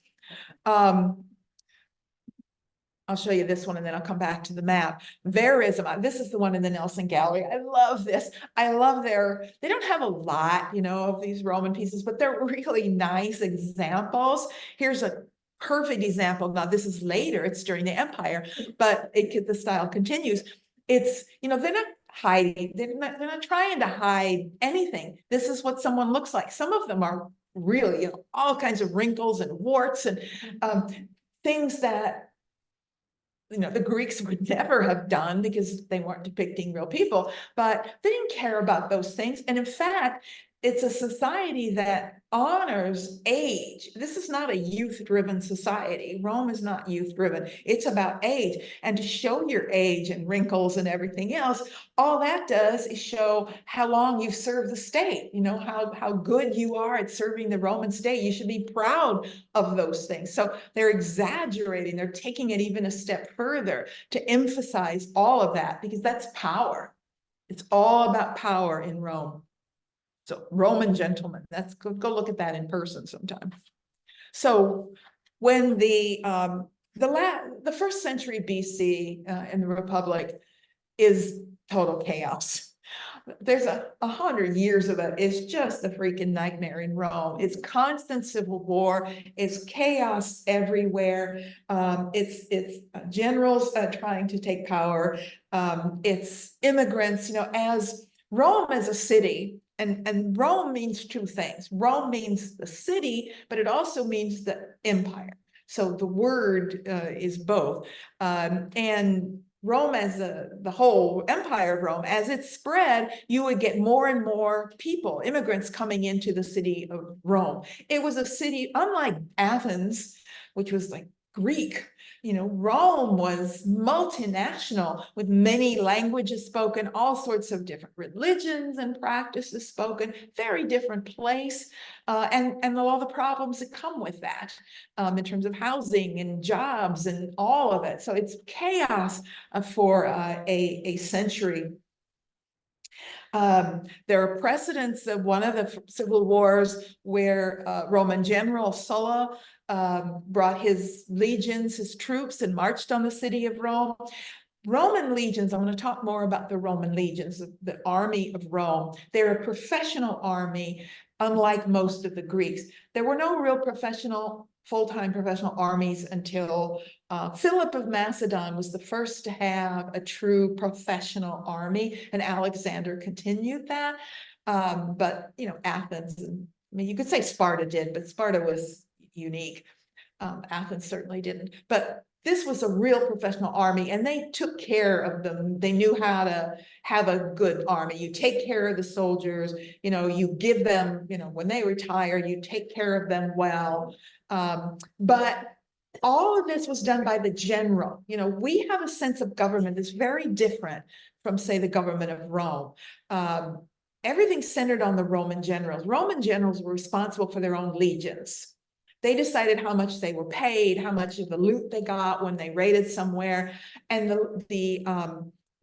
I'll show you this one and then I'll come back to the map. Verism, this is the one in the Nelson Gallery. I love this. I love they don't have a lot, of these Roman pieces, but they're really nice examples. Here's a perfect example. Now this is later, it's during the Empire, but the style continues. It's, they're not hiding, they're not trying to hide anything. This is what someone looks like. Some of them are really, all kinds of wrinkles and warts and things that the Greeks would never have done because they weren't depicting real people, but they didn't care about those things. And in fact, it's a society that honors age. This is not a youth-driven society. Rome is not youth-driven. It's about age. And to show your age and wrinkles and everything else, all that does is show how long you've served the state, how good you are at serving the Roman state. You should be proud of those things. So they're exaggerating. They're taking it even a step further to emphasize all of that because that's power. It's all about power in Rome. So Roman gentlemen, that's go look at that in person sometime. So when the first century BC in the Republic is total chaos. There's 100 years of it. It's just a freaking nightmare in Rome. It's constant civil war. It's chaos everywhere. It's generals trying to take power. It's immigrants, as Rome as a city. And Rome means two things. Rome means the city, but it also means the empire. So the word is both. And Rome as the whole empire of Rome, as it spread, you would get more and more people, immigrants coming into the city of Rome. It was a city, unlike Athens, which was like Greek. You know, Rome was multinational with many languages spoken, all sorts of different religions and practices spoken, very different place. And all the problems that come with that in terms of housing and jobs and all of it. So it's chaos for a century. There are precedents of one of the civil wars where Roman general Sulla brought his legions, his troops, and marched on the city of Rome. Roman legions, I want to talk more about the Roman legions, the army of Rome. They're a professional army, unlike most of the Greeks. There were no real full-time professional armies until Philip of Macedon was the first to have a true professional army, and Alexander continued that. But, you know, Athens, and, I mean, you could say Sparta did, but Sparta was unique. Athens certainly didn't, but this was a real professional army, and they took care of them. They knew how to have a good army. You take care of the soldiers, you know, you give them, you know, when they retire, you take care of them well. But all of this was done by the general. You know, we have a sense of government that's very different from, say, the government of Rome. Everything centered on the Roman generals. Roman generals were responsible for their own legions. They decided how much they were paid, how much of the loot they got when they raided somewhere. And the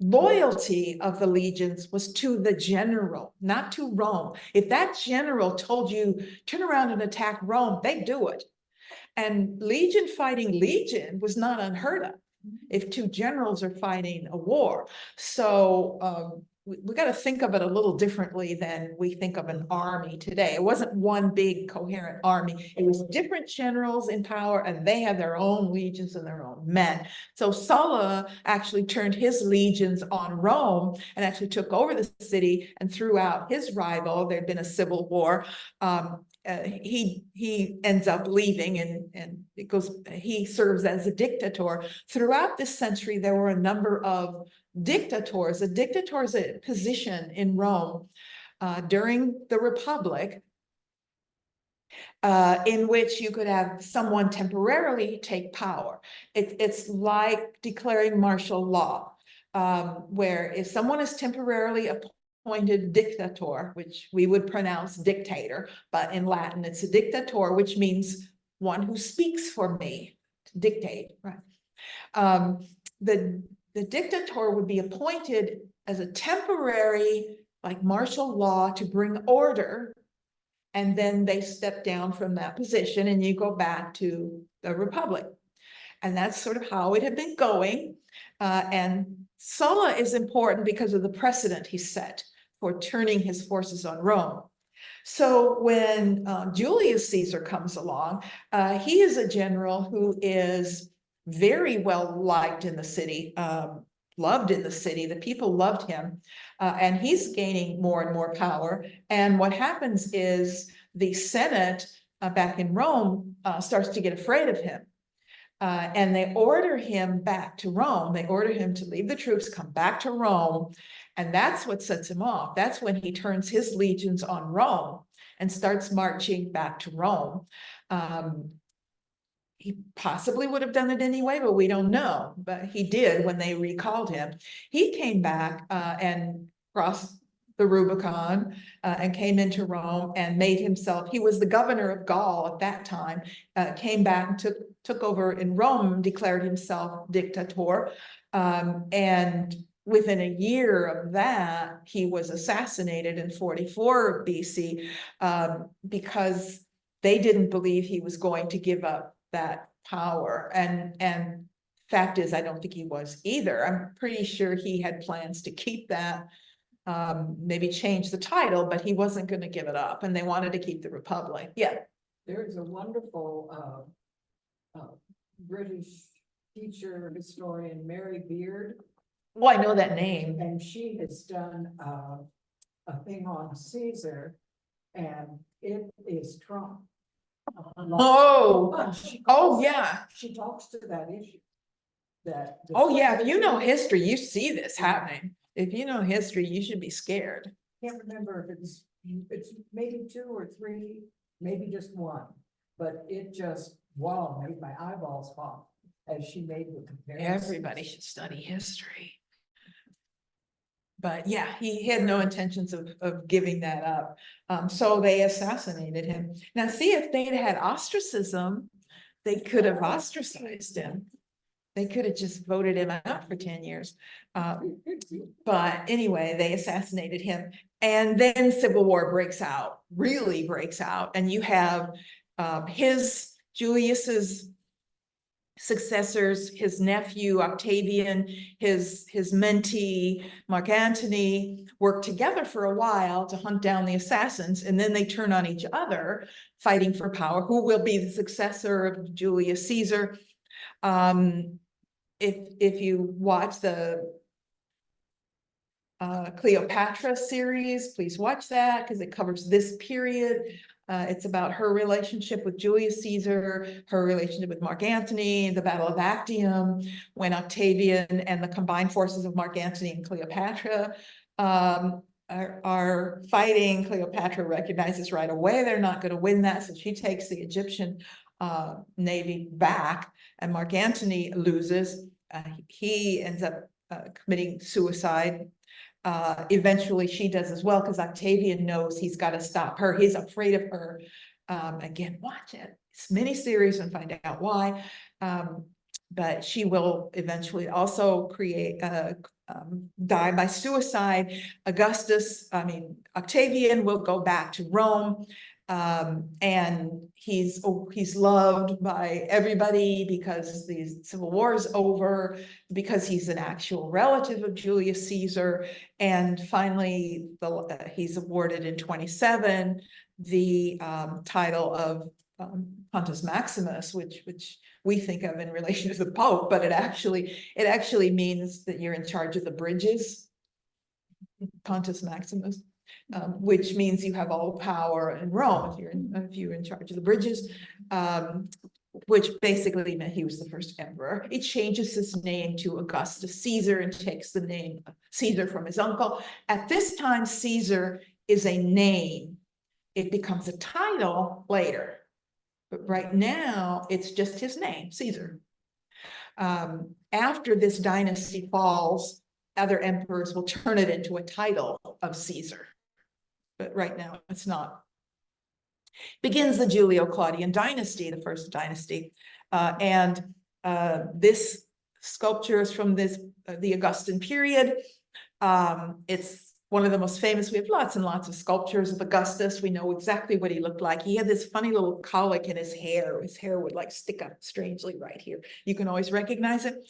loyalty of the legions was to the general, not to Rome. If that general told you, turn around and attack Rome, they'd do it. And legion fighting legion was not unheard of if two generals are fighting a war. So we got to think of it a little differently than we think of an army today. It wasn't one big coherent army. It was different generals in power, and they had their own legions and their own men. So Sulla actually turned his legions on Rome and actually took over the city and threw out his rival. There'd been a civil war. He ends up leaving, and it goes, he serves as a dictator. Throughout this century, there were a number of dictators. A dictator is a position in Rome during the Republic in which you could have someone temporarily take power. It's like declaring martial law, where if someone is temporarily appointed dictator, which we would pronounce dictator, but in Latin it's a dictator, which means one who speaks for me, to dictate, right? The dictator would be appointed as a temporary, like martial law, to bring order, and then they step down from that position and you go back to the Republic. And that's sort of how it had been going. And Sulla is important because of the precedent he set for turning his forces on Rome. So when Julius Caesar comes along, he is a general who is very well liked in the city, loved in the city. The people loved him, and he's gaining more and more power. And what happens is the Senate back in Rome starts to get afraid of him. And they order him back to Rome. They order him to leave the troops, come back to Rome. And that's what sets him off. That's when he turns his legions on Rome and starts marching back to Rome. He possibly would have done it anyway, but we don't know. But he did when they recalled him. He came back and crossed the Rubicon and came into Rome and made himself, he was the governor of Gaul at that time, came back and took over in Rome, declared himself dictator. And within a year of that, he was assassinated in 44 BC because they didn't believe he was going to give up that power. And fact is, I don't think he was either. I'm pretty sure he had plans to keep that, maybe change the title, but he wasn't going to give it up, and they wanted to keep the Republic. Yeah. There's a wonderful British teacher, historian, Mary Beard, Oh, I know that name. and she has done a thing on Caesar, and it is Trump. Oh, oh, yeah. She talks to that issue. That. Oh, yeah. If you know history, you see this happening. If you know history, you should be scared. Can't remember if it's maybe 2 or 3, maybe just 1. but it just, wow, made my eyeballs pop as she made the comparison. Everybody should study history. But yeah, he had no intentions of giving that up. So they assassinated him. Now, see, if they'd had ostracism, they could have ostracized him. They could have just voted him out for 10 years. But anyway, they assassinated him. And then Civil War breaks out, really breaks out. And you have Julius's successors, his nephew Octavian, his mentee Mark Antony, work together for a while to hunt down the assassins, and then they turn on each other, fighting for power. Who will be the successor of Julius Caesar? If you watch the Cleopatra series, please watch that because it covers this period. It's about her relationship with Julius Caesar, her relationship with Mark Antony, the Battle of Actium, when Octavian and the combined forces of Mark Antony and Cleopatra are fighting. Cleopatra recognizes right away they're not going to win that, so she takes the Egyptian navy back, and Mark Antony loses. He ends up committing suicide. Eventually she does as well, because Octavian knows he's got to stop her. He's afraid of her. Again, watch it. It's miniseries and find out why. But she will eventually also die by suicide. Octavian will go back to Rome. And he's loved by everybody because the Civil War is over, because he's an actual relative of Julius Caesar. And finally, he's awarded in 27 the title of Pontifex Maximus, which we think of in relation to the Pope, but it actually means that you're in charge of the bridges, Pontifex Maximus. Which means you have all power in Rome if you're in charge of the bridges, which basically meant he was the first emperor. He changes his name to Augustus Caesar and takes the name Caesar from his uncle. At this time, Caesar is a name. It becomes a title later, but right now it's just his name, Caesar. After this dynasty falls, other emperors will turn it into a title of Caesar. But right now it's not. Begins the Julio-Claudian dynasty, the first dynasty. This sculpture is from the Augustan period. It's one of the most famous. We have lots and lots of sculptures of Augustus. We know exactly what he looked like. He had this funny little colic in his hair. His hair would like stick up strangely right here. You can always recognize it.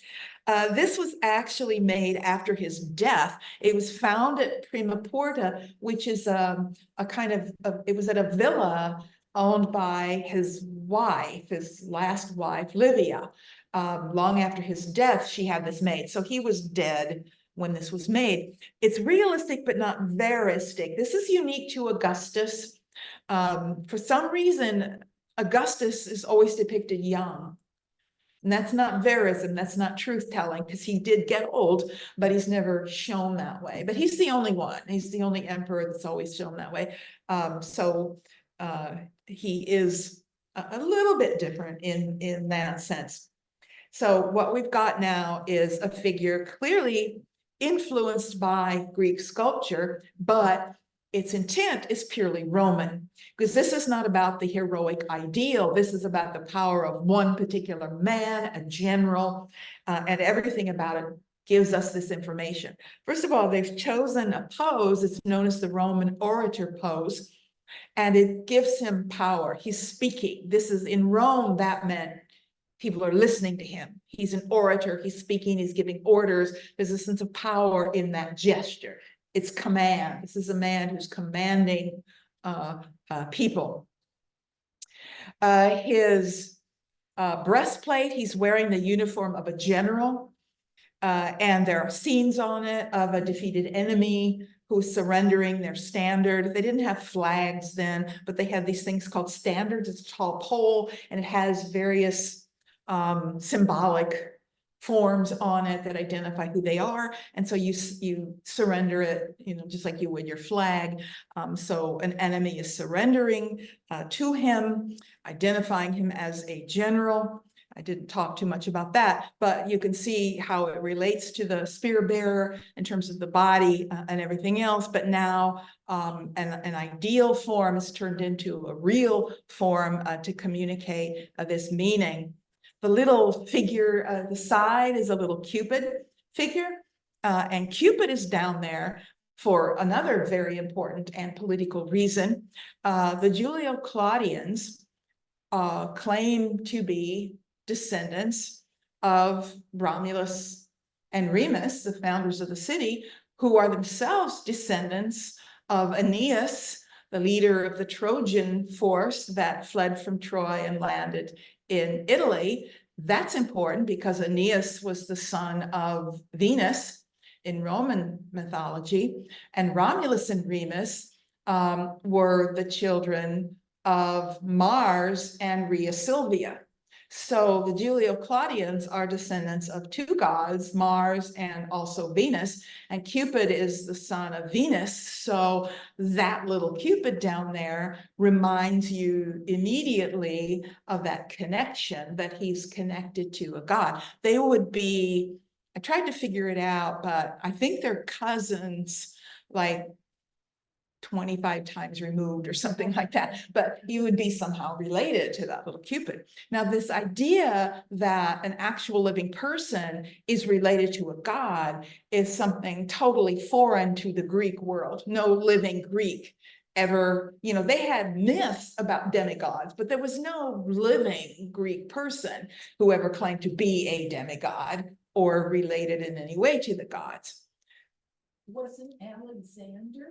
This was actually made after his death. It was found at Prima Porta, which is it was at a villa owned by his wife, his last wife, Livia. Long after his death, she had this made. So he was dead when this was made. It's realistic, but not veristic. This is unique to Augustus. For some reason, Augustus is always depicted young. And that's not verism, that's not truth-telling, because he did get old, but he's never shown that way. But he's the only one. He's the only emperor that's always shown that way. He is a little bit different in that sense. So what we've got now is a figure clearly influenced by Greek sculpture, but its intent is purely Roman, because this is not about the heroic ideal. This is about the power of one particular man, a general, and everything about it gives us this information. First of all, they've chosen a pose. It's known as the Roman orator pose, and it gives him power. He's speaking. This is in Rome, that meant people are listening to him. He's an orator, he's speaking, he's giving orders. There's a sense of power in that gesture. It's command. This is a man who's commanding people. His breastplate, he's wearing the uniform of a general, and there are scenes on it of a defeated enemy who's surrendering their standard. They didn't have flags then, but they had these things called standards. It's a tall pole, and it has various symbolic forms on it that identify who they are. And so you surrender it, just like you would your flag. So an enemy is surrendering to him, identifying him as a general. I didn't talk too much about that, but you can see how it relates to the spear bearer in terms of the body and everything else. But now an ideal form is turned into a real form to communicate this meaning. The little figure, the side is a little Cupid figure, and Cupid is down there for another very important and political reason. The Julio-Claudians claim to be descendants of Romulus and Remus, the founders of the city, who are themselves descendants of Aeneas, the leader of the Trojan force that fled from Troy and landed in Italy. That's important because Aeneas was the son of Venus in Roman mythology, and Romulus and Remus were the children of Mars and Rhea Silvia. So the Julio-Claudians are descendants of two gods, Mars and also Venus, and Cupid is the son of Venus. So that little Cupid down there reminds you immediately of that connection, that he's connected to a god. They would be, I tried to figure it out, but I think they're cousins, like 25 times removed or something like that, but you would be somehow related to that little Cupid. Now, this idea that an actual living person is related to a god is something totally foreign to the Greek world. No living Greek ever, they had myths about demigods, but there was no living Greek person who ever claimed to be a demigod or related in any way to the gods. Wasn't Alexander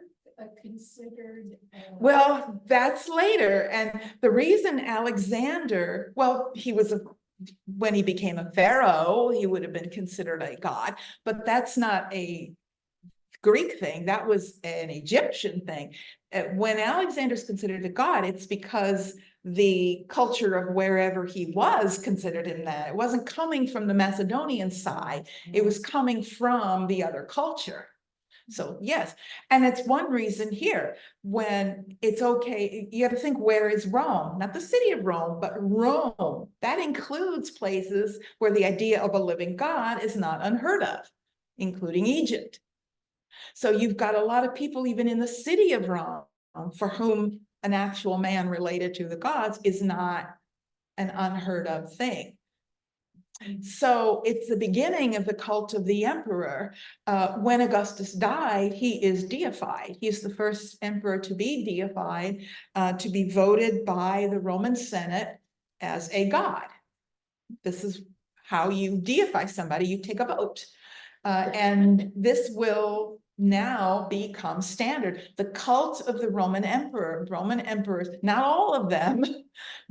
considered? Well, that's later. And the reason Alexander, well, when he became a pharaoh, he would have been considered a god, but that's not a Greek thing. That was an Egyptian thing. When Alexander's considered a god, it's because the culture of wherever he was considered him that. It wasn't coming from the Macedonian side. It was coming from the other culture. So yes, and it's one reason here, when it's okay, you have to think, where is Rome? Not the city of Rome, but Rome. That includes places where the idea of a living God is not unheard of, including Egypt. So you've got a lot of people even in the city of Rome for whom an actual man related to the gods is not an unheard of thing. So it's the beginning of the cult of the emperor. When Augustus died, he is deified. He's the first emperor to be deified, to be voted by the Roman Senate as a god. This is how you deify somebody, you take a vote. And this will now become standard. The cult of the Roman emperors, not all of them,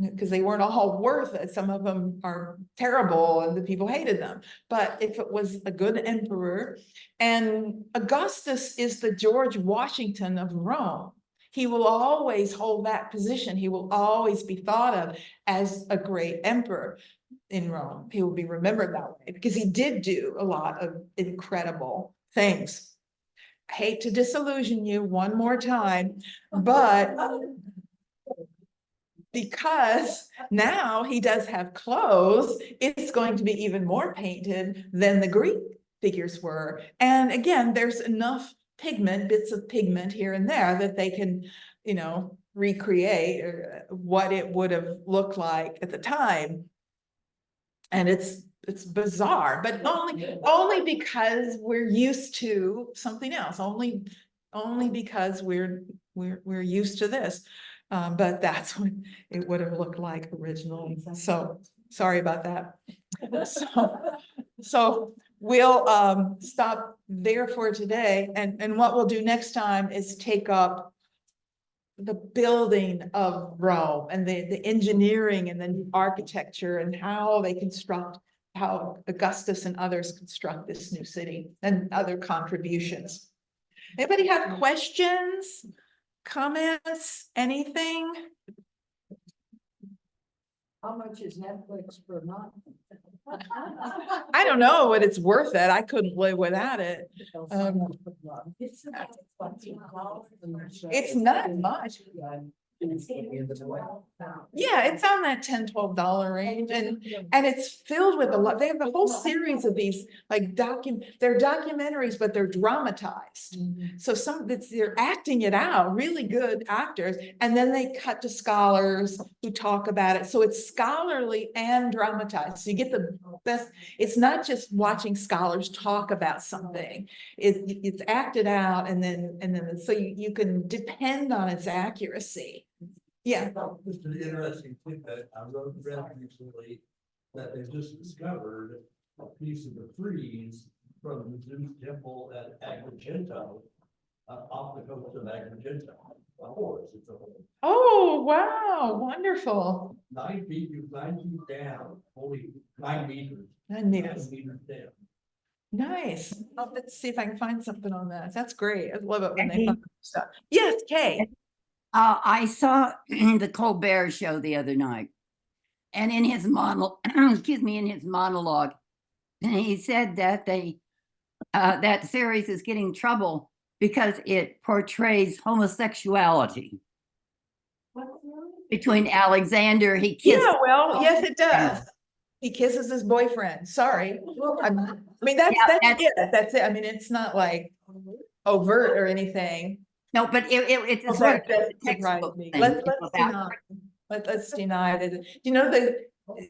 because they weren't all worth it. Some of them are terrible and the people hated them. But if it was a good emperor, and Augustus is the George Washington of Rome, he will always hold that position. He will always be thought of as a great emperor in Rome. He will be remembered that way because he did do a lot of incredible things. I hate to disillusion you one more time, but because now he does have clothes, it's going to be even more painted than the Greek figures were. And again, there's enough pigment, bits of pigment here and there, that they can, recreate what it would have looked like at the time. And it's bizarre, but only because we're used to something else, only because we're used to this. But that's what it would have looked like originally. So sorry about that. So we'll stop there for today. And what we'll do next time is take up the building of Rome and the engineering and the architecture and how they construct, how Augustus and others construct this new city and other contributions. Anybody have questions, comments, anything? How much is Netflix per month? I don't know, but it's worth it. I couldn't live without it. It's about $20. It's not much. Yeah, it's on that $10-12 range and it's filled with a lot. They have a whole series of these like they're documentaries, but they're dramatized. So they're acting it out, really good actors, and then they cut to scholars who talk about it. So it's scholarly and dramatized. So you get the best. It's not just watching scholars talk about something. It's acted out and then so you can depend on its accuracy. Yeah. Just an interesting thing that I read recently, that they just discovered a piece of the frieze from the Zeus temple at Agrigento, off the coast of Agrigento. A horse, it's a horse. Oh, wow, wonderful. 9 feet, 9 feet down, only 9 meters. 9 meters. 9 meters down. Nice. Let's see if I can find something on that. That's great. I love it when they find stuff. Yes, Kay. I saw the Colbert show the other night, and in his in his monologue, he said that that series is getting trouble because it portrays homosexuality between Alexander. He kissed. Yeah, well, yes, it does. He kisses his boyfriend. Sorry. I mean, that's it. That's it. I mean, it's not like overt or anything. No, but it's a Okay, sort of that textbook surprised me. thing, Let's you know, deny. about- Let's deny it. Do you know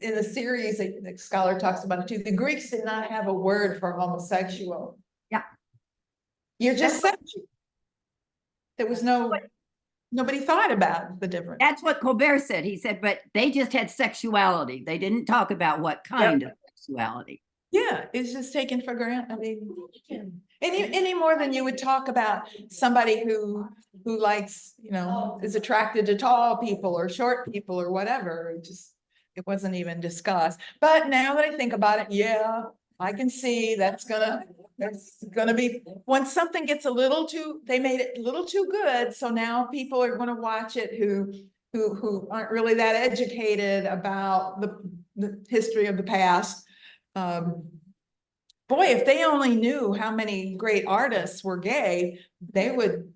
in the series, the scholar talks about it too, the Greeks did not have a word for homosexual. Yeah. You're just sexual. There was nobody thought about the difference. That's what Colbert said. He said, but they just had sexuality. They didn't talk about what kind of sexuality. Yeah, it's just taken for granted. I mean, any more than you would talk about somebody who likes, is attracted to tall people or short people or whatever. It wasn't even discussed. But now that I think about it, yeah, I can see that's gonna be, when something gets they made it a little too good. So now people are gonna watch it who aren't really that educated about the history of the past. Boy, if they only knew how many great artists were gay, they would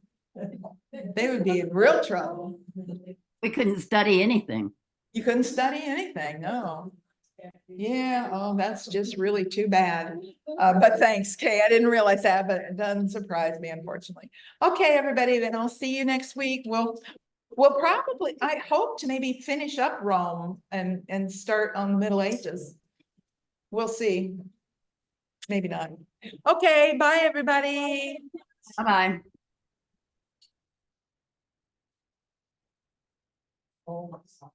be in real trouble. We couldn't study anything. You couldn't study anything, no. Yeah, oh, that's just really too bad. But thanks, Kay. I didn't realize that, but it doesn't surprise me, unfortunately. Okay, everybody, then I'll see you next week. We'll probably, I hope to maybe finish up Rome and start on the Middle Ages. We'll see. Maybe not. Okay, bye, everybody. Bye-bye. Oh, my son.